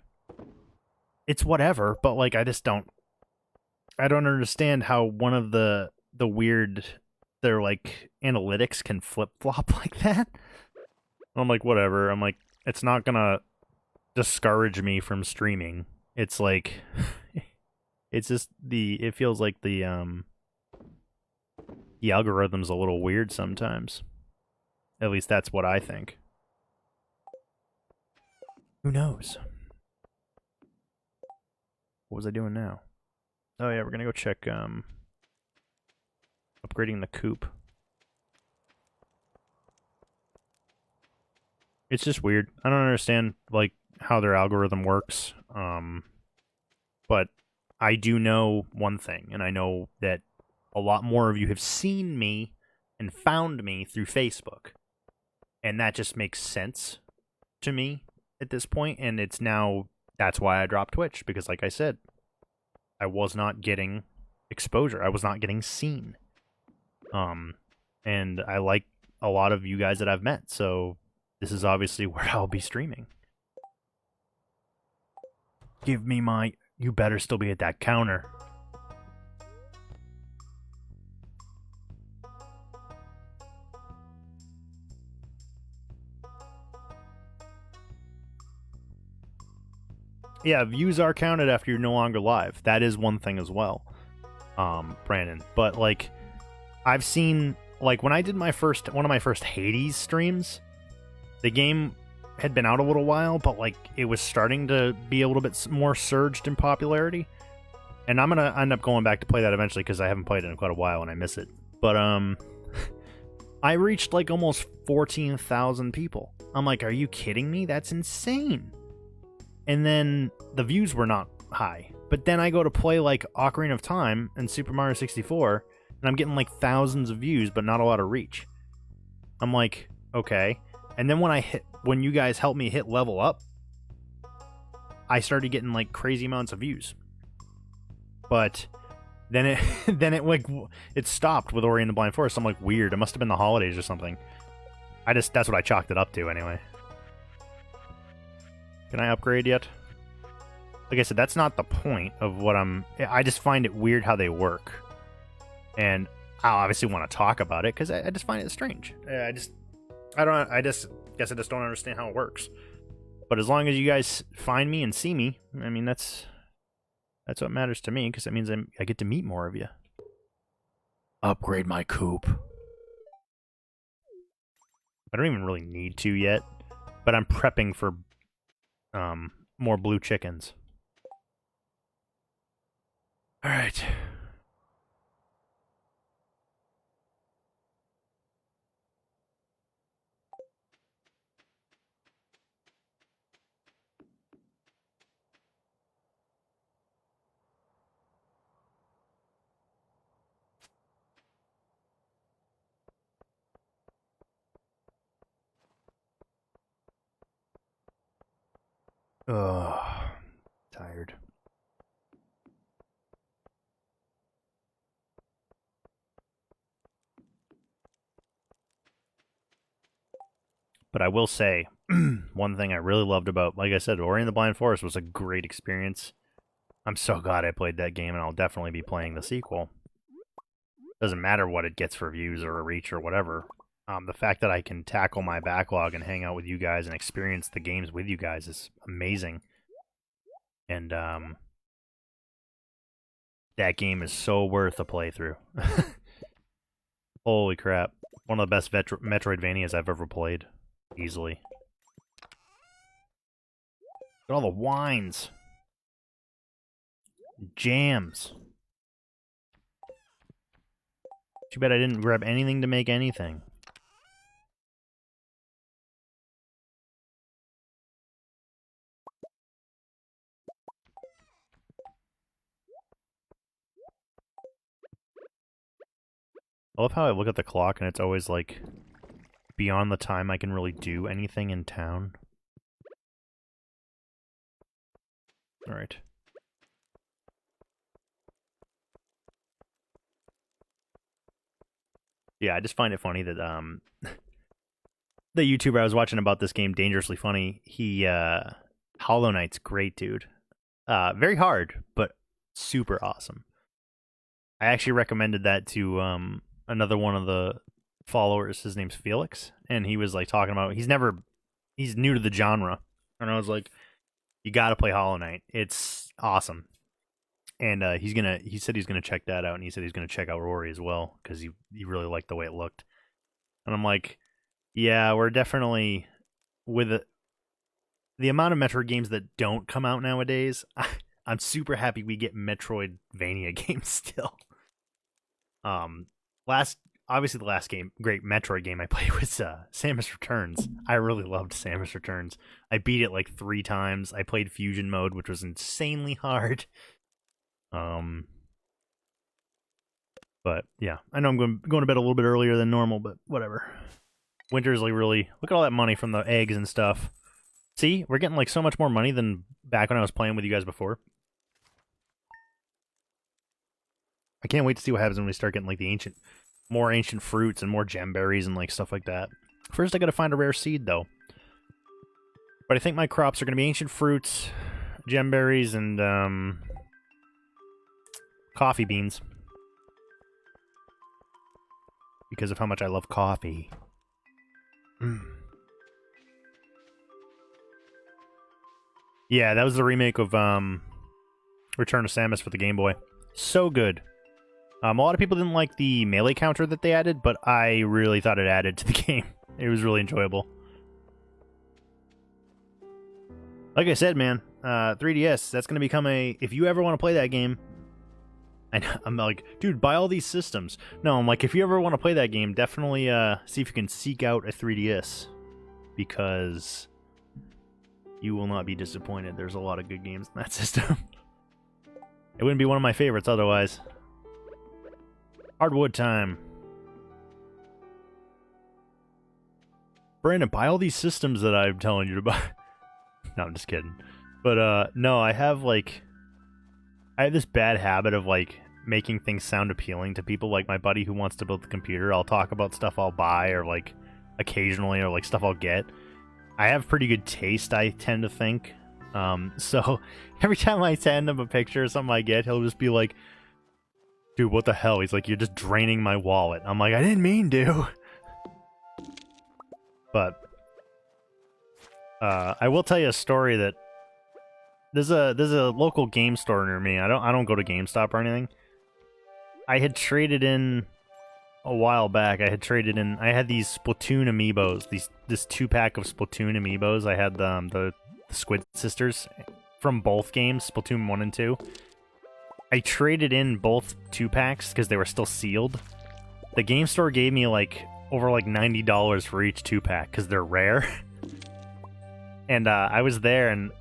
It's whatever, but, like, I don't understand how one of the weird, their, like, analytics can flip-flop like that. I'm like, whatever. I'm like, it's not gonna discourage me from streaming. It's like, it's just it feels like the algorithm's a little weird sometimes. At least that's what I think. Who knows? What was I doing now? Oh yeah, we're gonna go check upgrading the coop. It's just weird. I don't understand like how their algorithm works. But I do know one thing, and I know that a lot more of you have seen me and found me through Facebook. And that just makes sense to me at this point, and it's now that's why I dropped Twitch, because like I said, I was not getting exposure. I was not getting seen. And I like a lot of you guys that I've met, so this is obviously where I'll be streaming. Give me my... You better still be at that counter. Yeah, views are counted after you're no longer live. That is one thing as well, Brandon. But like, I've seen like when I did one of my first Hades streams, the game had been out a little while, but like it was starting to be a little bit more surged in popularity. And I'm gonna end up going back to play that eventually because I haven't played it in quite a while and I miss it. But I reached like almost 14,000 people. I'm like, are you kidding me? That's insane. And then the views were not high. But then I go to play like Ocarina of Time and Super Mario 64, and I'm getting like thousands of views, but not a lot of reach. I'm like, okay. And then when you guys helped me hit level up, I started getting like crazy amounts of views. But then it stopped with Ori and the Blind Forest. I'm like, weird. It must have been the holidays or something. That's what I chalked it up to anyway. Can I upgrade yet? Like I said, that's not the point of what I just find it weird how they work. And I obviously want to talk about it because I just find it strange. I guess I just don't understand how it works. But as long as you guys find me and see me, I mean, that's what matters to me, because that means I get to meet more of you. Upgrade my coop. I don't even really need to yet, but I'm prepping for more blue chickens. All right. Ugh, tired. But I will say, one thing I really loved about, like I said, Ori and the Blind Forest was a great experience. I'm so glad I played that game, and I'll definitely be playing the sequel. Doesn't matter what it gets for views or a reach or whatever. The fact that I can tackle my backlog and hang out with you guys and experience the games with you guys is amazing. And that game is so worth a playthrough. Holy crap. One of the best Metroidvanias I've ever played. Easily. Look at all the wines. Jams. Too bad I didn't grab anything to make anything. I love how I look at the clock and it's always like beyond the time I can really do anything in town. Alright. Yeah, I just find it funny that the YouTuber I was watching about this game, Dangerously Funny, he Hollow Knight's great, dude. Very hard, but super awesome. I actually recommended that to another one of the followers. His name's Felix, and he was like talking about he's new to the genre, and I was like, you got to play Hollow Knight. It's awesome. And he said he's gonna check that out, and he said he's gonna check out Rory as well because he really liked the way it looked. And I'm like, yeah, we're definitely with the amount of Metroid games that don't come out nowadays. I'm super happy we get Metroidvania games still. obviously the last great Metroid game I played was Samus Returns. I really loved Samus Returns. I beat it like 3 times. I played Fusion mode, which was insanely hard. But yeah, I know I'm going to bed a little bit earlier than normal, but whatever. Winter's like really, look at all that money from the eggs and stuff. See, we're getting like so much more money than back when I was playing with you guys before. I can't wait to see what happens when we start getting like the more ancient fruits and more gem berries and like stuff like that. First, I gotta find a rare seed though. But I think my crops are gonna be ancient fruits, gem berries, and coffee beans. Because of how much I love coffee. Yeah, that was the remake of Return of Samus for the Game Boy. So good. A lot of people didn't like the melee counter that they added, but I really thought it added to the game. It was really enjoyable. Like I said, man, 3DS, that's going to become a... If you ever want to play that game... I'm like, dude, buy all these systems. No, I'm like, if you ever want to play that game, definitely see if you can seek out a 3DS. Because you will not be disappointed. There's a lot of good games in that system. It wouldn't be one of my favorites otherwise. Hardwood time. Brandon, buy all these systems that I'm telling you to buy. No, I'm just kidding. But, no, I have this bad habit of, like, making things sound appealing to people. Like, my buddy who wants to build the computer, I'll talk about stuff I'll buy, or, like, occasionally, or, like, stuff I'll get. I have pretty good taste, I tend to think. So, every time I send him a picture of something I get, he'll just be like, dude, what the hell? He's like, you're just draining my wallet. I'm like, I didn't mean to. But, I will tell you a story that there's a local game store near me. I don't go to GameStop or anything. I had traded in a while back. I had these Splatoon amiibos. This 2-pack of Splatoon amiibos. I had the Squid Sisters from both games, Splatoon 1 and 2. I traded in both 2-packs because they were still sealed. The game store gave me over $90 for each 2-pack because they're rare. And I was there, and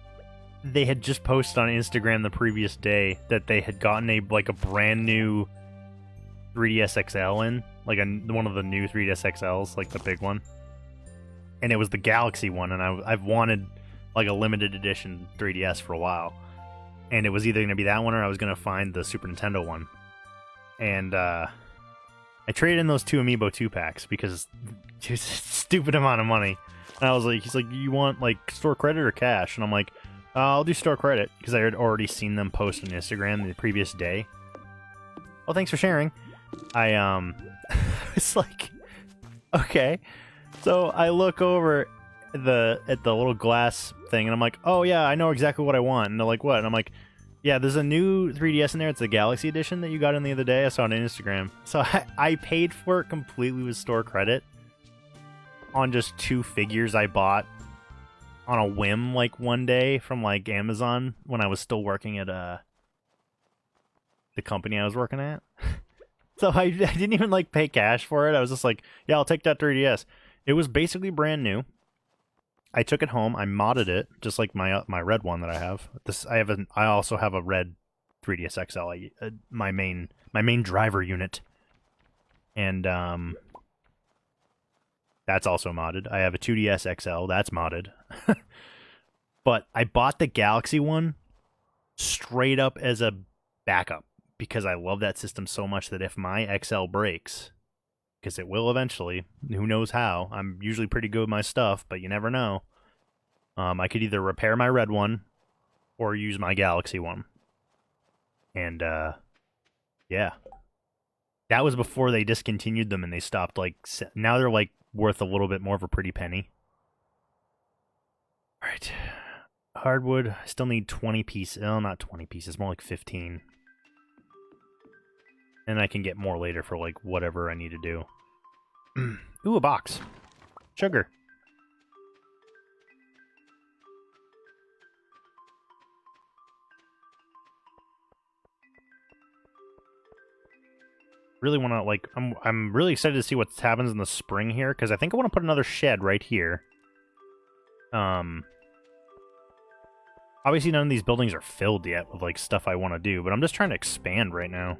they had just posted on Instagram the previous day that they had gotten a brand new 3DS XL in, one of the new 3DS XLs, like the big one. And it was the Galaxy one, and I've wanted like a limited edition 3DS for a while. And it was either going to be that one or I was going to find the Super Nintendo one. And I traded in those 2 Amiibo 2-packs because it was a stupid amount of money. And I was like, he's like, you want store credit or cash? And I'm like, I'll do store credit because I had already seen them post on Instagram the previous day. Well, thanks for sharing. I it's like, okay. So I look over at the little glass thing, and I'm like, oh yeah, I know exactly what I want. And they're like, what? And I'm like, yeah, there's a new 3DS in there. It's the Galaxy Edition that you got in the other day. I saw it on Instagram. So I paid for it completely with store credit on just 2 figures I bought on a whim one day from Amazon when I was still working at the company I was working at. So I didn't even pay cash for it. I was just like, yeah, I'll take that 3DS. It was basically brand new. I took it home. I modded it just like my red one that I have. I also have a red 3DS XL. My main driver unit, and that's also modded. I have a 2DS XL. That's modded. But I bought the Galaxy one straight up as a backup because I love that system so much that if my XL breaks, because it will eventually, who knows how, I'm usually pretty good with my stuff, but you never know, I could either repair my red one or use my Galaxy one. And, yeah. That was before they discontinued them and they stopped, now they're, worth a little bit more of a pretty penny. Alright. Hardwood, I still need 20 pieces. Oh, not 20 pieces, more like 15. And I can get more later for, whatever I need to do. Ooh, a box. Sugar. really want to, like, I'm really excited to see what happens in the spring here, because I think I want to put another shed right here. Obviously none of these buildings are filled yet with, like, stuff I want to do, but I'm just trying to expand right now.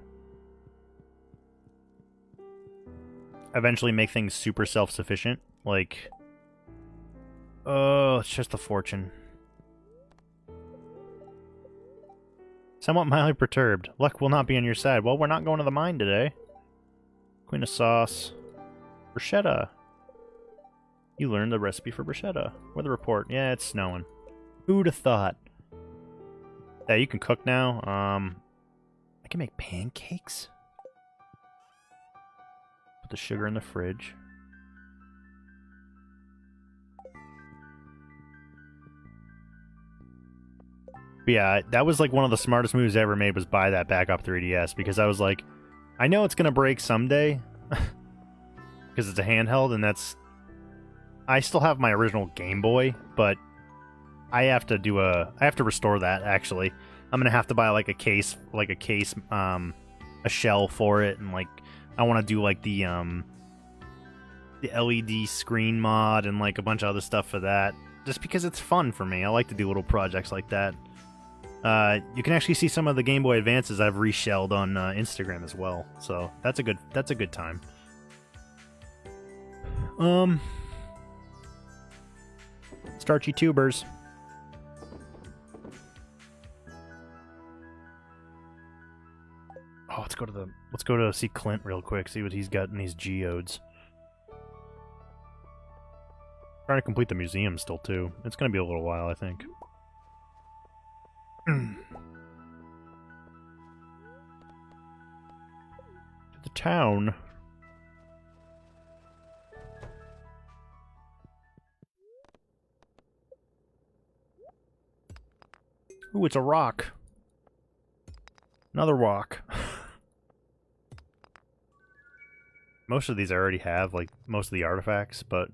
Eventually make things super self-sufficient, like... Oh, it's just the fortune. Somewhat mildly perturbed. Luck will not be on your side. Well, we're not going to the mine today. Queen of sauce. Bruschetta. You learned the recipe for bruschetta. Weather report. Yeah, it's snowing. Who'd have thought? Yeah, you can cook now. I can make pancakes? Put the sugar in the fridge. But yeah, that was like one of the smartest moves I ever made, was buy that backup 3DS, because I was like, I know it's gonna break someday, because it's a handheld, and that's... I still have my original Game Boy, but I have to restore that, actually. I'm gonna have to buy like a case, a shell for it, and like, I want to do like the LED screen mod and like a bunch of other stuff for that, just because it's fun for me. I like to do little projects like that. You can actually see some of the Game Boy Advances I've reshelled on Instagram as well, so that's a good time. Starchy tubers. Oh, let's go to see Clint real quick, see what he's got in these geodes. Trying to complete the museum still too. It's gonna be a little while, I think. To the town. Ooh, it's a rock. Another rock. Most of these I already have, like, most of the artifacts, but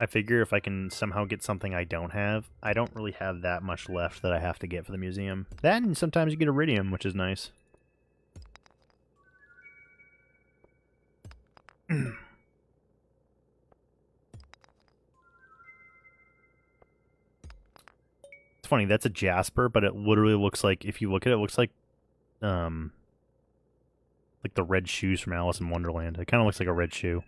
I figure if I can somehow get something I don't have, I don't really have that much left that I have to get for the museum. That, and sometimes you get iridium, which is nice. It's funny, that's a jasper, but it literally looks like, if you look at it, it looks like the red shoes from Alice in Wonderland. It kind of looks like a red shoe.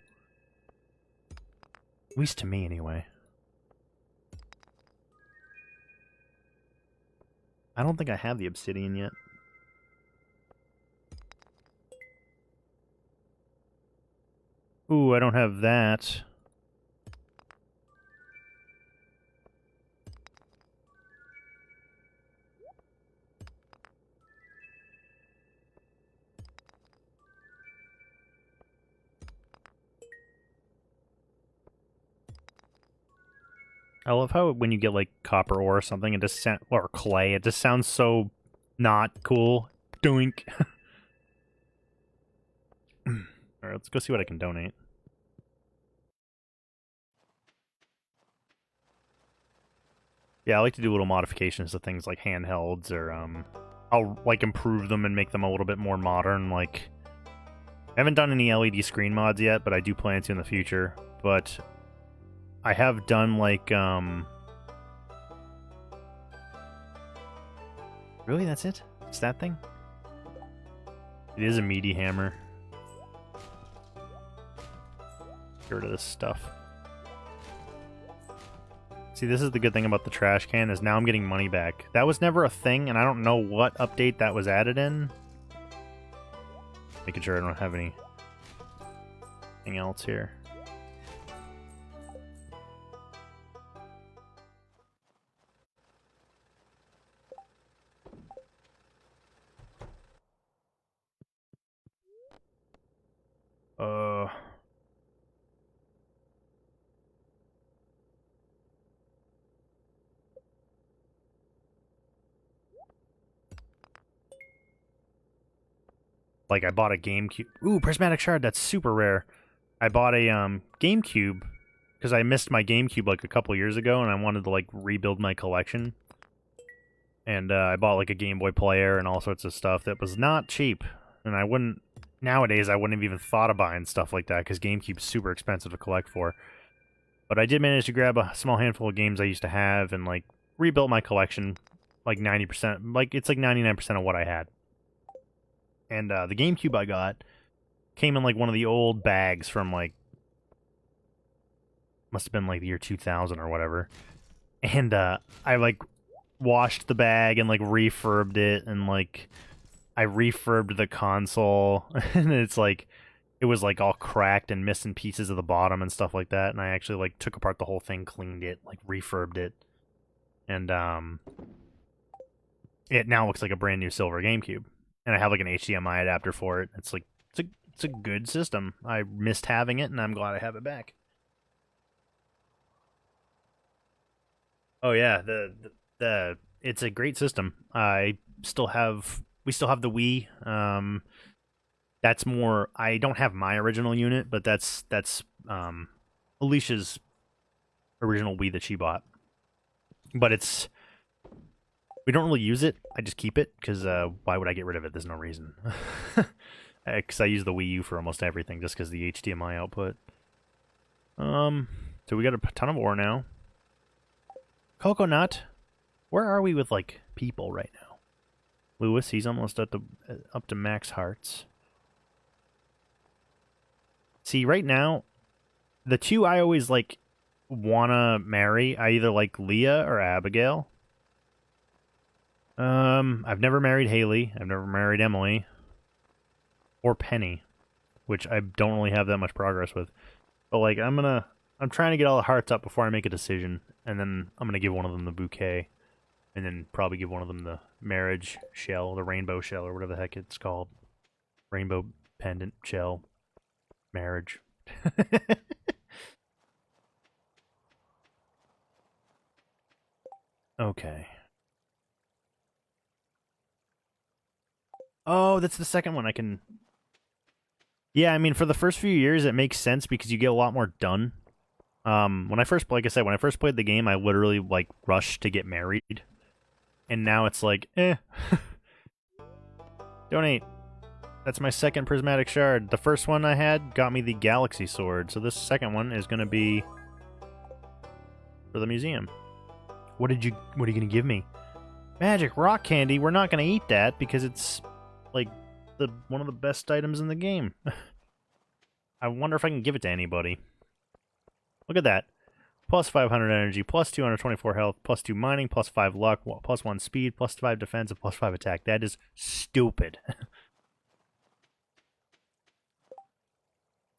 At least to me, anyway. I don't think I have the obsidian yet. Ooh, I don't have that. I love how when you get like copper ore or something, it just or clay, it just sounds so not cool. Doink. Alright, let's go see what I can donate. Yeah, I like to do little modifications to things like handhelds, or I'll like improve them and make them a little bit more modern. Like, I haven't done any LED screen mods yet, but I do plan to in the future. But I have done, like, really, that's it? It's that thing? It is a meaty hammer. Get rid of this stuff. See, this is the good thing about the trash can, is now I'm getting money back. That was never a thing, and I don't know what update that was added in. Making sure I don't have anything else here. Like, I bought a GameCube. Ooh, prismatic shard, that's super rare. I bought a GameCube because I missed my GameCube like a couple years ago, and I wanted to like rebuild my collection. And I bought like a Game Boy player and all sorts of stuff that was not cheap, and I wouldn't. nowadays I wouldn't have even thought of buying stuff like that because GameCube's super expensive to collect for. But I did manage to grab a small handful of games I used to have and like rebuilt my collection like 90%. Like it's like 99% of what I had. And the GameCube I got came in like one of the old bags from like must have been like the year 2000 or whatever. And I like washed the bag and like refurbed it and like I refurbed the console and it's like it was like all cracked and missing pieces of the bottom and stuff like that, and I actually like took apart the whole thing, cleaned it, like refurbed it, and it now looks like a brand new silver GameCube. And I have like an HDMI adapter for it. It's like it's a good system. I missed having it and I'm glad I have it back. Oh yeah, the it's a great system. We still have the Wii. That's more. I don't have my original unit, but that's Alicia's original Wii that she bought. But it's we don't really use it. I just keep it because why would I get rid of it? There's no reason. Because I use the Wii U for almost everything, just because the HDMI output. So we got a ton of ore now. Coconut, where are we with like people right now? Lewis, he's almost up to max hearts. See, right now, the two I always like wanna marry, I either like Leah or Abigail. I've never married Haley. I've never married Emily. Or Penny, which I don't really have that much progress with. But like, I'm trying to get all the hearts up before I make a decision, and then I'm gonna give one of them the bouquet, and then probably give one of them the marriage shell, the rainbow shell, or whatever the heck it's called. Rainbow pendant shell. Marriage. Okay. Oh, that's the second one I can... Yeah, I mean, for the first few years, it makes sense because you get a lot more done. When I first, like I said, when I first played the game, I literally, like, rushed to get married. And now it's like, Donate. That's my second prismatic shard. The first one I had got me the galaxy sword, so this second one is going to be for the museum. What are you going to give me? Magic rock candy. We're not going to eat that because it's like one of the best items in the game. I wonder if I can give it to anybody. Look at that. Plus 500 energy, plus 224 health, plus 2 mining, plus 5 luck, plus 1 speed, plus 5 defense, and plus 5 attack. That is stupid.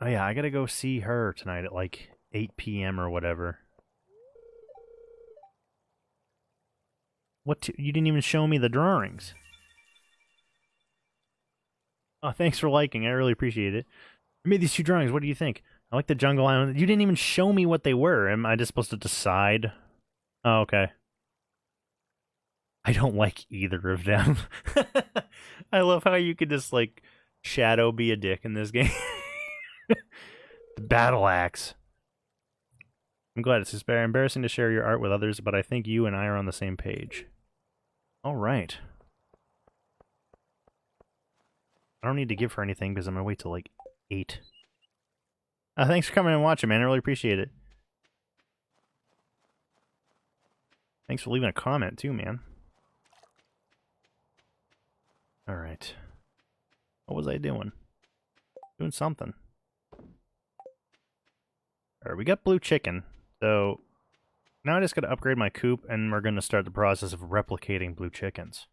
Oh yeah, I gotta go see her tonight at like 8 p.m. or whatever. You didn't even show me the drawings. Oh, thanks for liking. I really appreciate it. I made these 2 drawings. What do you think? I like the jungle island. You didn't even show me what they were. Am I just supposed to decide? Oh, okay. I don't like either of them. I love how you could just, like, shadow be a dick in this game. The battle axe. I'm glad it's embarrassing to share your art with others, but I think you and I are on the same page. All right. I don't need to give her anything because I'm going to wait till, like, 8. Thanks for coming and watching, man. I really appreciate it. Thanks for leaving a comment, too, man. Alright. What was I doing? Doing something. Alright, we got blue chicken. So, now I just gotta upgrade my coop, and we're gonna start the process of replicating blue chickens.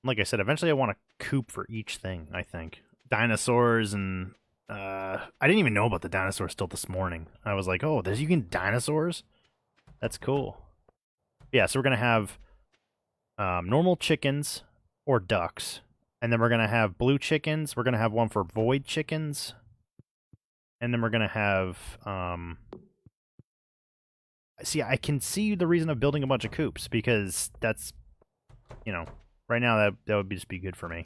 Like I said, eventually I want a coop for each thing, I think. Dinosaurs and... I didn't even know about the dinosaurs till this morning. I was like, oh, you can dinosaurs? That's cool. Yeah, so we're going to have normal chickens or ducks. And then we're going to have blue chickens. We're going to have one for void chickens. And then we're going to have... See, I can see the reason of building a bunch of coops. Because that's, you know, right now that would just be good for me.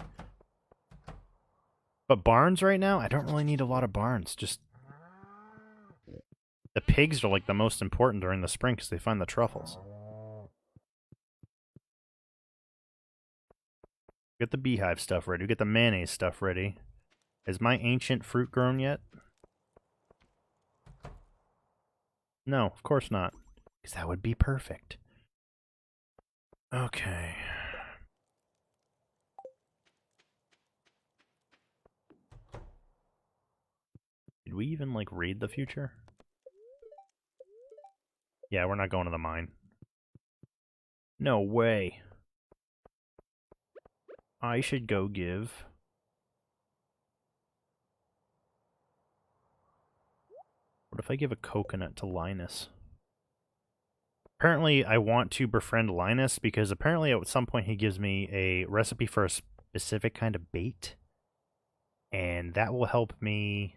But barns right now, I don't really need a lot of barns. Just the pigs are like the most important during the spring because they find the truffles. Get the beehive stuff ready. Get the mayonnaise stuff ready. Is my ancient fruit grown yet? No, of course not. Because that would be perfect. Okay. Did we even, like, read the future? Yeah, we're not going to the mine. No way. I should go give... What if I give a coconut to Linus? Apparently, I want to befriend Linus because apparently at some point he gives me a recipe for a specific kind of bait. And that will help me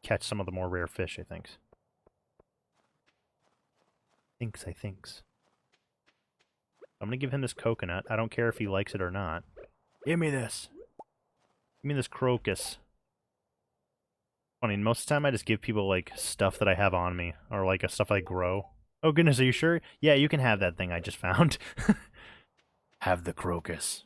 catch some of the more rare fish, I think. I thinks. I'm gonna give him this coconut. I don't care if he likes it or not. Give me this. Give me this crocus. Funny, most of the time I just give people, like, stuff that I have on me. Or, like, a stuff I grow. Oh, goodness, are you sure? Yeah, you can have that thing I just found. Have the crocus.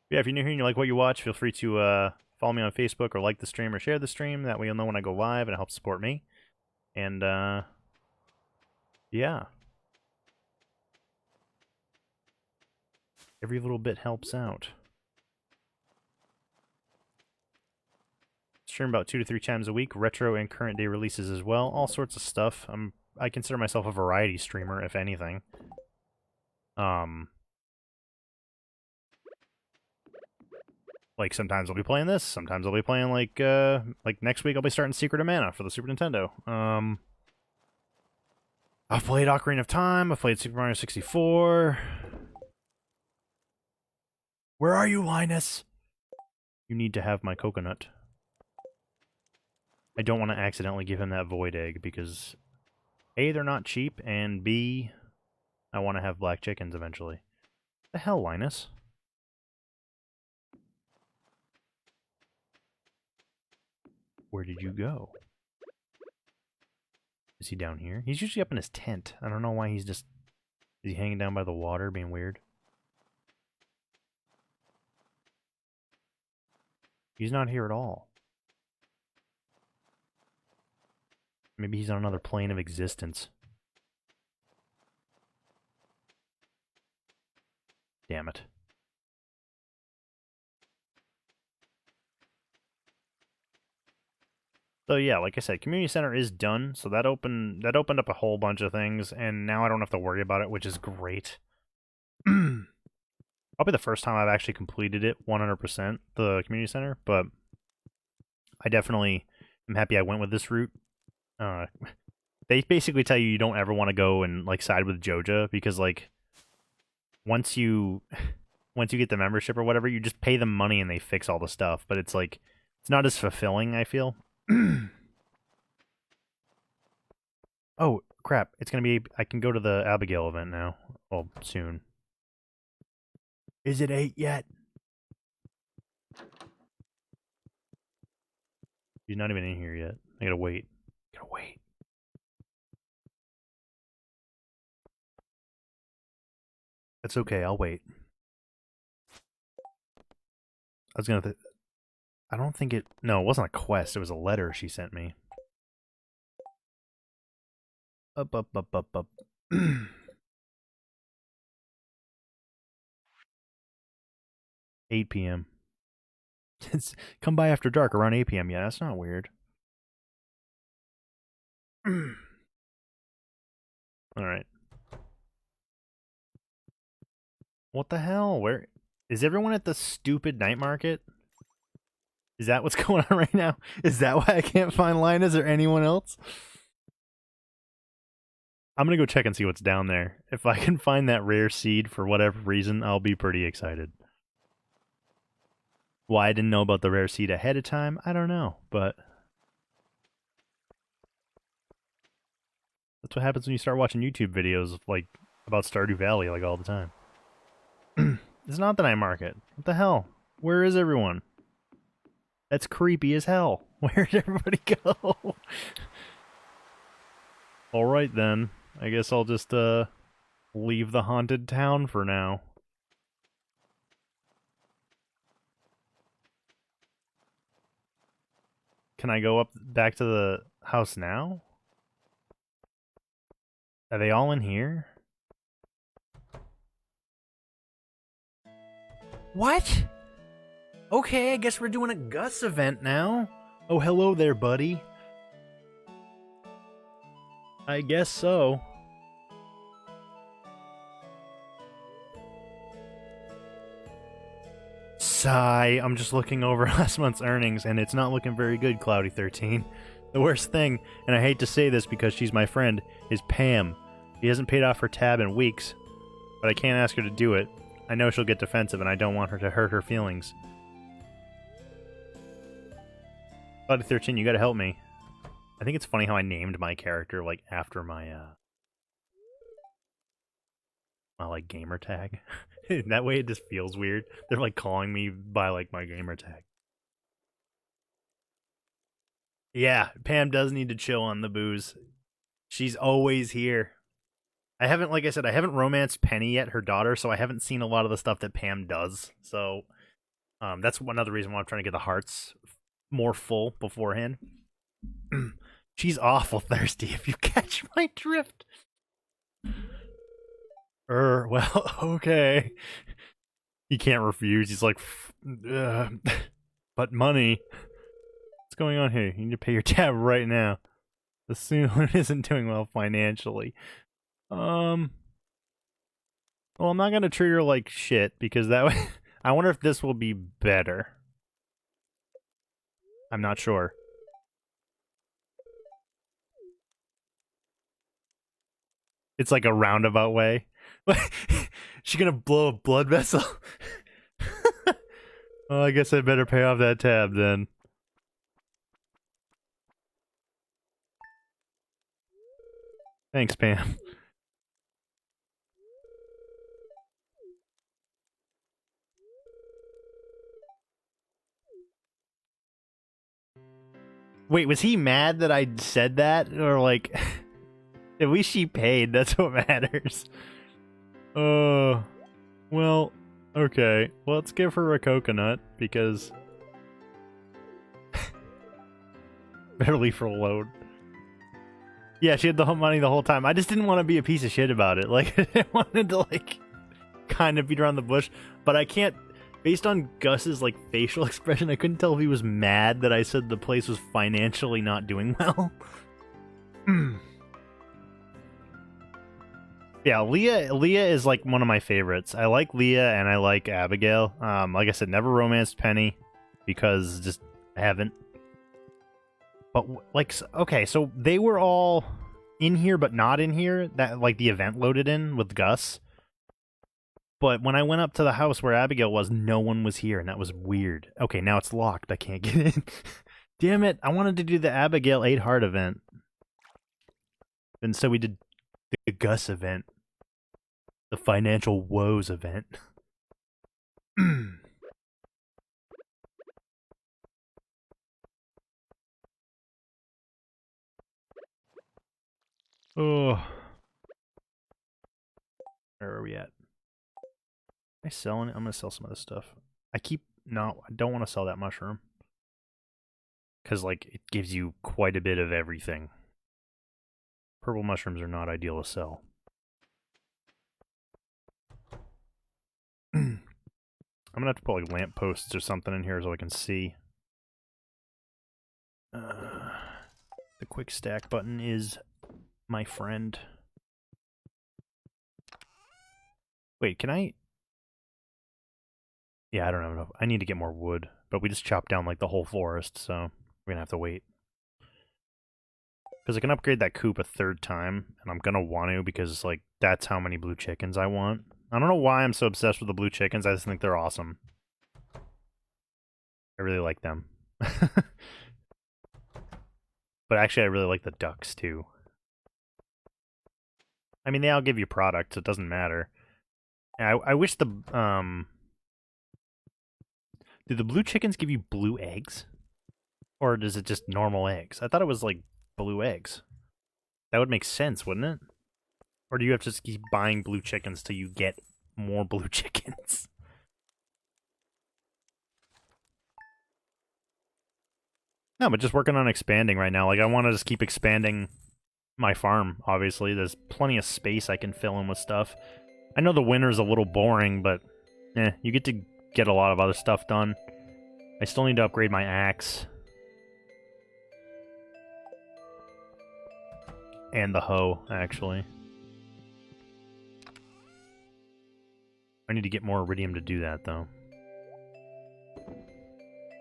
Yeah, if you're new here and you like what you watch, feel free to follow me on Facebook or like the stream or share the stream. That way you'll know when I go live and it helps support me. And, yeah. Every little bit helps out. Stream about 2 to 3 times a week, retro and current day releases as well, all sorts of stuff. I consider myself a variety streamer, if anything. Like sometimes I'll be playing this, sometimes I'll be playing like next week I'll be starting Secret of Mana for the Super Nintendo. I've played Ocarina of Time, I've played Super Mario 64. Where are you, Linus? You need to have my coconut. I don't want to accidentally give him that void egg because A, they're not cheap, and B, I want to have black chickens eventually. The hell, Linus? Where did you go? Is he down here? He's usually up in his tent. I don't know why he's just... Is he hanging down by the water being weird? He's not here at all. Maybe he's on another plane of existence. Damn it. So yeah, like I said, community center is done. So that opened up a whole bunch of things, and now I don't have to worry about it, which is great. Probably the first time I've actually completed it 100%, the community center, but I definitely am happy I went with this route. They basically tell you don't ever want to go and like side with Joja because like once you get the membership or whatever, you just pay them money and they fix all the stuff. But it's like it's not as fulfilling, I feel. Oh crap! It's gonna be. I can go to the Abigail event now. Well, soon. Is it 8 yet? He's not even in here yet. I gotta wait. Gotta wait. That's okay. I'll wait. I was gonna. I don't think it... No, it wasn't a quest. It was a letter she sent me. Up. 8 p.m. Come by after dark around 8 p.m. Yeah, that's not weird. Alright. What the hell? Where... Is everyone at the stupid night market? Is that what's going on right now? Is that why I can't find Linus or anyone else? I'm gonna go check and see what's down there. If I can find that rare seed for whatever reason, I'll be pretty excited. Why I didn't know about the rare seed ahead of time, I don't know, but... That's what happens when you start watching YouTube videos, like, about Stardew Valley, like, all the time. It's not the night market. What the hell? Where is everyone? That's creepy as hell. Where did everybody go? Alright then. I guess I'll just, leave the haunted town for now. Can I go up back to the house now? Are they all in here? What? Okay, I guess we're doing a Gus event now. Oh, hello there, buddy. I guess so. Sigh, I'm just looking over last month's earnings, and it's not looking very good, Cloudy13. The worst thing, and I hate to say this because she's my friend, is Pam. She hasn't paid off her tab in weeks, but I can't ask her to do it. I know she'll get defensive, and I don't want her to hurt her feelings. Cloudy13, you gotta help me. I think it's funny how I named my character, like, after my, my, like, gamer tag. That way it just feels weird. They're, like, calling me by, like, my gamer tag. Yeah, Pam does need to chill on the booze. She's always here. I haven't, like I said, I haven't romanced Penny yet, her daughter, so I haven't seen a lot of the stuff that Pam does. So, that's another reason why I'm trying to get the hearts more full beforehand. She's awful thirsty, if you catch my drift. Well, okay. He can't refuse. He's like, but money. What's going on here? You need to pay your tab right now. The student isn't doing well financially. Well, I'm not gonna treat her like shit, because that way... I wonder if this will be better. I'm not sure. It's like a roundabout way. She gonna blow a blood vessel? Oh, I guess I better pay off that tab then. Thanks, Pam. Wait, was he mad that I said that? Or like... At least she paid, that's what matters. Well, okay. Well, let's give her a coconut, because... Better leave her alone. Yeah, she had the money the whole time. I just didn't want to be a piece of shit about it. Like, I wanted to, like, kind of beat around the bush, but I can't... Based on Gus's, like, facial expression, I couldn't tell if he was mad that I said the place was financially not doing well. Yeah, Leah is, like, one of my favorites. I like Leah and I like Abigail. Like I said, never romanced Penny, because just haven't. But, like, okay, so they were all in here but not in here, that, like, the event loaded in with Gus. But when I went up to the house where Abigail was, no one was here, and that was weird. Okay, now it's locked. I can't get in. Damn it, I wanted to do the Abigail 8 Heart event. And so we did the Gus event. The financial woes event. Oh. Where are we at? Am I selling it? I'm gonna sell some of this stuff. No, I don't want to sell that mushroom. Because, like, it gives you quite a bit of everything. Purple mushrooms are not ideal to sell. I'm gonna have to put, like, lamp posts or something in here so I can see. The quick stack button is my friend. Wait, can I... Yeah, I don't know. I need to get more wood, but we just chopped down, like, the whole forest, so we're gonna have to wait. Because I can upgrade that coop a third time, and I'm gonna want to, because, like, that's how many blue chickens I want. I don't know why I'm so obsessed with the blue chickens, I just think they're awesome. I really like them. But actually, I really like the ducks, too. I mean, they all give you products, it doesn't matter. I wish the, do the blue chickens give you blue eggs? Or is it just normal eggs? I thought it was, like, blue eggs. That would make sense, wouldn't it? Or do you have to just keep buying blue chickens till you get more blue chickens? No, but just working on expanding right now. Like, I want to just keep expanding my farm, obviously. There's plenty of space I can fill in with stuff. I know the winter's a little boring, but you get to get a lot of other stuff done. I still need to upgrade my axe. And the hoe, actually. I need to get more iridium to do that, though.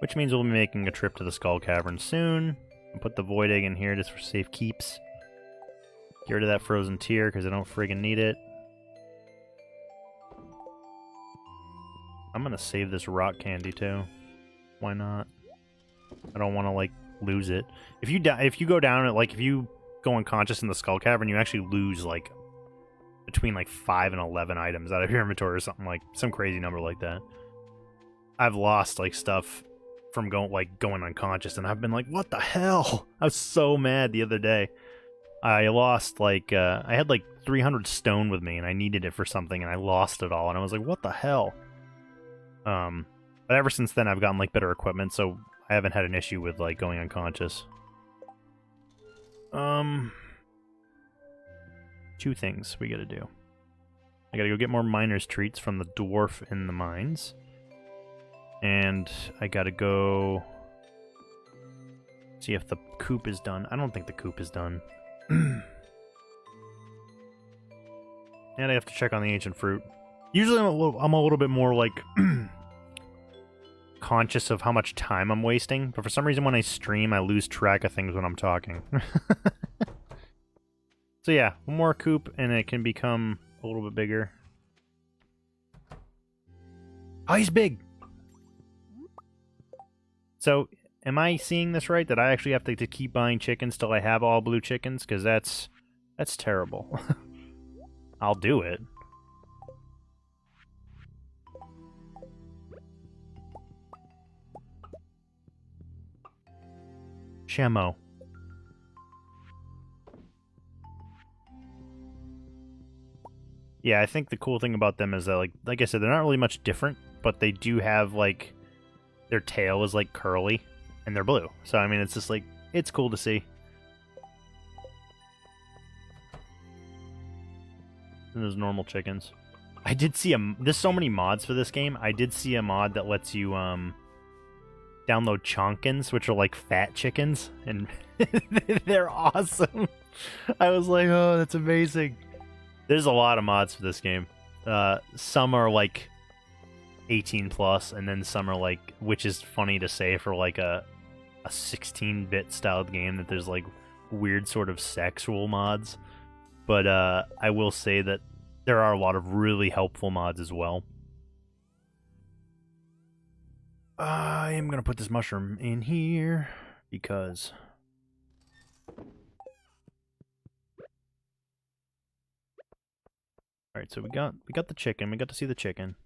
Which means we'll be making a trip to the Skull Cavern soon. I'll put the Void Egg in here just for safe keeps. Get rid of that frozen tear, because I don't friggin' need it. I'm gonna save this rock candy, too. Why not? I don't want to, like, lose it. If you go down, like, if you go unconscious in the Skull Cavern, you actually lose, like, between, like, 5 and 11 items out of your inventory or something, like, some crazy number like that. I've lost, like, stuff from going unconscious, and I've been like, what the hell? I was so mad the other day. I lost, like, I had, like, 300 stone with me, and I needed it for something, and I lost it all, and I was like, what the hell? But ever since then, I've gotten, like, better equipment, so I haven't had an issue with, like, going unconscious. Two things we gotta do. I gotta go get more miner's treats from the dwarf in the mines. And I gotta go see if the coop is done. I don't think the coop is done. And I have to check on the ancient fruit. Usually I'm a little bit more, like, conscious of how much time I'm wasting, but for some reason when I stream, I lose track of things when I'm talking. So yeah, one more coop, and it can become a little bit bigger. Oh, he's big! So, am I seeing this right? That I actually have to keep buying chickens till I have all blue chickens? Because that's terrible. I'll do it. Shamo. Yeah, I think the cool thing about them is that, like I said, they're not really much different, but they do have, like, their tail is, like, curly, and they're blue. So, I mean, it's just, like, it's cool to see. And there's normal chickens. I did see there's so many mods for this game. I did see a mod that lets you, download chonkins, which are, like, fat chickens, and they're awesome. I was like, oh, that's amazing. There's a lot of mods for this game. Some are, like, 18 plus, and then some are, like, which is funny to say for, like, a 16-bit styled game, that there's, like, weird sort of sexual mods. But I will say that there are a lot of really helpful mods as well. I am going to put this mushroom in here because... Alright, so we got the chicken. We got to see the chicken.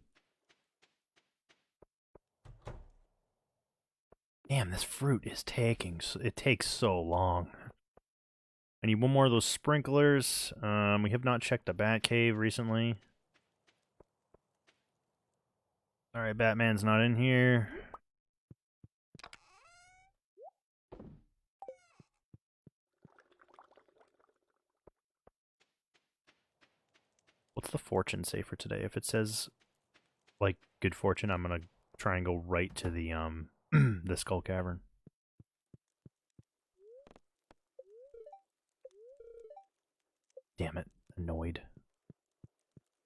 Damn, this fruit is it takes so long. I need one more of those sprinklers. We have not checked the bat cave recently. Alright, Batman's not in here. What's the fortune say for today? If it says, like, good fortune, I'm gonna try and go right to the, the Skull Cavern. Damn it. Annoyed.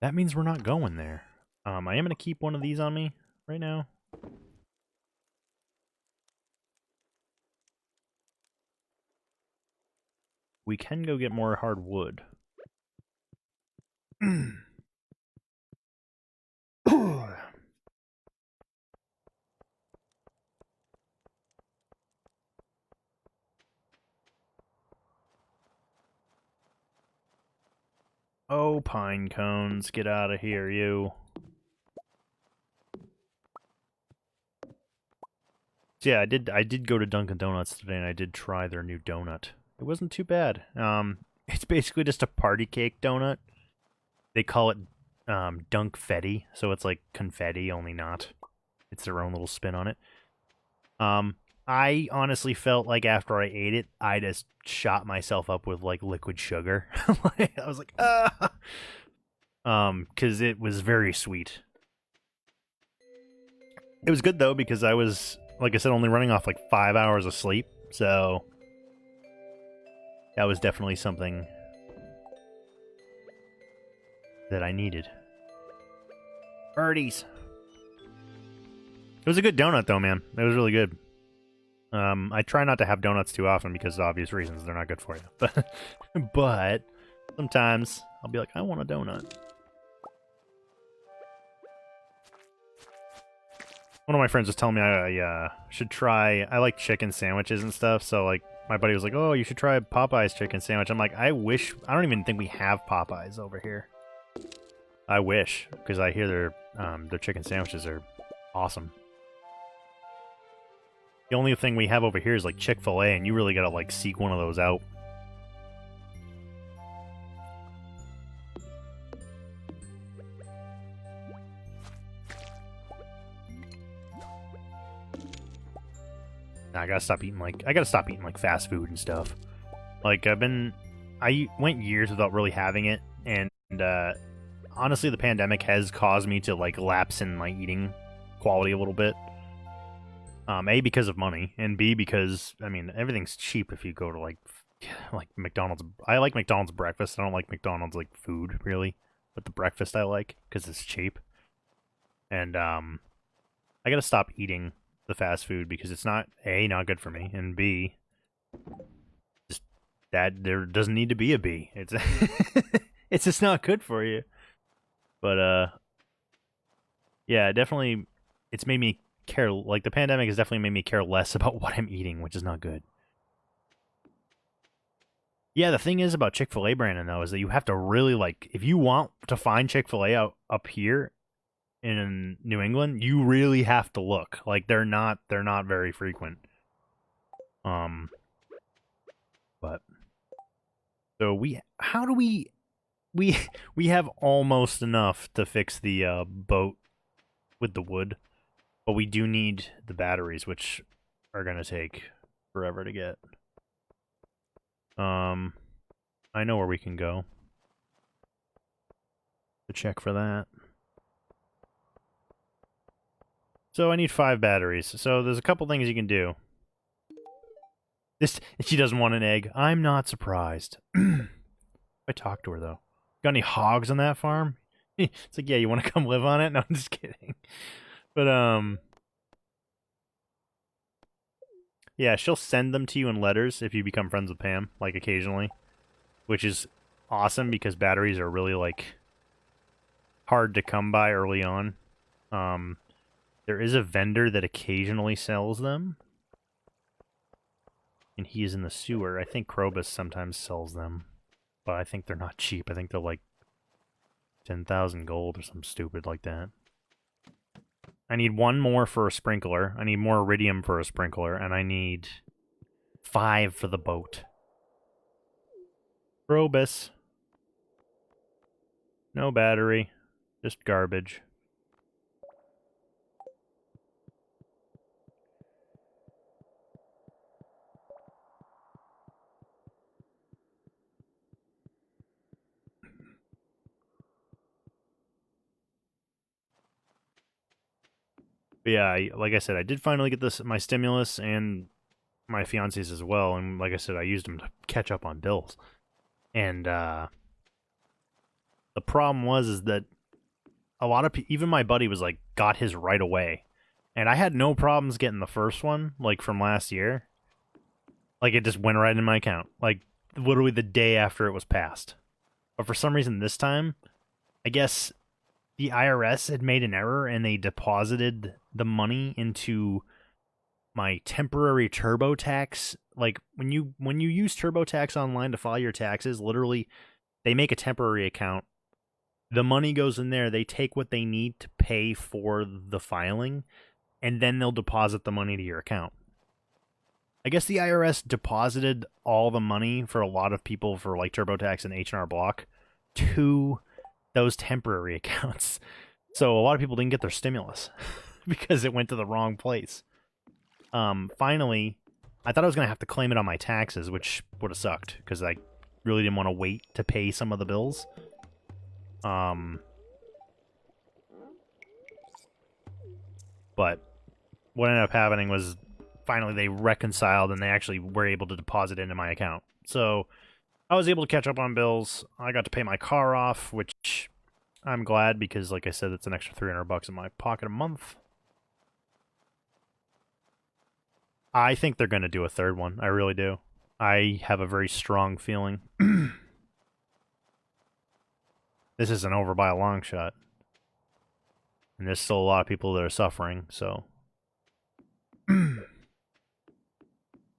That means we're not going there. I am gonna keep one of these on me right now. We can go get more hard wood. Oh, pine cones, get out of here, you. So yeah, I did go to Dunkin' Donuts today, and I did try their new donut. It wasn't too bad. It's basically just a party cake donut. They call it Dunkfetti, so it's like confetti, only not. It's their own little spin on it. I honestly felt like after I ate it, I just shot myself up with like liquid sugar. I was like, because it was very sweet. It was good though because I was, like I said, only running off like 5 hours of sleep, so that was definitely something that I needed. Birdies. It was a good donut though, man. It was really good. I try not to have donuts too often because of obvious reasons. They're not good for you. But sometimes I'll be like, I want a donut. One of my friends was telling me I should try... I like chicken sandwiches and stuff, so like my buddy was like, oh, you should try Popeye's chicken sandwich. I'm like, I wish... I don't even think we have Popeye's over here. I wish, because I hear their chicken sandwiches are awesome. The only thing we have over here is like Chick-fil-A, and you really gotta like seek one of those out. I gotta stop eating like fast food and stuff. Like I went years without really having it, and honestly, the pandemic has caused me to like lapse in my eating quality a little bit. A, because of money, and B, because I mean everything's cheap if you go to like McDonald's. I like McDonald's breakfast. I don't like McDonald's like food really, but the breakfast I like because it's cheap. And I gotta stop eating the fast food because it's not A, not good for me, and B, just that there doesn't need to be a B. It's it's just not good for you. But yeah, definitely, it's made me care. Like the pandemic has definitely made me care less about what I'm eating, which is not good. Yeah, the thing is about Chick-fil-A, Brandon, though, is that you have to really like if you want to find Chick-fil-A up here in New England, you really have to look. Like they're not very frequent. But so we have almost enough to fix the boat with the wood, but we do need the batteries, which are gonna take forever to get. I know where we can go to check for that. So I need 5 batteries. So there's a couple things you can do. She doesn't want an egg. I'm not surprised. I talked to her though. Got any hogs on that farm? It's like, yeah, you want to come live on it? No, I'm just kidding. But yeah, she'll send them to you in letters if you become friends with Pam, like occasionally, which is awesome because batteries are really like hard to come by early on. There is a vendor that occasionally sells them, and he's in the sewer. I think Krobus sometimes sells them, but I think they're not cheap. I think they're like 10,000 gold or something stupid like that. I need 1 more for a sprinkler. I need more iridium for a sprinkler, and I need 5 for the boat. Krobus. No battery. Just garbage. But yeah, like I said, I did finally get my stimulus and my fiance's as well, and like I said, I used them to catch up on bills. And the problem is that a lot of even my buddy was like got his right away, and I had no problems getting the first one like from last year. Like it just went right in my account, like literally the day after it was passed. But for some reason this time, I guess the IRS had made an error and they deposited the money into my temporary TurboTax. Like when you use TurboTax online to file your taxes, literally they make a temporary account. The money goes in there, they take what they need to pay for the filing, and then they'll deposit the money to your account. I guess the IRS deposited all the money for a lot of people for like TurboTax and H&R Block to those temporary accounts. So a lot of people didn't get their stimulus because it went to the wrong place. Finally, I thought I was going to have to claim it on my taxes, which would have sucked, because I really didn't want to wait to pay some of the bills. But what ended up happening was finally they reconciled and they actually were able to deposit into my account. So I was able to catch up on bills. I got to pay my car off, which I'm glad because, like I said, it's an extra $300 in my pocket a month. I think they're going to do a third one. I really do. I have a very strong feeling. This isn't over by a long shot. And there's still a lot of people that are suffering, so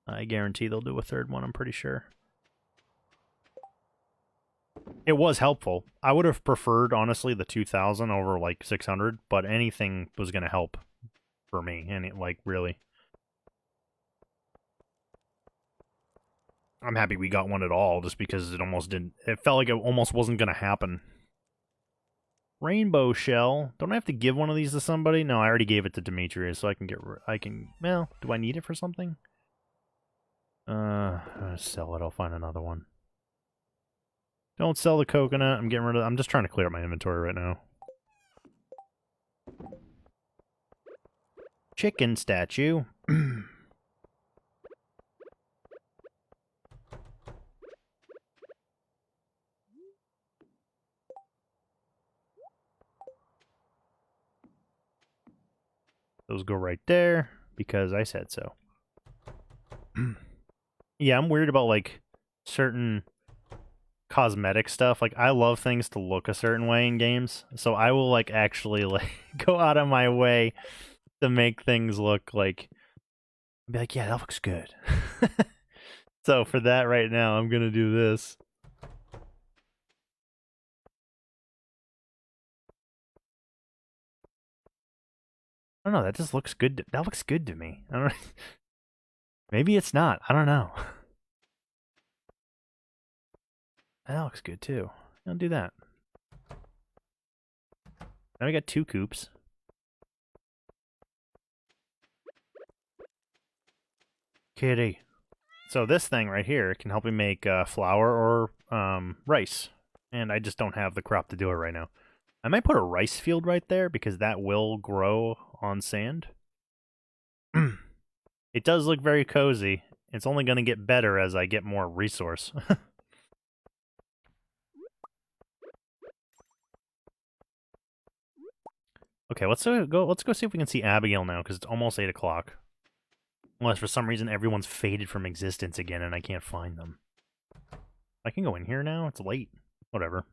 I guarantee they'll do a third one, I'm pretty sure. It was helpful. I would have preferred, honestly, the 2,000 over, like, 600, but anything was going to help for me, and it, like, really. I'm happy we got one at all, just because it almost didn't... It felt like it almost wasn't going to happen. Rainbow shell. Don't I have to give one of these to somebody? No, I already gave it to Demetrius, so I can get... Well, do I need it for something? Sell it. I'll find another one. Don't sell the coconut. I'm getting rid of... I'm just trying to clear up my inventory right now. Chicken statue. Those go right there, because I said so. Yeah, I'm weird about, like, certain cosmetic stuff. Like, I love things to look a certain way in games, so I will, like, actually, like, go out of my way to make things look like... Be like, yeah, that looks good. So for that right now, I'm gonna do this. I don't know, that just looks good. That looks good to me. I don't know. Maybe it's not. I don't know. That looks good too. I'll do that. Now we got 2 coops. Kitty. So this thing right here can help me make flour or rice. And I just don't have the crop to do it right now. I might put a rice field right there because that will grow on sand. It does look very cozy. It's only going to get better as I get more resource. Okay, let's go see if we can see Abigail now, because it's almost 8 o'clock. Unless for some reason everyone's faded from existence again and I can't find them. I can go in here now? It's late. Whatever.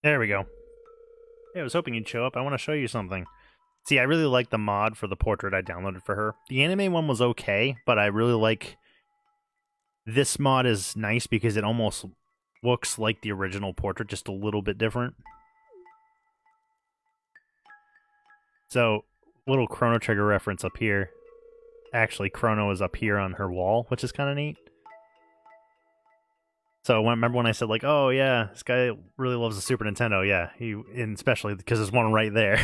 There we go. Hey, I was hoping you'd show up. I want to show you something. See, I really like the mod for the portrait I downloaded for her. The anime one was okay, but I really like... This mod is nice because it almost looks like the original portrait, just a little bit different. So, little Chrono Trigger reference up here. Actually, Chrono is up here on her wall, which is kind of neat. So remember when I said, like, oh yeah, this guy really loves the Super Nintendo? Yeah, and especially because there's one right there.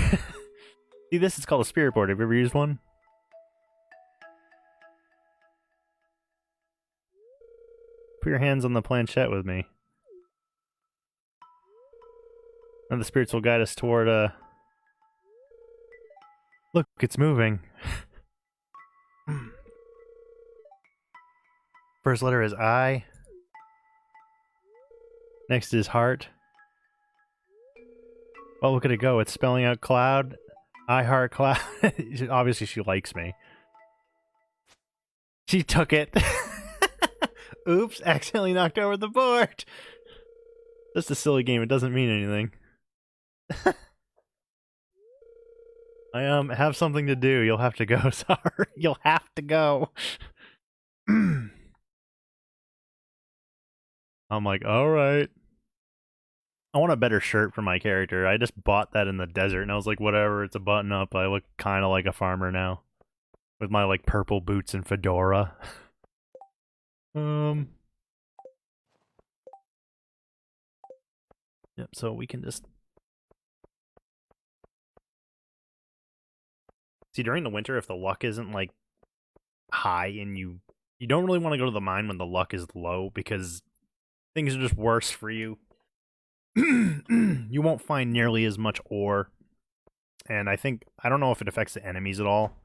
See, this is called a spirit board. Have you ever used one? Put your hands on the planchette with me. And the spirits will guide us toward, Look, it's moving. First letter is I. Next is heart. Oh, look at it go. It's spelling out cloud. I heart cloud. Obviously, she likes me. She took it. Oops, accidentally knocked over the board. Just a silly game. It doesn't mean anything. I have something to do. You'll have to go. Sorry. You'll have to go. I'm like, all right. I want a better shirt for my character. I just bought that in the desert, and I was like, whatever, it's a button-up. I look kind of like a farmer now. With my, like, purple boots and fedora. Yep, so we can just... See, during the winter, if the luck isn't, like, high, and you don't really want to go to the mine when the luck is low, because things are just worse for you. You won't find nearly as much ore. And I don't know if it affects the enemies at all,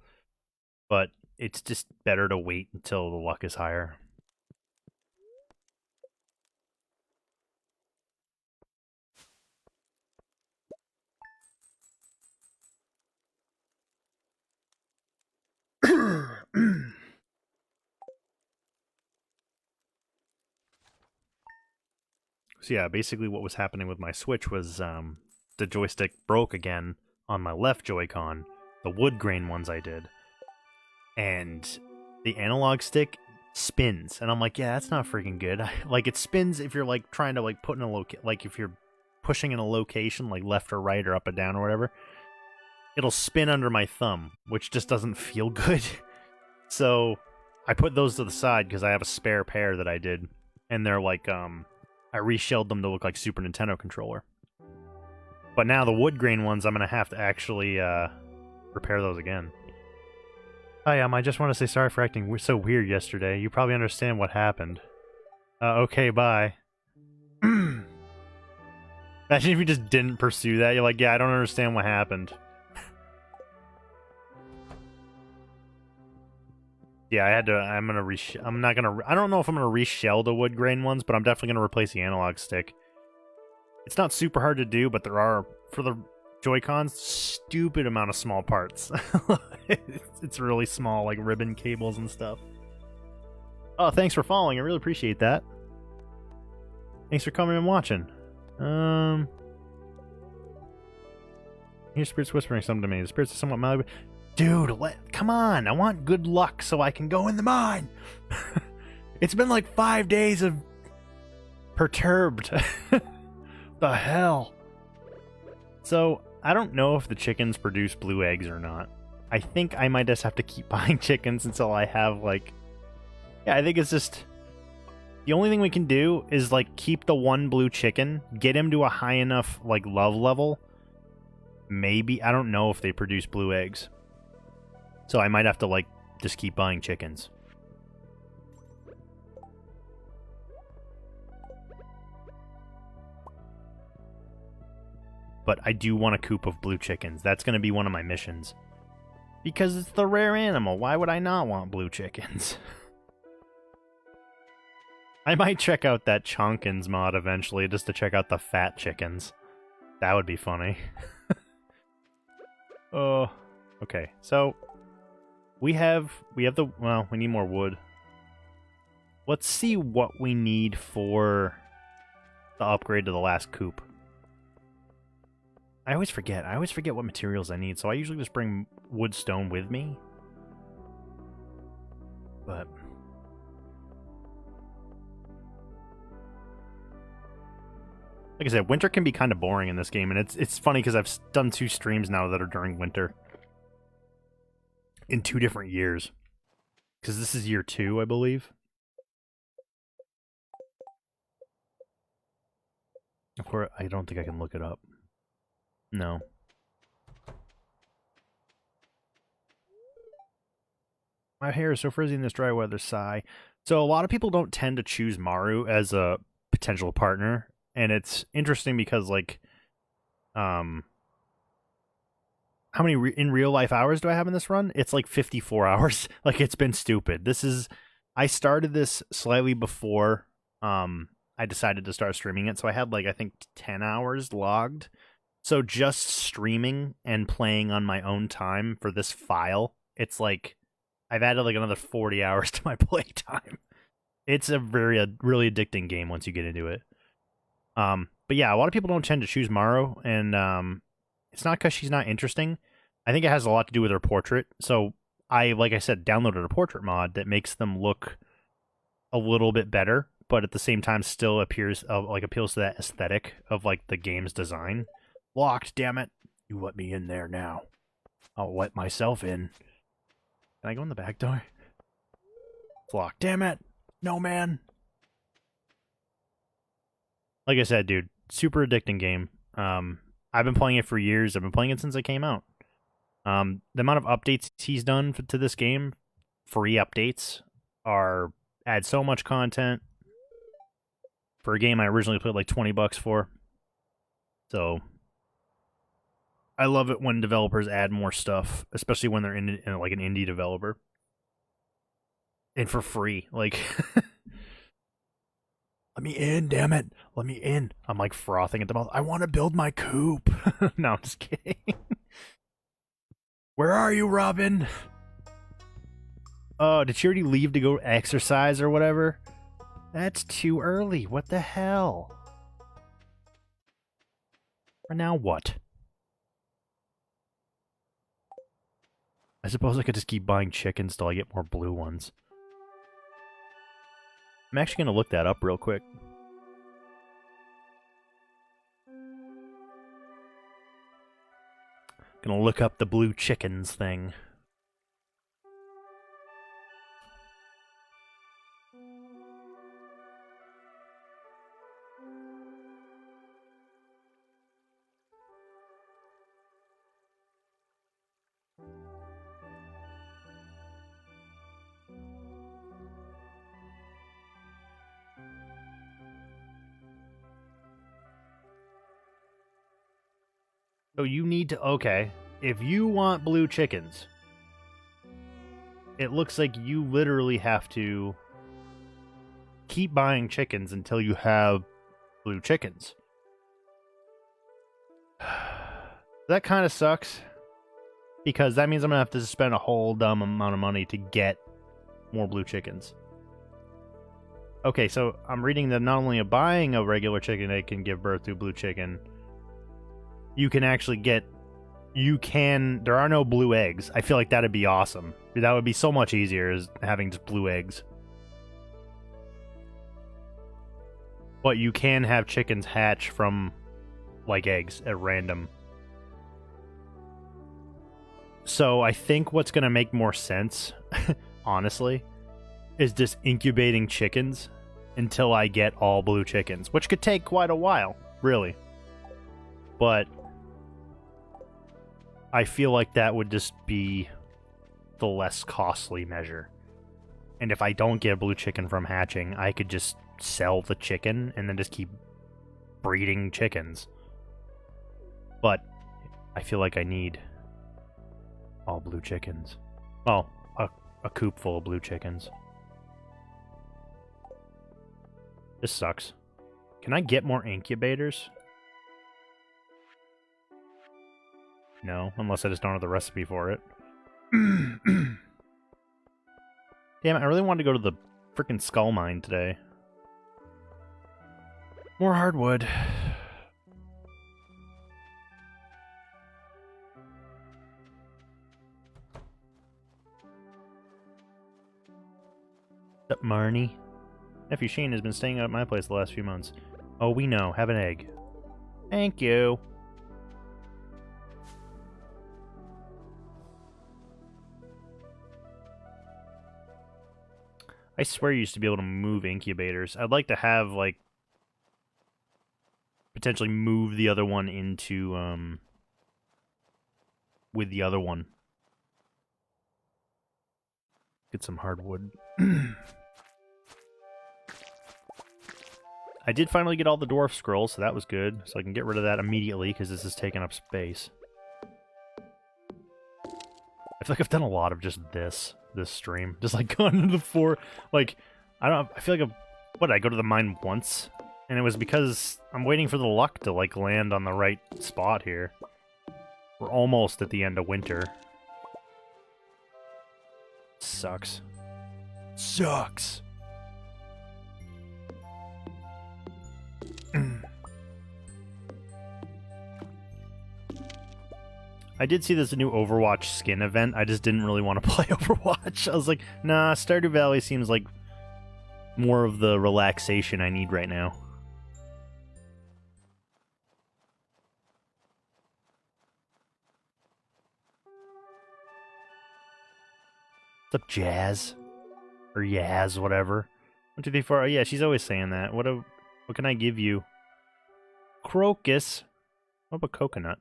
but it's just better to wait until the luck is higher. So yeah, basically what was happening with my Switch was the joystick broke again on my left Joy-Con, the wood grain ones I did, and the analog stick spins, and I'm like, yeah, that's not freaking good. Like, it spins if you're like trying to like put in a like if you're pushing in a location like left or right or up and down or whatever, it'll spin under my thumb, which just doesn't feel good. So I put those to the side because I have a spare pair that I did, and they're like I reshelled them to look like Super Nintendo controller. But now the wood grain ones, I'm going to have to actually repair those again. Hi, I just want to say sorry for acting so weird yesterday. You probably understand what happened. Okay, bye. Imagine if you just didn't pursue that. You're like, yeah, I don't understand what happened. Yeah, I had to. I don't know if I'm gonna reshell the wood grain ones, but I'm definitely gonna replace the analog stick. It's not super hard to do, but there are, for the Joy-Cons, stupid amount of small parts. It's really small, like ribbon cables and stuff. Oh, thanks for following. I really appreciate that. Thanks for coming and watching. Your spirit's whispering something to me. The spirits are somewhat malleable. Dude, come on. I want good luck so I can go in the mine. It's been like 5 days of perturbed. The hell? So, I don't know if the chickens produce blue eggs or not. I think I might just have to keep buying chickens until I have, like... Yeah, I think it's just... The only thing we can do is, like, keep the one blue chicken, get him to a high enough, like, love level. Maybe. I don't know if they produce blue eggs. So I might have to, like, just keep buying chickens. But I do want a coop of blue chickens. That's going to be one of my missions. Because it's the rare animal. Why would I not want blue chickens? I might check out that Chonkins mod eventually just to check out the fat chickens. That would be funny. Oh, okay. So we have the, well, we need more wood. Let's see what we need for the upgrade to the last coop. I always forget what materials I need, so I usually just bring wood stone with me. But like I said, winter can be kind of boring in this game, and it's funny because I've done 2 streams now that are during winter. In 2 different years. Because this is year 2, I believe. Of course, I don't think I can look it up. No. My hair is so frizzy in this dry weather, sigh. So a lot of people don't tend to choose Maru as a potential partner. And it's interesting because, like, how many in real life hours do I have in this run? It's like 54 hours. Like, it's been stupid. I started this slightly before I decided to start streaming it. So I had, like, I think 10 hours logged. So just streaming and playing on my own time for this file, it's like I've added like another 40 hours to my playtime. It's a really addicting game once you get into it. But yeah, a lot of people don't tend to choose Maru, and it's not because she's not interesting. I think it has a lot to do with her portrait. So like I said, downloaded a portrait mod that makes them look a little bit better but at the same time still appeals to that aesthetic of like the game's design. Locked, damn it! You let me in there now. I'll let myself in. Can I go in the back door? It's locked. Damn it! No, man. Like I said, dude, super addicting game. I've been playing it for years. I've been playing it since it came out. The amount of updates he's done to this game, free updates, add so much content for a game I originally paid like $20 for. So I love it when developers add more stuff, especially when they're in like an indie developer. And for free, like let me in, damn it. Let me in. I'm like frothing at the mouth. I want to build my coop. No, I'm just kidding. Where are you, Robin? Oh, did she already leave to go exercise or whatever? That's too early. What the hell? Or now what? I suppose I could just keep buying chickens till I get more blue ones. I'm actually going to look that up real quick. Gonna look up the blue chickens thing. So you need to... Okay. If you want blue chickens, it looks like you literally have to keep buying chickens until you have blue chickens. That kind of sucks. Because that means I'm going to have to spend a whole dumb amount of money to get more blue chickens. Okay, so I'm reading that not only buying a regular chicken that can give birth to a blue chicken, you can actually get... there are no blue eggs. I feel like that'd be awesome. That would be so much easier as having just blue eggs. But you can have chickens hatch from, like, eggs at random. So I think what's going to make more sense, honestly, is just incubating chickens until I get all blue chickens. Which could take quite a while, really. But I feel like that would just be the less costly measure. And if I don't get a blue chicken from hatching, I could just sell the chicken and then just keep breeding chickens. But I feel like I need all blue chickens. Well, a coop full of blue chickens. This sucks. Can I get more incubators? No, unless I just don't have the recipe for it. Damn it, I really wanted to go to the frickin' skull mine today. More hardwood. What's up, Marnie? Nephew Shane has been staying at my place the last few months. Oh, we know. Have an egg. Thank you. I swear you used to be able to move incubators. I'd like to have, like, potentially move the other one into, with the other one. Get some hardwood. I did finally get all the dwarf scrolls, so that was good. So I can get rid of that immediately, because this is taking up space. I feel like I've done a lot of just this stream. Just, like, going into the floor. Like, I feel like what, I go to the mine once? And it was because I'm waiting for the luck to, like, land on the right spot here. We're almost at the end of winter. Sucks. Sucks! I did see there's a new Overwatch skin event. I just didn't really want to play Overwatch. I was like, nah, Stardew Valley seems like more of the relaxation I need right now. What's up, Jazz? Or Yaz, whatever. 1, 2, 3, 4. Oh, yeah, she's always saying that. What can I give you? Crocus. What about coconut?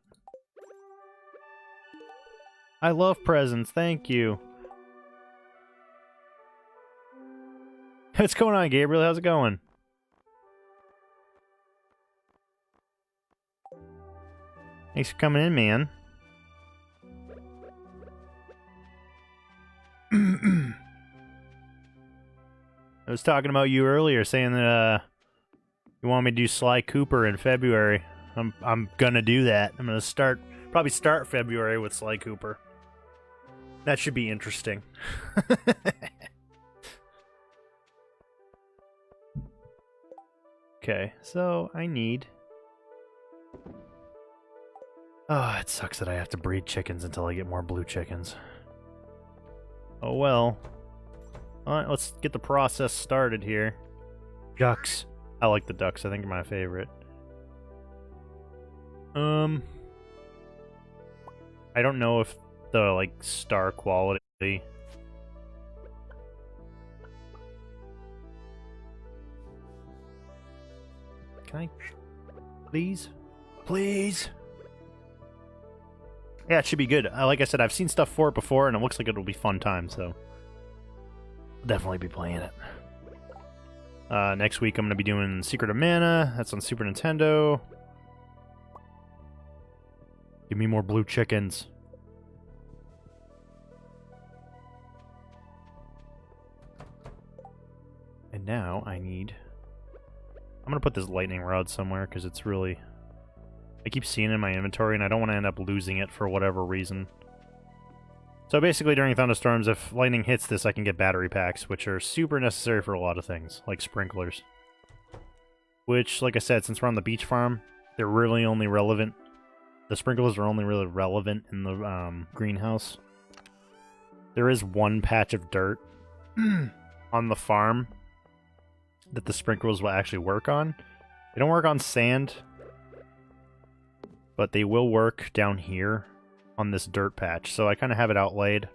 I love presents. Thank you. What's going on, Gabriel? How's it going? Thanks for coming in, man. I was talking about you earlier, saying that you want me to do Sly Cooper in February. I'm gonna do that. I'm gonna probably start February with Sly Cooper. That should be interesting. Okay, so I need... Oh, it sucks that I have to breed chickens until I get more blue chickens. Oh well. Alright, let's get the process started here. Ducks. I like the ducks. I think they're my favorite. I don't know if the, like, star quality... Can I... Please? Please? Yeah, it should be good. Like I said, I've seen stuff for it before, and it looks like it'll be fun time, so... I'll definitely be playing it. Next week I'm going to be doing Secret of Mana. That's on Super Nintendo. Give me more blue chickens. And now I need... I'm going to put this lightning rod somewhere because it's really... I keep seeing it in my inventory and I don't want to end up losing it for whatever reason. So basically during thunderstorms, if lightning hits this, I can get battery packs, which are super necessary for a lot of things, like sprinklers. Which, like I said, since we're on the beach farm, they're really only relevant. The sprinklers are only really relevant in the greenhouse. There is one patch of dirt on the farm that the sprinklers will actually work on. They don't work on sand, but they will work down here on this dirt patch. So I kind of have it outlaid.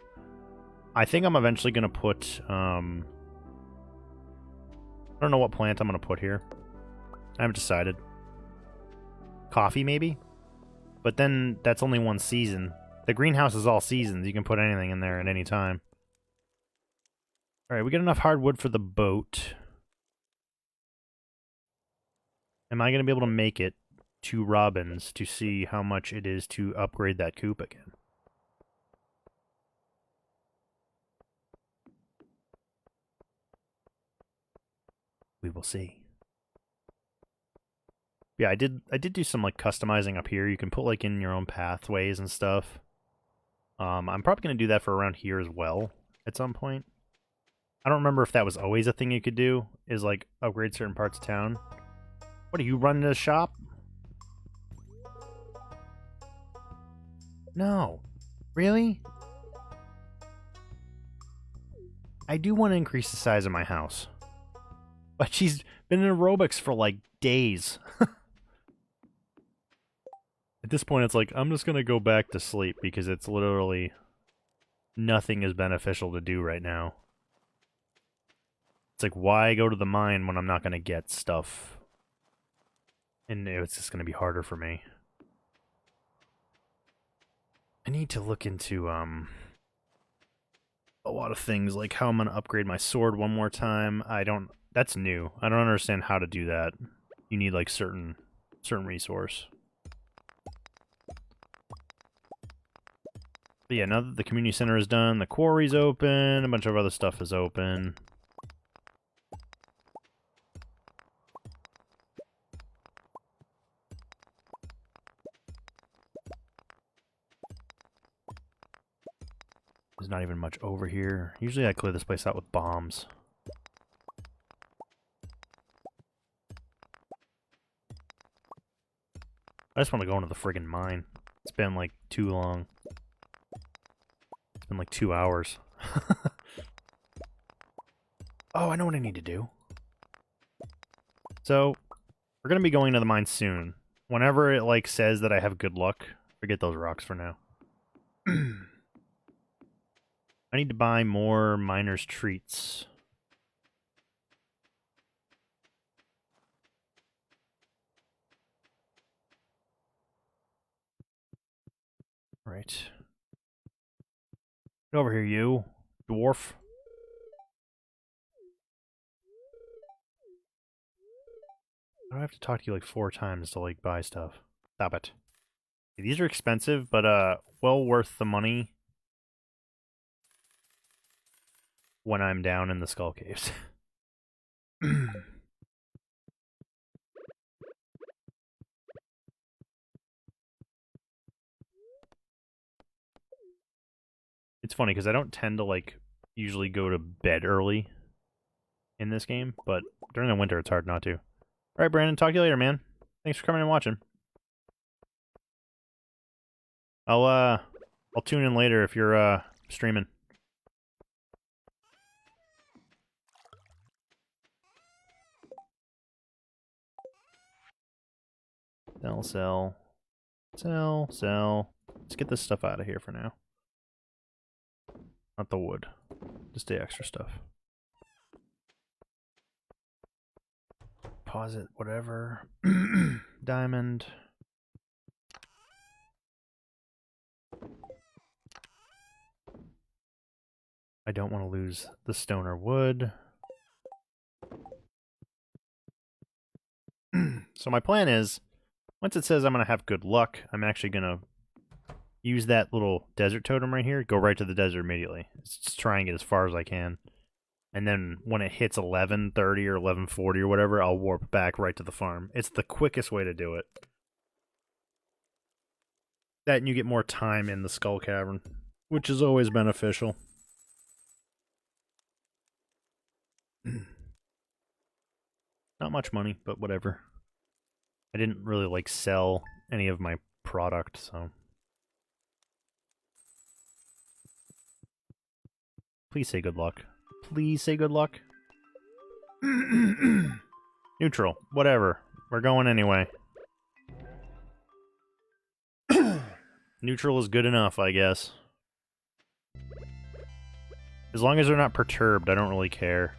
I think I'm eventually going to put... I don't know what plant I'm going to put here. I haven't decided. Coffee, maybe? But then that's only one season. The greenhouse is all seasons. You can put anything in there at any time. Alright, we got enough hardwood for the boat. Am I going to be able to make it to Robin's to see how much it is to upgrade that coop again? We will see. Yeah, I did do some like customizing up here. You can put like in your own pathways and stuff. I'm probably going to do that for around here as well at some point. I don't remember if that was always a thing you could do, is like upgrade certain parts of town. What, are you running a shop? No. Really? I do want to increase the size of my house. But she's been in aerobics for like days. At this point, it's like, I'm just going to go back to sleep because it's literally nothing is beneficial to do right now. It's like, why go to the mine when I'm not going to get stuff? And it's just going to be harder for me. I need to look into a lot of things, like how I'm going to upgrade my sword one more time. That's new. I don't understand how to do that. You need like certain resource. But yeah, now that the community center is done, the quarry's open, a bunch of other stuff is open. There's not even much over here. Usually I clear this place out with bombs. I just want to go into the friggin' mine. It's been like too long. It's been like 2 hours. Oh, I know what I need to do. So, we're going to be going to the mine soon. Whenever it, like, says that I have good luck, forget those rocks for now. I need to buy more miner's treats. Right. Get over here, you dwarf. I have to talk to you like 4 times to like buy stuff. Stop it. These are expensive, but well worth the money when I'm down in the skull caves. It's funny because I don't tend to like usually go to bed early in this game, but during the winter it's hard not to. All right, Brandon, talk to you later, man. Thanks for coming and watching. I'll tune in later if you're streaming. Sell. Let's get this stuff out of here for now. Not the wood. Just the extra stuff. Deposit, whatever. Diamond. I don't want to lose the stone or wood. So my plan is, once it says I'm going to have good luck, I'm actually going to use that little desert totem right here, go right to the desert immediately. Just try and get as far as I can. And then when it hits 11:30 or 11:40 or whatever, I'll warp back right to the farm. It's the quickest way to do it. That and you get more time in the Skull Cavern, which is always beneficial. Not much money, but whatever. I didn't really like sell any of my product, so. Please say good luck. Please say good luck. Neutral. Whatever. We're going anyway. Neutral is good enough, I guess. As long as they're not perturbed, I don't really care.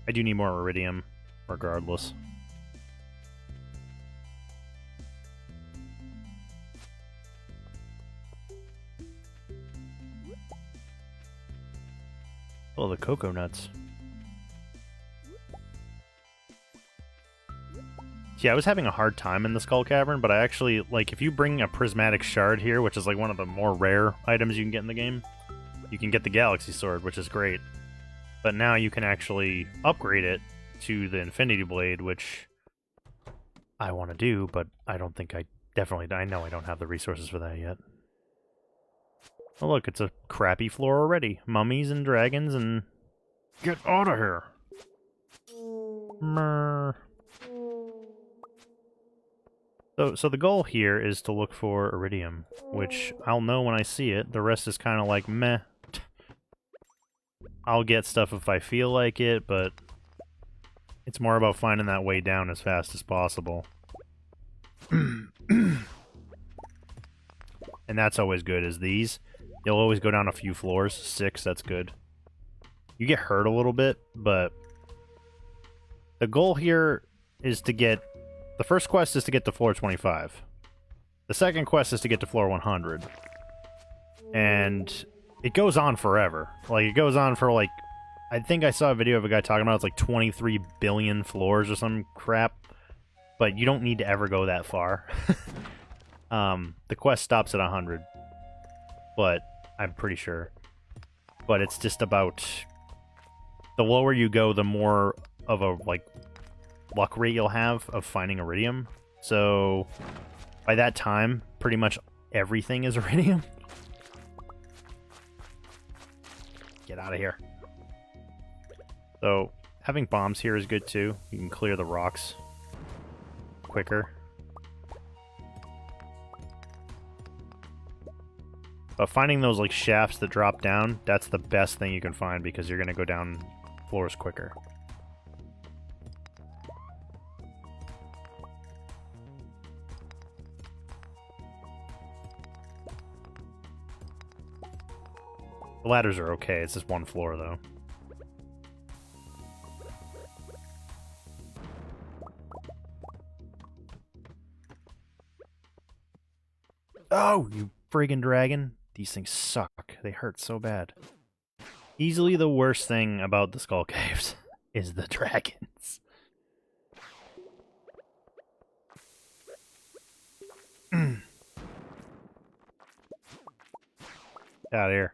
I do need more iridium, regardless. Oh, the cocoa nuts. Yeah, I was having a hard time in the Skull Cavern, but I actually, like, if you bring a prismatic shard here, which is like one of the more rare items you can get in the game, you can get the Galaxy Sword, which is great. But now you can actually upgrade it to the Infinity Blade, which I want to do, but I don't think I know I don't have the resources for that yet. Oh look, it's a crappy floor already. Mummies and dragons and... Get out of here! Mrr. So the goal here is to look for iridium, which I'll know when I see it. The rest is kind of like meh. I'll get stuff if I feel like it, but it's more about finding that way down as fast as possible. And that's always good, is these. You'll always go down a few floors. 6, that's good. You get hurt a little bit, but the goal here is to get... The first quest is to get to floor 25. The second quest is to get to floor 100. And it goes on forever. Like, it goes on for, like... I think I saw a video of a guy talking about it's like 23 billion floors or some crap. But you don't need to ever go that far. The quest stops at 100. But I'm pretty sure. But it's just about... The lower you go, the more of a, like, luck rate you'll have of finding iridium. So, by that time, pretty much everything is iridium. Get out of here. So, having bombs here is good too. You can clear the rocks quicker. But finding those like shafts that drop down, that's the best thing you can find because you're going to go down floors quicker. The ladders are okay, it's just one floor, though. Oh, you friggin' dragon. These things suck. They hurt so bad. Easily the worst thing about the Skull Caves is the dragons. Get out of here.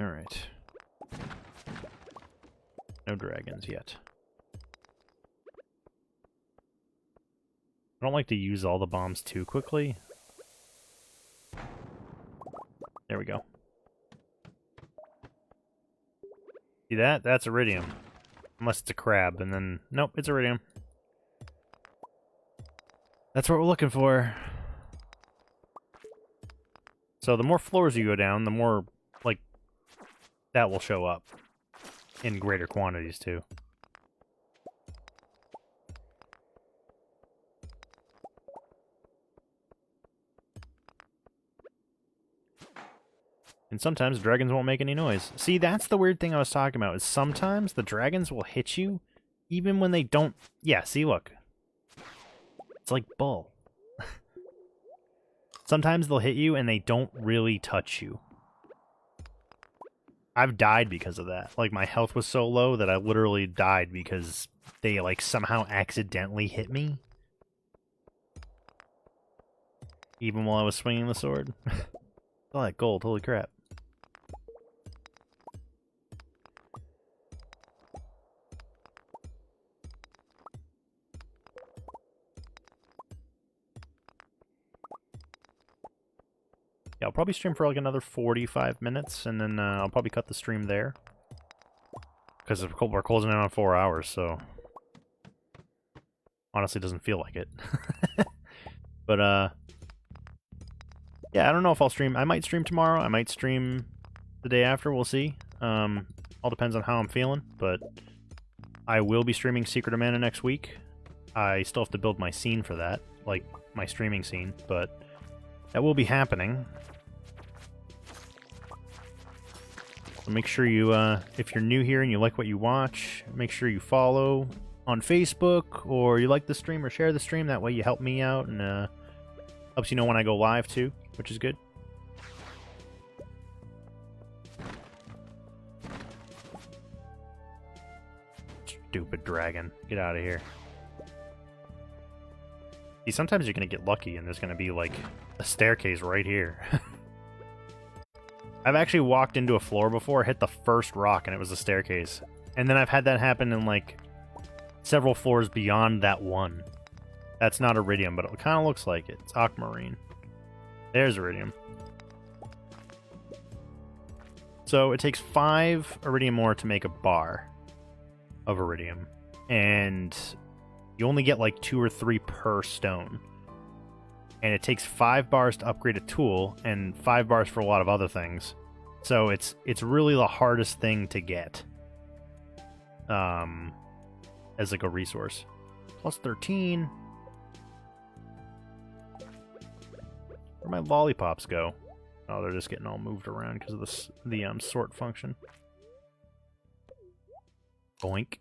Alright. No dragons yet. I don't like to use all the bombs too quickly. There we go. See that? That's iridium. Unless it's a crab, and then... Nope, it's iridium. That's what we're looking for. So the more floors you go down, the more, like, that will show up. In greater quantities, too. And sometimes dragons won't make any noise. See, that's the weird thing I was talking about, is sometimes the dragons will hit you even when they don't... Yeah, see, look. It's like bull. Sometimes they'll hit you and they don't really touch you. I've died because of that. Like, my health was so low that I literally died because they, like, somehow accidentally hit me. Even while I was swinging the sword. Oh, that gold, holy crap. Yeah, I'll probably stream for like another 45 minutes, and then I'll probably cut the stream there. Because we're closing in on 4 hours, so... Honestly, doesn't feel like it. But, yeah, I don't know if I'll stream. I might stream tomorrow, I might stream the day after, we'll see. All depends on how I'm feeling, but... I will be streaming Secret of Mana next week. I still have to build my scene for that, like, my streaming scene, but... That will be happening. So make sure you, if you're new here and you like what you watch, make sure you follow on Facebook, or you like the stream or share the stream. That way you help me out, and helps you know when I go live too, which is good. Stupid dragon. Get out of here. See, sometimes you're going to get lucky and there's going to be, like, a staircase right here. I've actually walked into a floor before, hit the first rock, and it was a staircase. And then I've had that happen in, like, several floors beyond that one. That's not iridium, but it kind of looks like it. It's aquamarine. There's iridium. So it takes 5 iridium ore to make a bar of iridium. And... you only get like 2 or 3 per stone. And it takes 5 bars to upgrade a tool, and 5 bars for a lot of other things. So it's really the hardest thing to get. As like a resource. Plus 13. Where'd my lollipops go? Oh, they're just getting all moved around because of the sort function. Boink.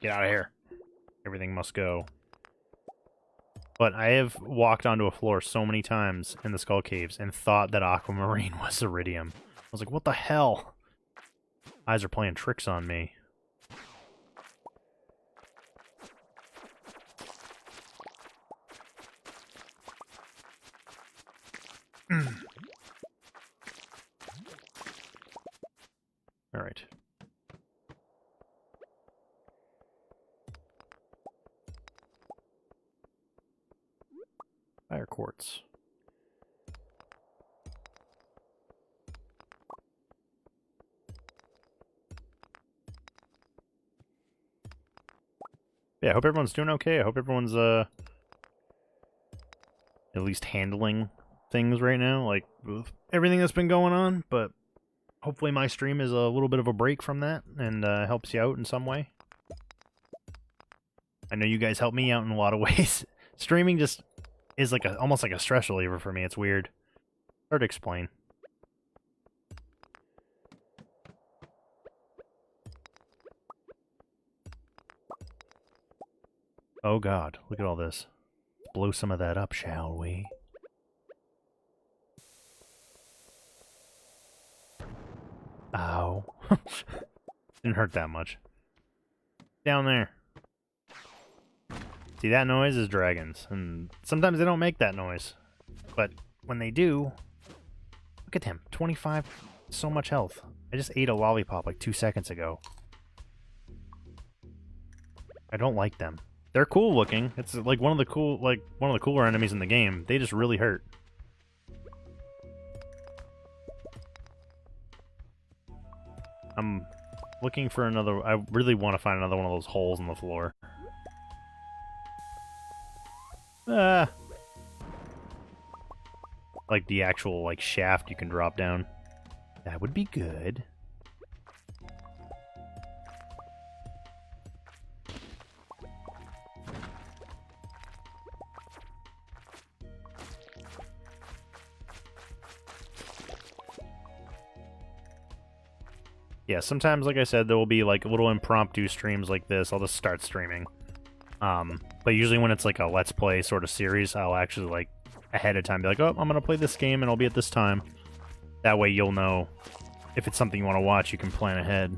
Get out of here. Everything must go. But I have walked onto a floor so many times in the Skull Caves and thought that aquamarine was iridium. I was like, what the hell? Eyes are playing tricks on me. Alright. Fire quartz. Yeah, I hope everyone's doing okay. I hope everyone's at least handling things right now, like with everything that's been going on. But hopefully my stream is a little bit of a break from that and helps you out in some way. I know you guys help me out in a lot of ways. Streaming just is like almost like a stress reliever for me. It's weird. Hard to explain. Oh god, look at all this. Blow some of that up, shall we? Ow. Didn't hurt that much. Down there. See, that noise is dragons, and sometimes they don't make that noise. But when they do, look at him, 25, so much health. I just ate a lollipop like 2 seconds ago. I don't like them. They're cool looking. It's like one of the cooler enemies in the game. They just really hurt. I'm looking for another. I really want to find another one of those holes in the floor. Ah. Like the actual like shaft you can drop down. That would be good. Yeah, sometimes, like I said, there will be like little impromptu streams like this. I'll just start streaming. But usually when it's like a Let's Play sort of series, I'll actually like ahead of time be like, oh, I'm gonna play this game and I'll be at this time. That way you'll know if it's something you want to watch, you can plan ahead.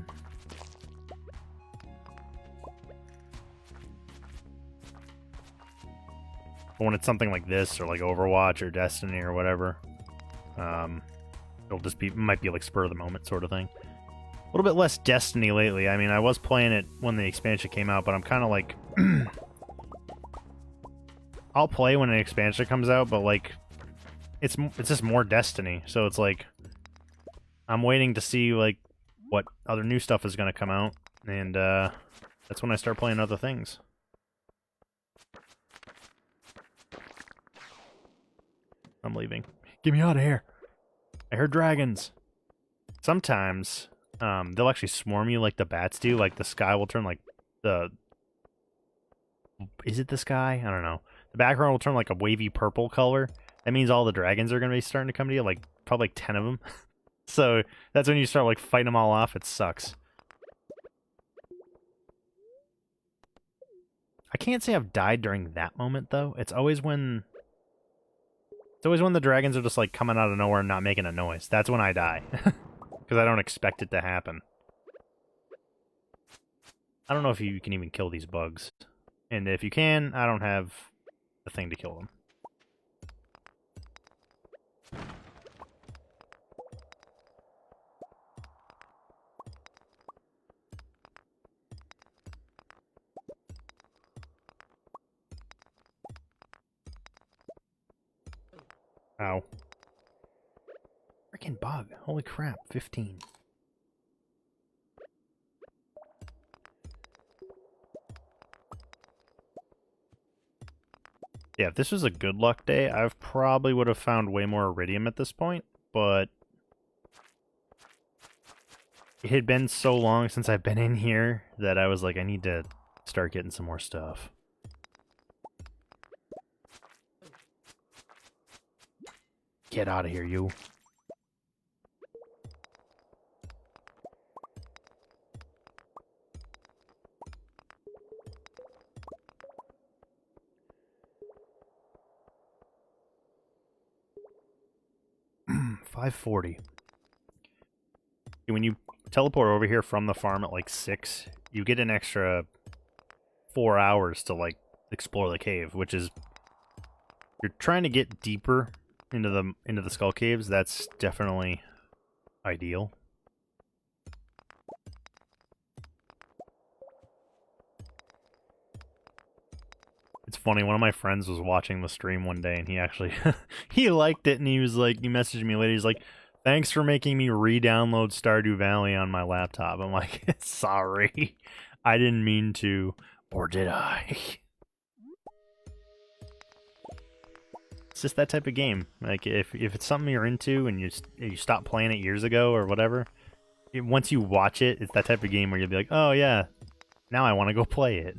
But when it's something like this, or like Overwatch or Destiny or whatever, it'll just be, might be like spur of the moment sort of thing. A little bit less Destiny lately. I mean, I was playing it when the expansion came out, but I'm kind of like... I'll play when an expansion comes out, but like... It's just more Destiny, so it's like... I'm waiting to see, like, what other new stuff is going to come out, and that's when I start playing other things. I'm leaving. Get me out of here! I heard dragons! Sometimes... they'll actually swarm you like the bats do. Like, the sky will turn, like, the... Is it the sky? I don't know. The background will turn, like, a wavy purple color. That means all the dragons are going to be starting to come to you. Like, probably like 10 of them. So, that's when you start, like, fighting them all off. It sucks. I can't say I've died during that moment, though. It's always when... It's always when the dragons are just, like, coming out of nowhere and not making a noise. That's when I die. Because I don't expect it to happen. I don't know if you can even kill these bugs. And if you can, I don't have the thing to kill them. Ow. Freaking bug. Holy crap, 15. Yeah, if this was a good luck day, I probably would have found way more iridium at this point, but it had been so long since I've been in here that I was like, I need to start getting some more stuff. Get out of here, you. $5.40. When you teleport over here from the farm at like 6, you get an extra 4 hours to like explore the cave, which is, you're trying to get deeper into the skull caves. That's definitely ideal. It's funny, one of my friends was watching the stream one day and he actually he liked it and he was like, he messaged me later, he's like, thanks for making me re-download Stardew Valley on my laptop. I'm like, sorry, I didn't mean to. Or did I? It's just that type of game. Like, if it's something you're into and you stopped playing it years ago or whatever, once you watch it, it's that type of game where you'll be like, oh yeah, now I want to go play it.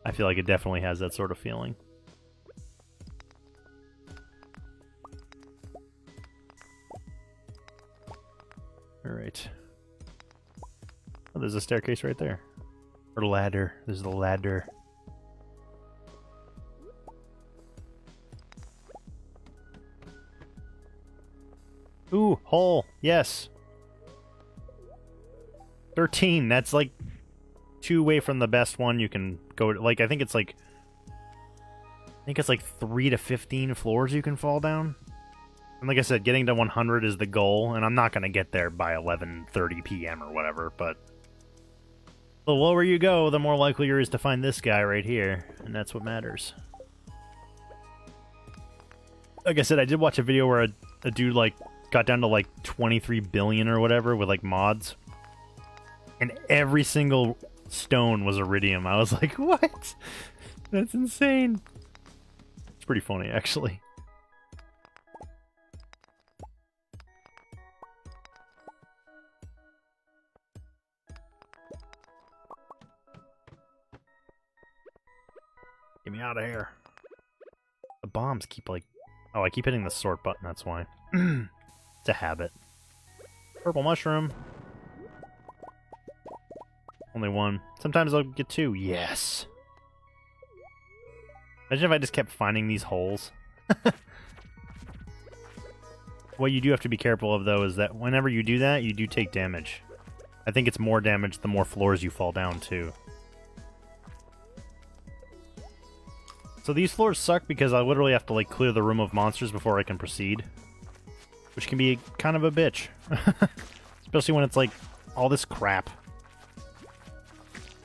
I feel like it definitely has that sort of feeling. Alright. Oh, there's a staircase right there. Or ladder. There's the ladder. Ooh, hole. Yes. 13. That's like 2 away from the best one you can go to. Like, I think it's like 3 to 15 floors you can fall down. And like I said, getting to 100 is the goal, and I'm not going to get there by 11:30 p.m. or whatever, but the lower you go, the more likely you is to find this guy right here, and that's what matters. Like I said, I did watch a video where a dude, like, got down to, like, 23 billion or whatever with, like, mods, and every single stone was iridium. I was like, what? That's insane. It's pretty funny, actually. Get me out of here. The bombs keep, like... Oh, I keep hitting the sort button, that's why. It's a habit. Purple mushroom. Only 1. Sometimes I'll get 2. Yes! Imagine if I just kept finding these holes. What you do have to be careful of, though, is that whenever you do that, you do take damage. I think it's more damage the more floors you fall down, too. So these floors suck because I literally have to, like, clear the room of monsters before I can proceed. Which can be kind of a bitch. Especially when it's, like, all this crap.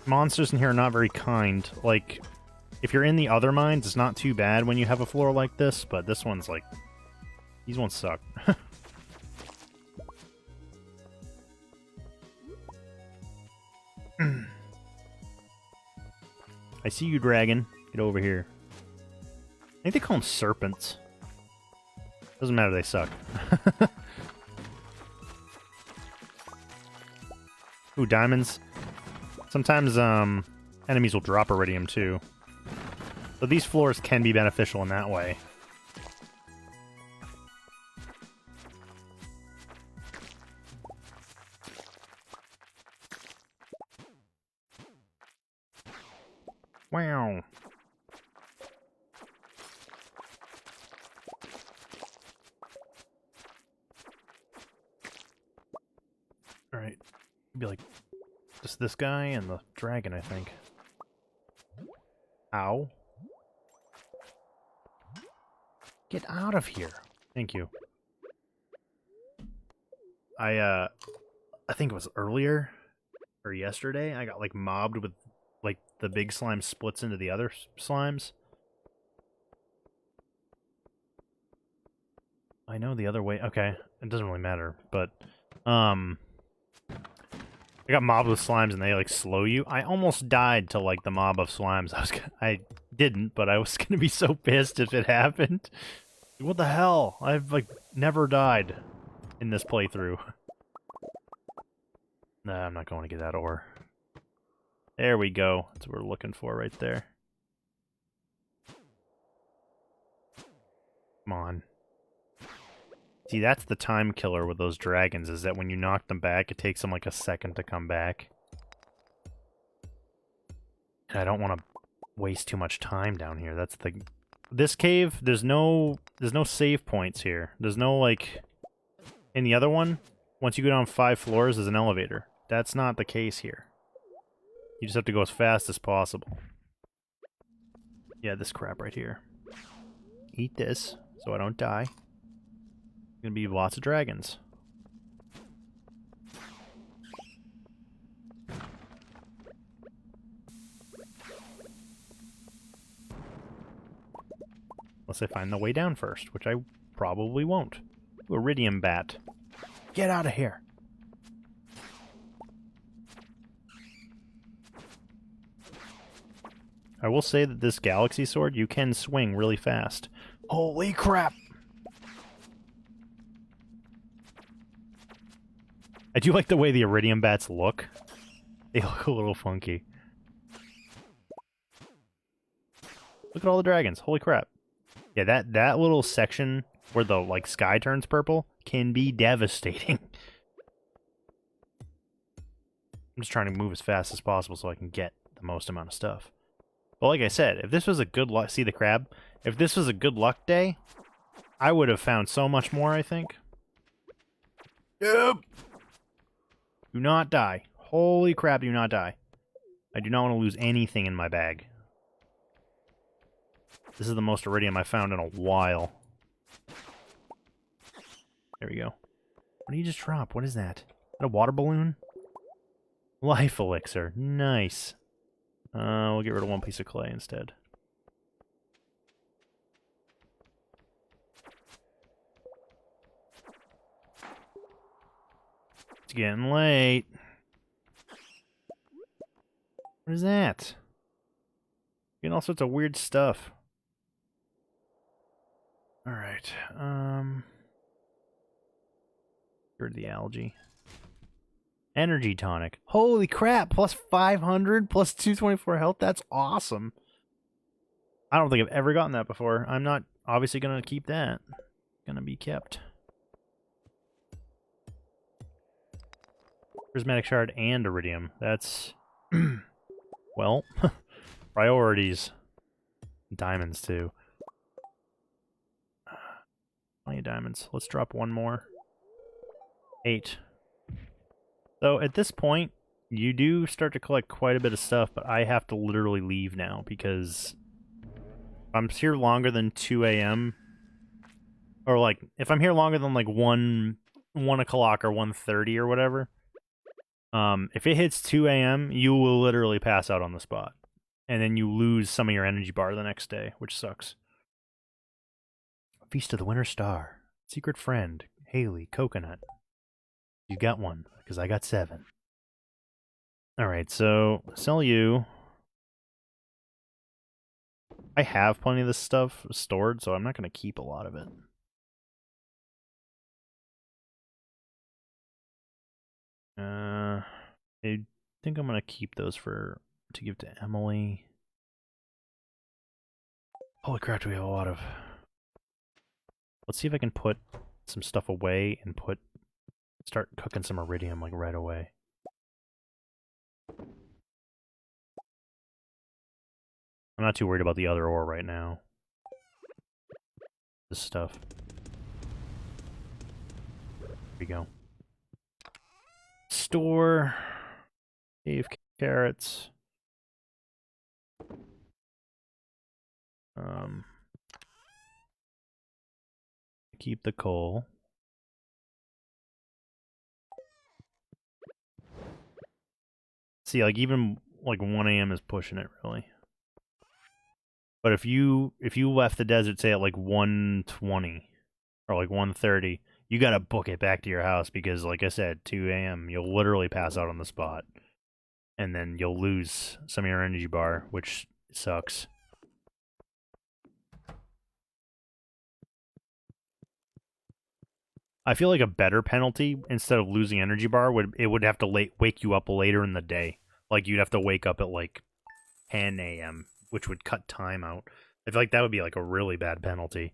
Monsters in here are not very kind. Like, if you're in the other mines, it's not too bad when you have a floor like this, but this one's, like... These ones suck. I see you, dragon. Get over here. I think they call them serpents. Doesn't matter, they suck. Ooh, diamonds. Sometimes enemies will drop iridium too. So these floors can be beneficial in that way. Wow. Alright. Be like just this guy and the dragon, I think. Ow. Get out of here. Thank you. I think it was earlier or yesterday, I got like mobbed with like the big slime splits into the other slimes. I know the other way. Okay, it doesn't really matter, but I got mobbed with slimes and they like slow you. I almost died to like the mob of slimes. I didn't, but I was gonna be so pissed if it happened. What the hell? I've like never died in this playthrough. Nah, I'm not going to get that ore. There we go. That's what we're looking for right there. Come on. See, that's the time killer with those dragons, is that when you knock them back, it takes them like a second to come back. And I don't want to waste too much time down here. That's the... This cave, there's no save points here. There's no, like... In the other one, once you go down 5 floors, there's an elevator. That's not the case here. You just have to go as fast as possible. Yeah, this crap right here. Eat this, so I don't die. Gonna be lots of dragons. Unless I find the way down first, which I probably won't. Ooh, iridium bat. Get out of here. I will say that this galaxy sword, you can swing really fast. Holy crap! I do like the way the iridium bats look. They look a little funky. Look at all the dragons. Holy crap. Yeah, that little section where the like sky turns purple can be devastating. I'm just trying to move as fast as possible so I can get the most amount of stuff. But like I said, if this was a good luck... See the crab? If this was a good luck day, I would have found so much more, I think. Yep. Do not die. Holy crap, do not die. I do not want to lose anything in my bag. This is the most iridium I've found in a while. There we go. What did you just drop? What is that? Is that a water balloon? Life elixir. Nice. We'll get rid of one piece of clay instead. It's getting late. What is that? Getting all sorts of weird stuff. Alright, Heard the algae. Energy tonic. Holy crap, plus 500, plus 224 health, that's awesome. I don't think I've ever gotten that before. I'm not obviously gonna keep that. Gonna be kept. Prismatic shard and iridium. That's... well, priorities. Diamonds, too. Plenty of diamonds. Let's drop one more. 8. So at this point, you do start to collect quite a bit of stuff, but I have to literally leave now because I'm here longer than 2 a.m. Or like, if I'm here longer than like 1 o'clock or 1:30 or whatever, if it hits 2 a.m., you will literally pass out on the spot. And then you lose some of your energy bar the next day, which sucks. Feast of the Winter Star. Secret friend. Haley. Coconut. You got one, because I got 7. Alright, so sell you. I have plenty of this stuff stored, so I'm not going to keep a lot of it. I think I'm going to keep those to give to Emily. Holy crap, do we have a lot of... Let's see if I can put some stuff away and start cooking some iridium like right away. I'm not too worried about the other ore right now. This stuff. There we go. Store. Cave carrots. Keep the coal. See, like even like 1 a.m. is pushing it really. But if you left the desert, say at like 1:20 or like 1:30, you gotta book it back to your house because, like I said, 2 a.m. you'll literally pass out on the spot, and then you'll lose some of your energy bar, which sucks. I feel like a better penalty instead of losing energy bar would have to wake you up later in the day. Like you'd have to wake up at like 10 a.m., which would cut time out. I feel like that would be like a really bad penalty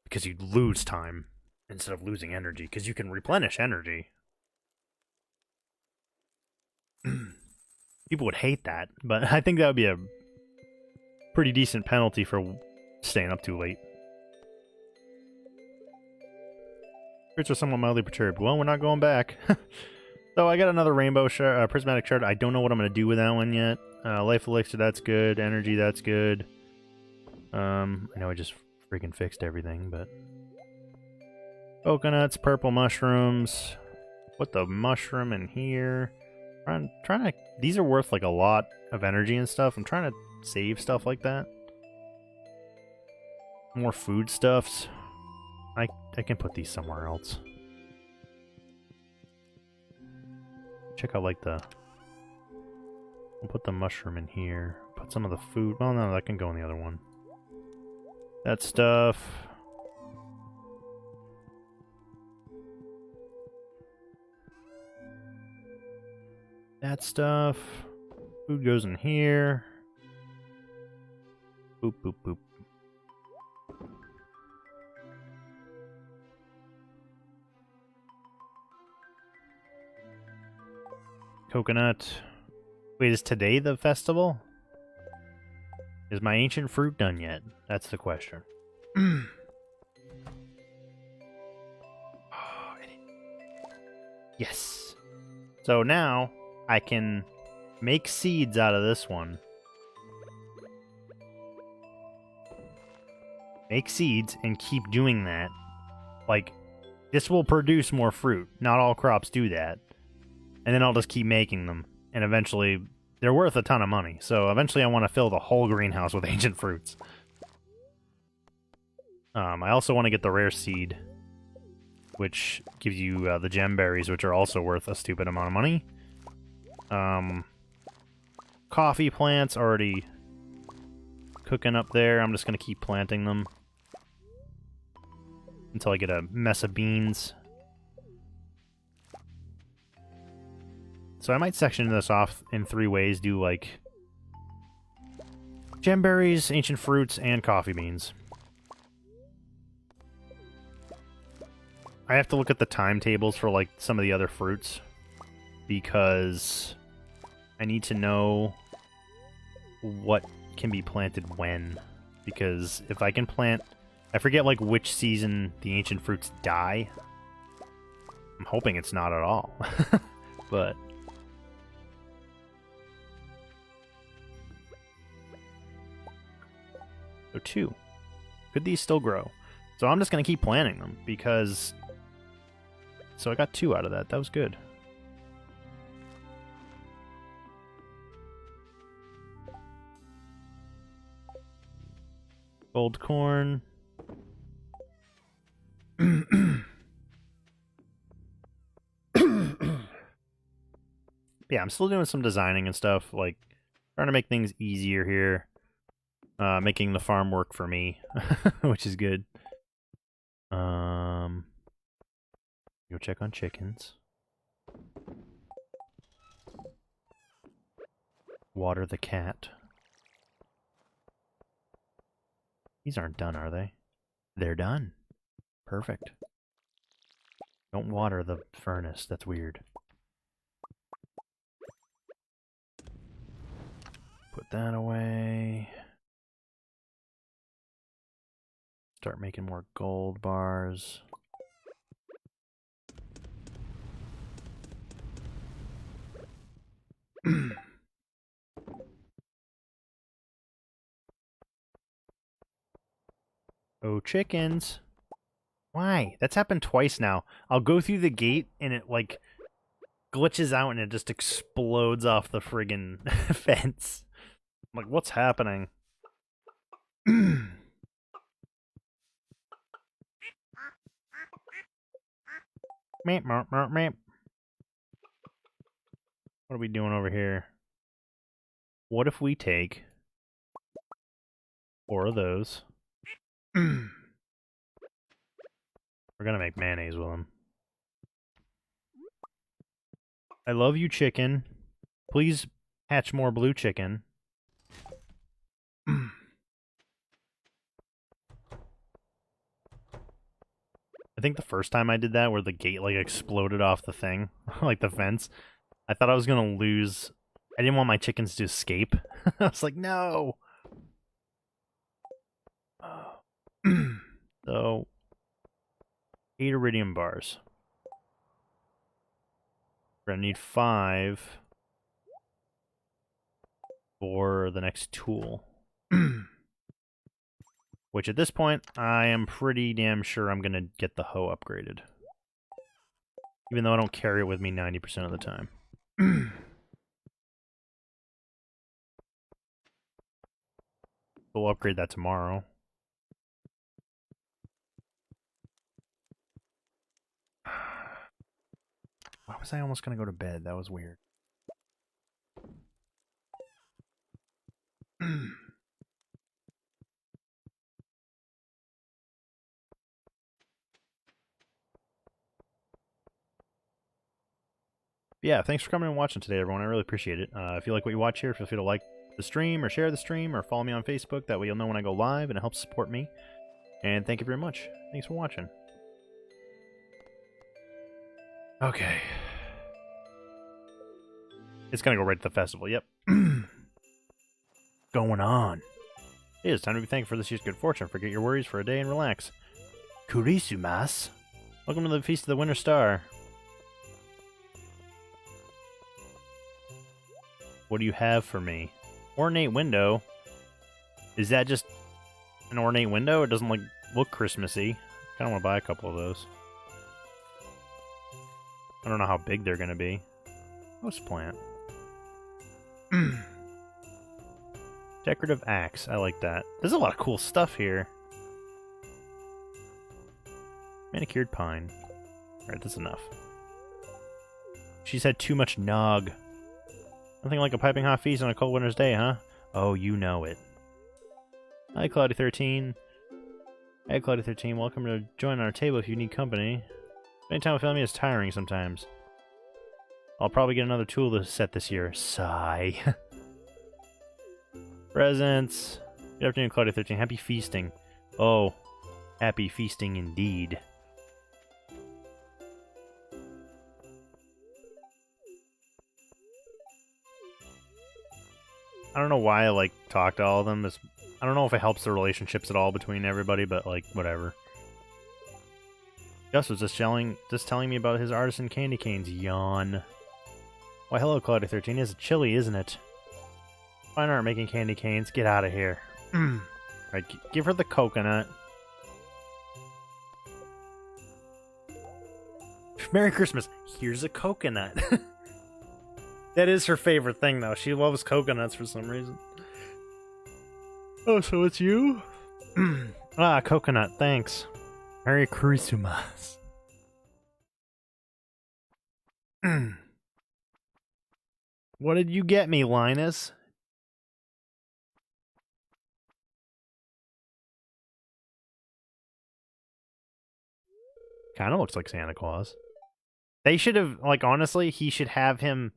because you'd lose time instead of losing energy because you can replenish energy. People would hate that, but I think that would be a pretty decent penalty for staying up too late. Spirits are somewhat mildly perturbed. Well, we're not going back. So I got another rainbow shard, prismatic shard. I don't know what I'm going to do with that one yet. Life elixir, that's good. Energy, that's good. I know I just freaking fixed everything, but... Coconuts, purple mushrooms. Put the mushroom in here. I'm trying to... These are worth like a lot of energy and stuff. I'm trying to save stuff like that. More foodstuffs. I can put these somewhere else. Check out like the... We'll put the mushroom in here. Put put some of the food... Oh, no, that can go in the other one. That stuff... That stuff... Food goes in here. Boop, boop, boop. Coconut. Wait, is today the festival? Is my ancient fruit done yet? That's the question. Yes. So now I can make seeds out of this one. Make seeds and keep doing that. Like, this will produce more fruit. Not all crops do that. And then I'll just keep making them. And eventually, they're worth a ton of money. So eventually I want to fill the whole greenhouse with ancient fruits. I also want to get the rare seed, which gives you the gem berries, which are also worth a stupid amount of money. Coffee plants already cooking up there. I'm just going to keep planting them until I get a mess of beans. So I might section this off in 3 ways. Do like gem berries, ancient fruits, and coffee beans. I have to look at the timetables for like some of the other fruits because I need to know what can be planted when. Because if I can plant... I forget like which season the ancient fruits die. I'm hoping it's not at all. But... So 2. Could these still grow? So I'm just going to keep planting them because... So I got 2 out of that. That was good. Gold corn. Yeah, I'm still doing some designing and stuff, like trying to make things easier here. Making the farm work for me, which is good. Go check on chickens. Water the cat. These aren't done, are they? They're done. Perfect. Don't water the furnace. That's weird. Put that away. Start making more gold bars. Oh, chickens. Why? That's happened twice now. I'll go through the gate and it, like, glitches out and it just explodes off the friggin' fence. I'm like, what's happening? Meep, meep, meep, meep. What are we doing over here? What if we take 4 of those? We're gonna make mayonnaise with them. I love you, chicken. Please hatch more blue chicken. I think the first time I did that, where the gate like exploded off the thing, like the fence, I thought I was gonna lose. I didn't want my chickens to escape. I was like, no. So, 8 iridium bars. We're gonna need 5 for the next tool. Which at this point, I am pretty damn sure I'm gonna get the hoe upgraded. Even though I don't carry it with me 90% of the time. We'll upgrade that tomorrow. Why was I almost gonna go to bed? That was weird. Yeah, thanks for coming and watching today, everyone. I really appreciate it. If you like what you watch here, feel free to like the stream or share the stream or follow me on Facebook. That way you'll know when I go live and it helps support me. And thank you very much. Thanks for watching. Okay. It's gonna go right to the festival, yep. Going on. It is time to be thankful for this year's good fortune. Forget your worries for a day and relax. Kurisumas. Welcome to the Feast of the Winter Star. What do you have for me? Ornate window. Is that just an ornate window? It doesn't look Christmassy. Kinda wanna buy a couple of those. I don't know how big they're gonna be. House plant. Decorative axe. I like that. There's a lot of cool stuff here. Manicured pine. Alright, that's enough. She's had too much nog. Nothing like a piping hot feast on a cold winter's day, huh? Oh, you know it. Hi, Cloudy13. Hey, Cloudy13. Welcome to join our table if you need company. Spending time with family is tiring sometimes. I'll probably get another tool to set this year. Sigh. Presents. Good afternoon, Cloudy13. Happy feasting. Oh, happy feasting indeed. I don't know why I talk to all of them. I don't know if it helps the relationships at all between everybody, but whatever. Gus was just telling me about his artisan candy canes. Yawn. Why, hello, Cloudy13. It's chilly, isn't it? Fine art making candy canes. Get out of here. Alright, give her the coconut. Merry Christmas. Here's a coconut. That is her favorite thing, though. She loves coconuts for some reason. Oh, so it's you? Ah, coconut, thanks. Merry Christmas. What did you get me, Linus? Kind of looks like Santa Claus. They should have, honestly, he should have him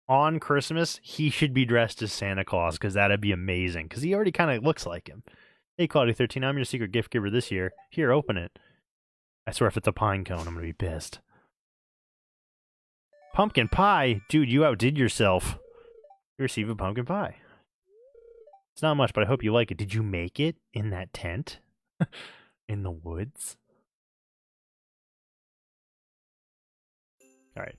on Christmas. He should be dressed as Santa Claus, because that'd be amazing. Because he already kind of looks like him. Hey, Cloudy13, I'm your secret gift giver this year. Here, open it. I swear if it's a pine cone, I'm going to be pissed. Pumpkin pie? Dude, you outdid yourself. You receive a pumpkin pie. It's not much, but I hope you like it. Did you make it in that tent? In the woods? Alright.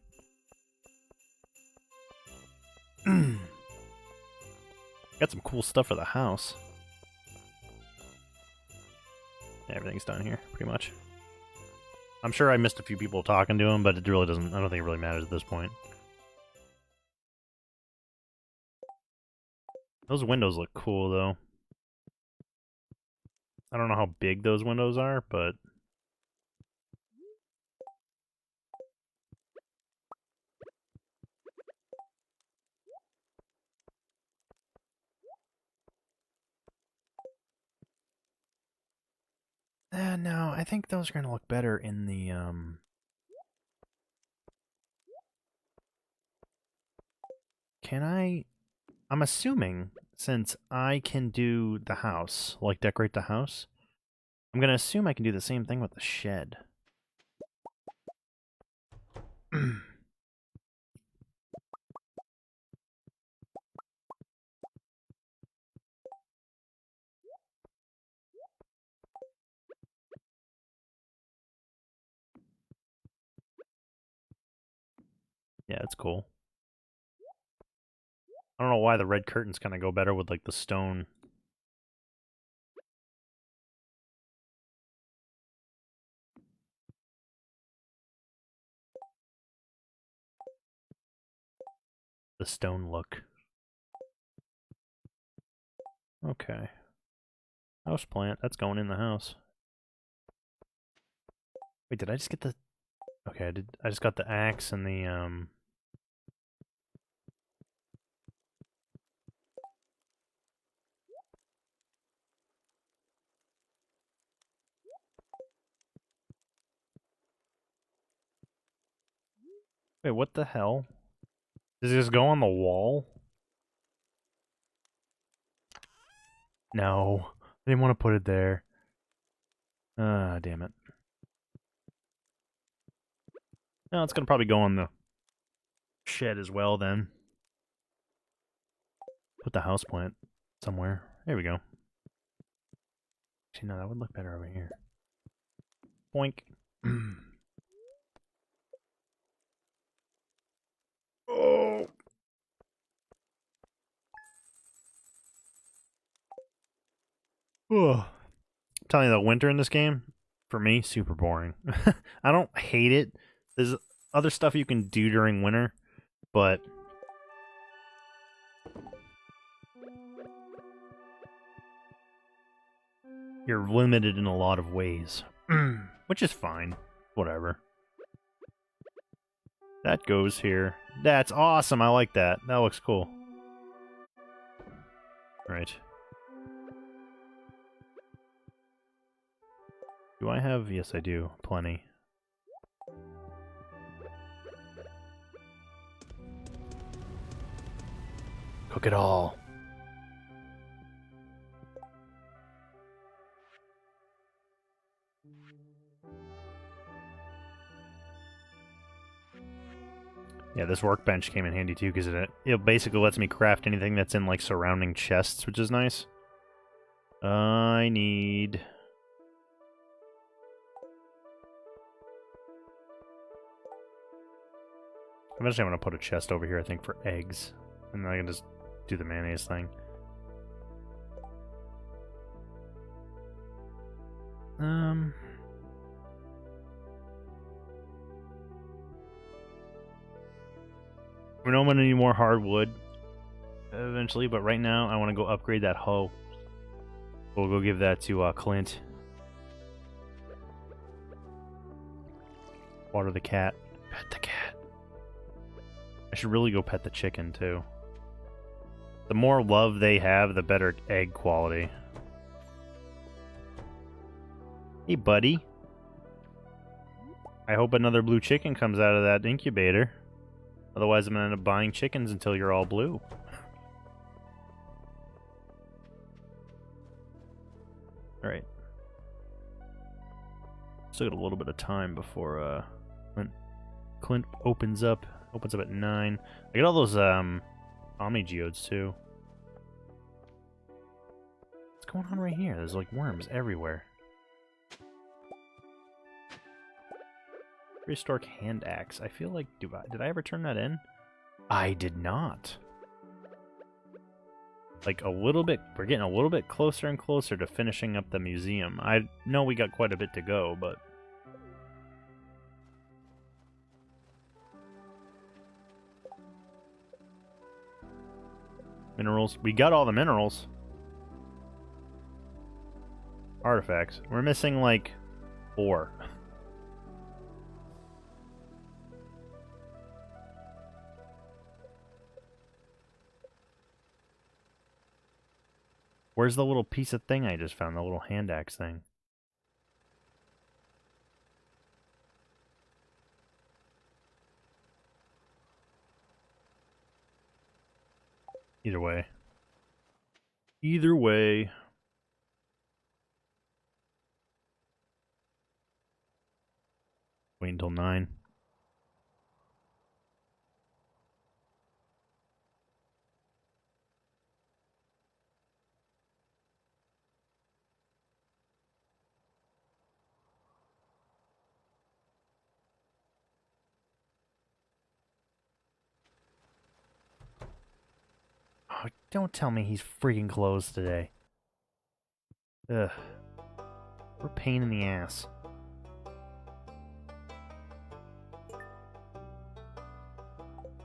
Got some cool stuff for the house. Yeah, everything's done here, pretty much. I'm sure I missed a few people talking to him, but it really doesn't. I don't think it really matters at this point. Those windows look cool, though. I don't know how big those windows are, but... no, I think those are going to look better in the, Can I... I'm assuming, since I can do the house, decorate the house, I'm going to assume I can do the same thing with the shed. Yeah, it's cool. I don't know why the red curtains kind of go better with, the stone. The stone look. Okay. House plant. That's going in the house. Wait, did I just get the... Okay, I just got the axe and the, Wait, what the hell? Does this go on the wall? No. I didn't want to put it there. Ah, damn it. No, it's gonna probably go on the shed as well then. Put the houseplant somewhere. There we go. Actually, no, that would look better over here. Boink. Oh. I'm telling you, the winter in this game, for me, super boring. I don't hate it. There's other stuff you can do during winter, but you're limited in a lot of ways. Which is fine. Whatever. That goes here. That's awesome. I like that. That looks cool. Right. Do I have... Yes, I do. Plenty. Cook it all. Yeah, this workbench came in handy too, because it basically lets me craft anything that's in like surrounding chests, which is nice. I need... Eventually I'm going to put a chest over here, I think, for eggs. And then I can just do the mayonnaise thing. We know I'm going to need more hardwood eventually, but right now I want to go upgrade that hoe. We'll go give that to Clint. Water the cat. Pet the cat. I should really go pet the chicken, too. The more love they have, the better egg quality. Hey, buddy. I hope another blue chicken comes out of that incubator. Otherwise, I'm going to end up buying chickens until you're all blue. Alright. Still got a little bit of time before Clint opens up. Opens up at 9. I get all those Omni Geodes too. What's going on right here? There's like worms everywhere. Prehistoric hand axe. I feel like did I ever turn that in? I did not. Like a little bit, we're getting a little bit closer and closer to finishing up the museum. I know we got quite a bit to go, but minerals. We got all the minerals. Artifacts. We're missing like 4. Where's the little piece of thing I just found? The little hand axe thing. Either way. Either way. Wait until 9. Oh, don't tell me he's freaking closed today. Ugh. We're a pain in the ass.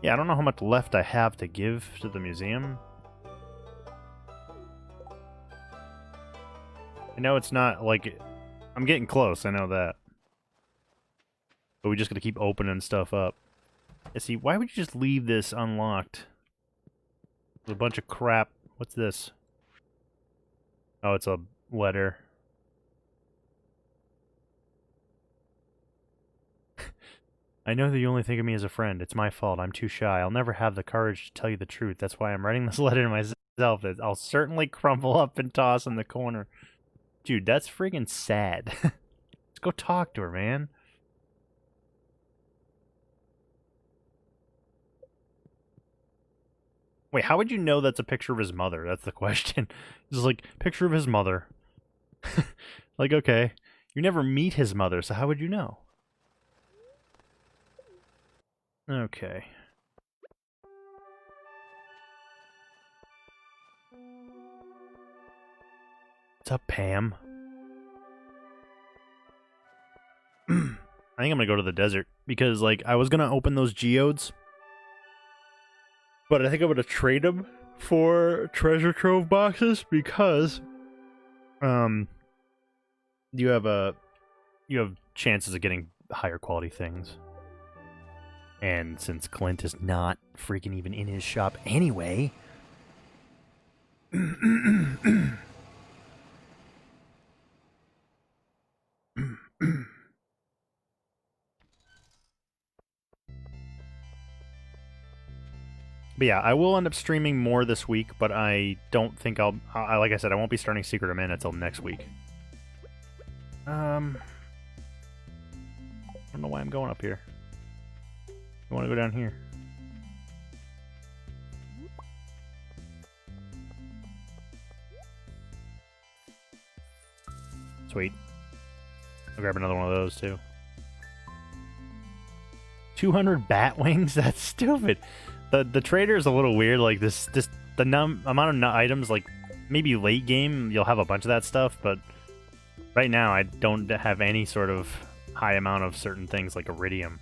Yeah, I don't know how much left I have to give to the museum. I know it's not like... I'm getting close, I know that. But we just gotta keep opening stuff up. Yeah, see, why would you just leave this unlocked? There's a bunch of crap. What's this? Oh, it's a letter. I know that you only think of me as a friend. It's my fault. I'm too shy. I'll never have the courage to tell you the truth. That's why I'm writing this letter to myself that I'll certainly crumple up and toss in the corner. Dude, that's friggin' sad. Let's go talk to her, man. Wait, how would you know that's a picture of his mother? That's the question. It's like, picture of his mother. Like, okay. You never meet his mother, so how would you know? Okay. What's up, Pam? I think I'm gonna go to the desert because, like, I was gonna open those geodes, but I think I'm gonna trade them for treasure trove boxes because, you have chances of getting higher quality things. And since Clint is not freaking even in his shop anyway. But yeah, I will end up streaming more this week, but I don't think like I said, I won't be starting Secret of Mana until next week. I don't know why I'm going up here. I want to go down here. Sweet. I'll grab another one of those too. 200 bat wings? That's stupid. The trader is a little weird. Like the amount of items, like maybe late game you'll have a bunch of that stuff, but right now I don't have any sort of high amount of certain things like iridium.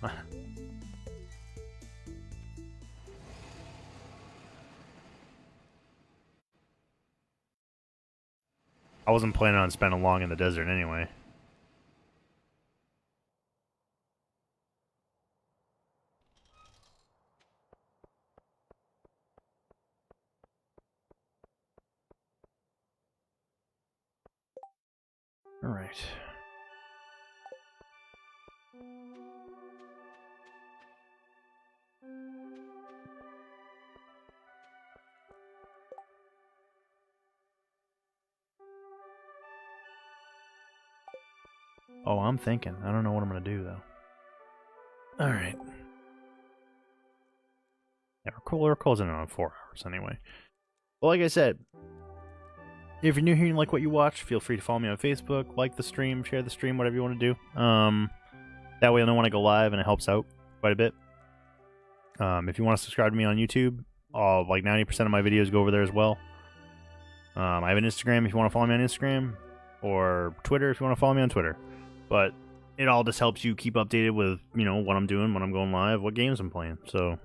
I wasn't planning on spending long in the desert anyway. All right. Oh, I'm thinking. I don't know what I'm going to do, though. Alright. Yeah, we're closing in on 4 hours anyway. Well, like I said, if you're new here and you like what you watch, feel free to follow me on Facebook, like the stream, share the stream, whatever you want to do. That way I know when I go live, and it helps out quite a bit. If you want to subscribe to me on YouTube, like 90% of my videos go over there as well. I have an Instagram if you want to follow me on Instagram, or Twitter if you want to follow me on Twitter. But it all just helps you keep updated with, you know, what I'm doing, when I'm going live, what games I'm playing. So,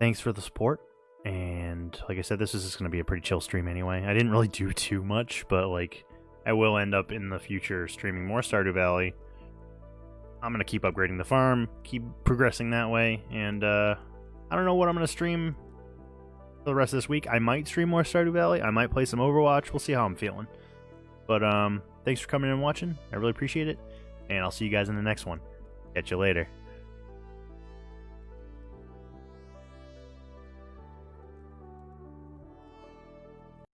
thanks for the support. And like I said, this is just going to be a pretty chill stream anyway. I didn't really do too much, but like, I will end up in the future streaming more Stardew Valley. I'm going to keep upgrading the farm, keep progressing that way. And I don't know what I'm going to stream for the rest of this week. I might stream more Stardew Valley. I might play some Overwatch. We'll see how I'm feeling. But thanks for coming in and watching. I really appreciate it. And I'll see you guys in the next one. Catch you later.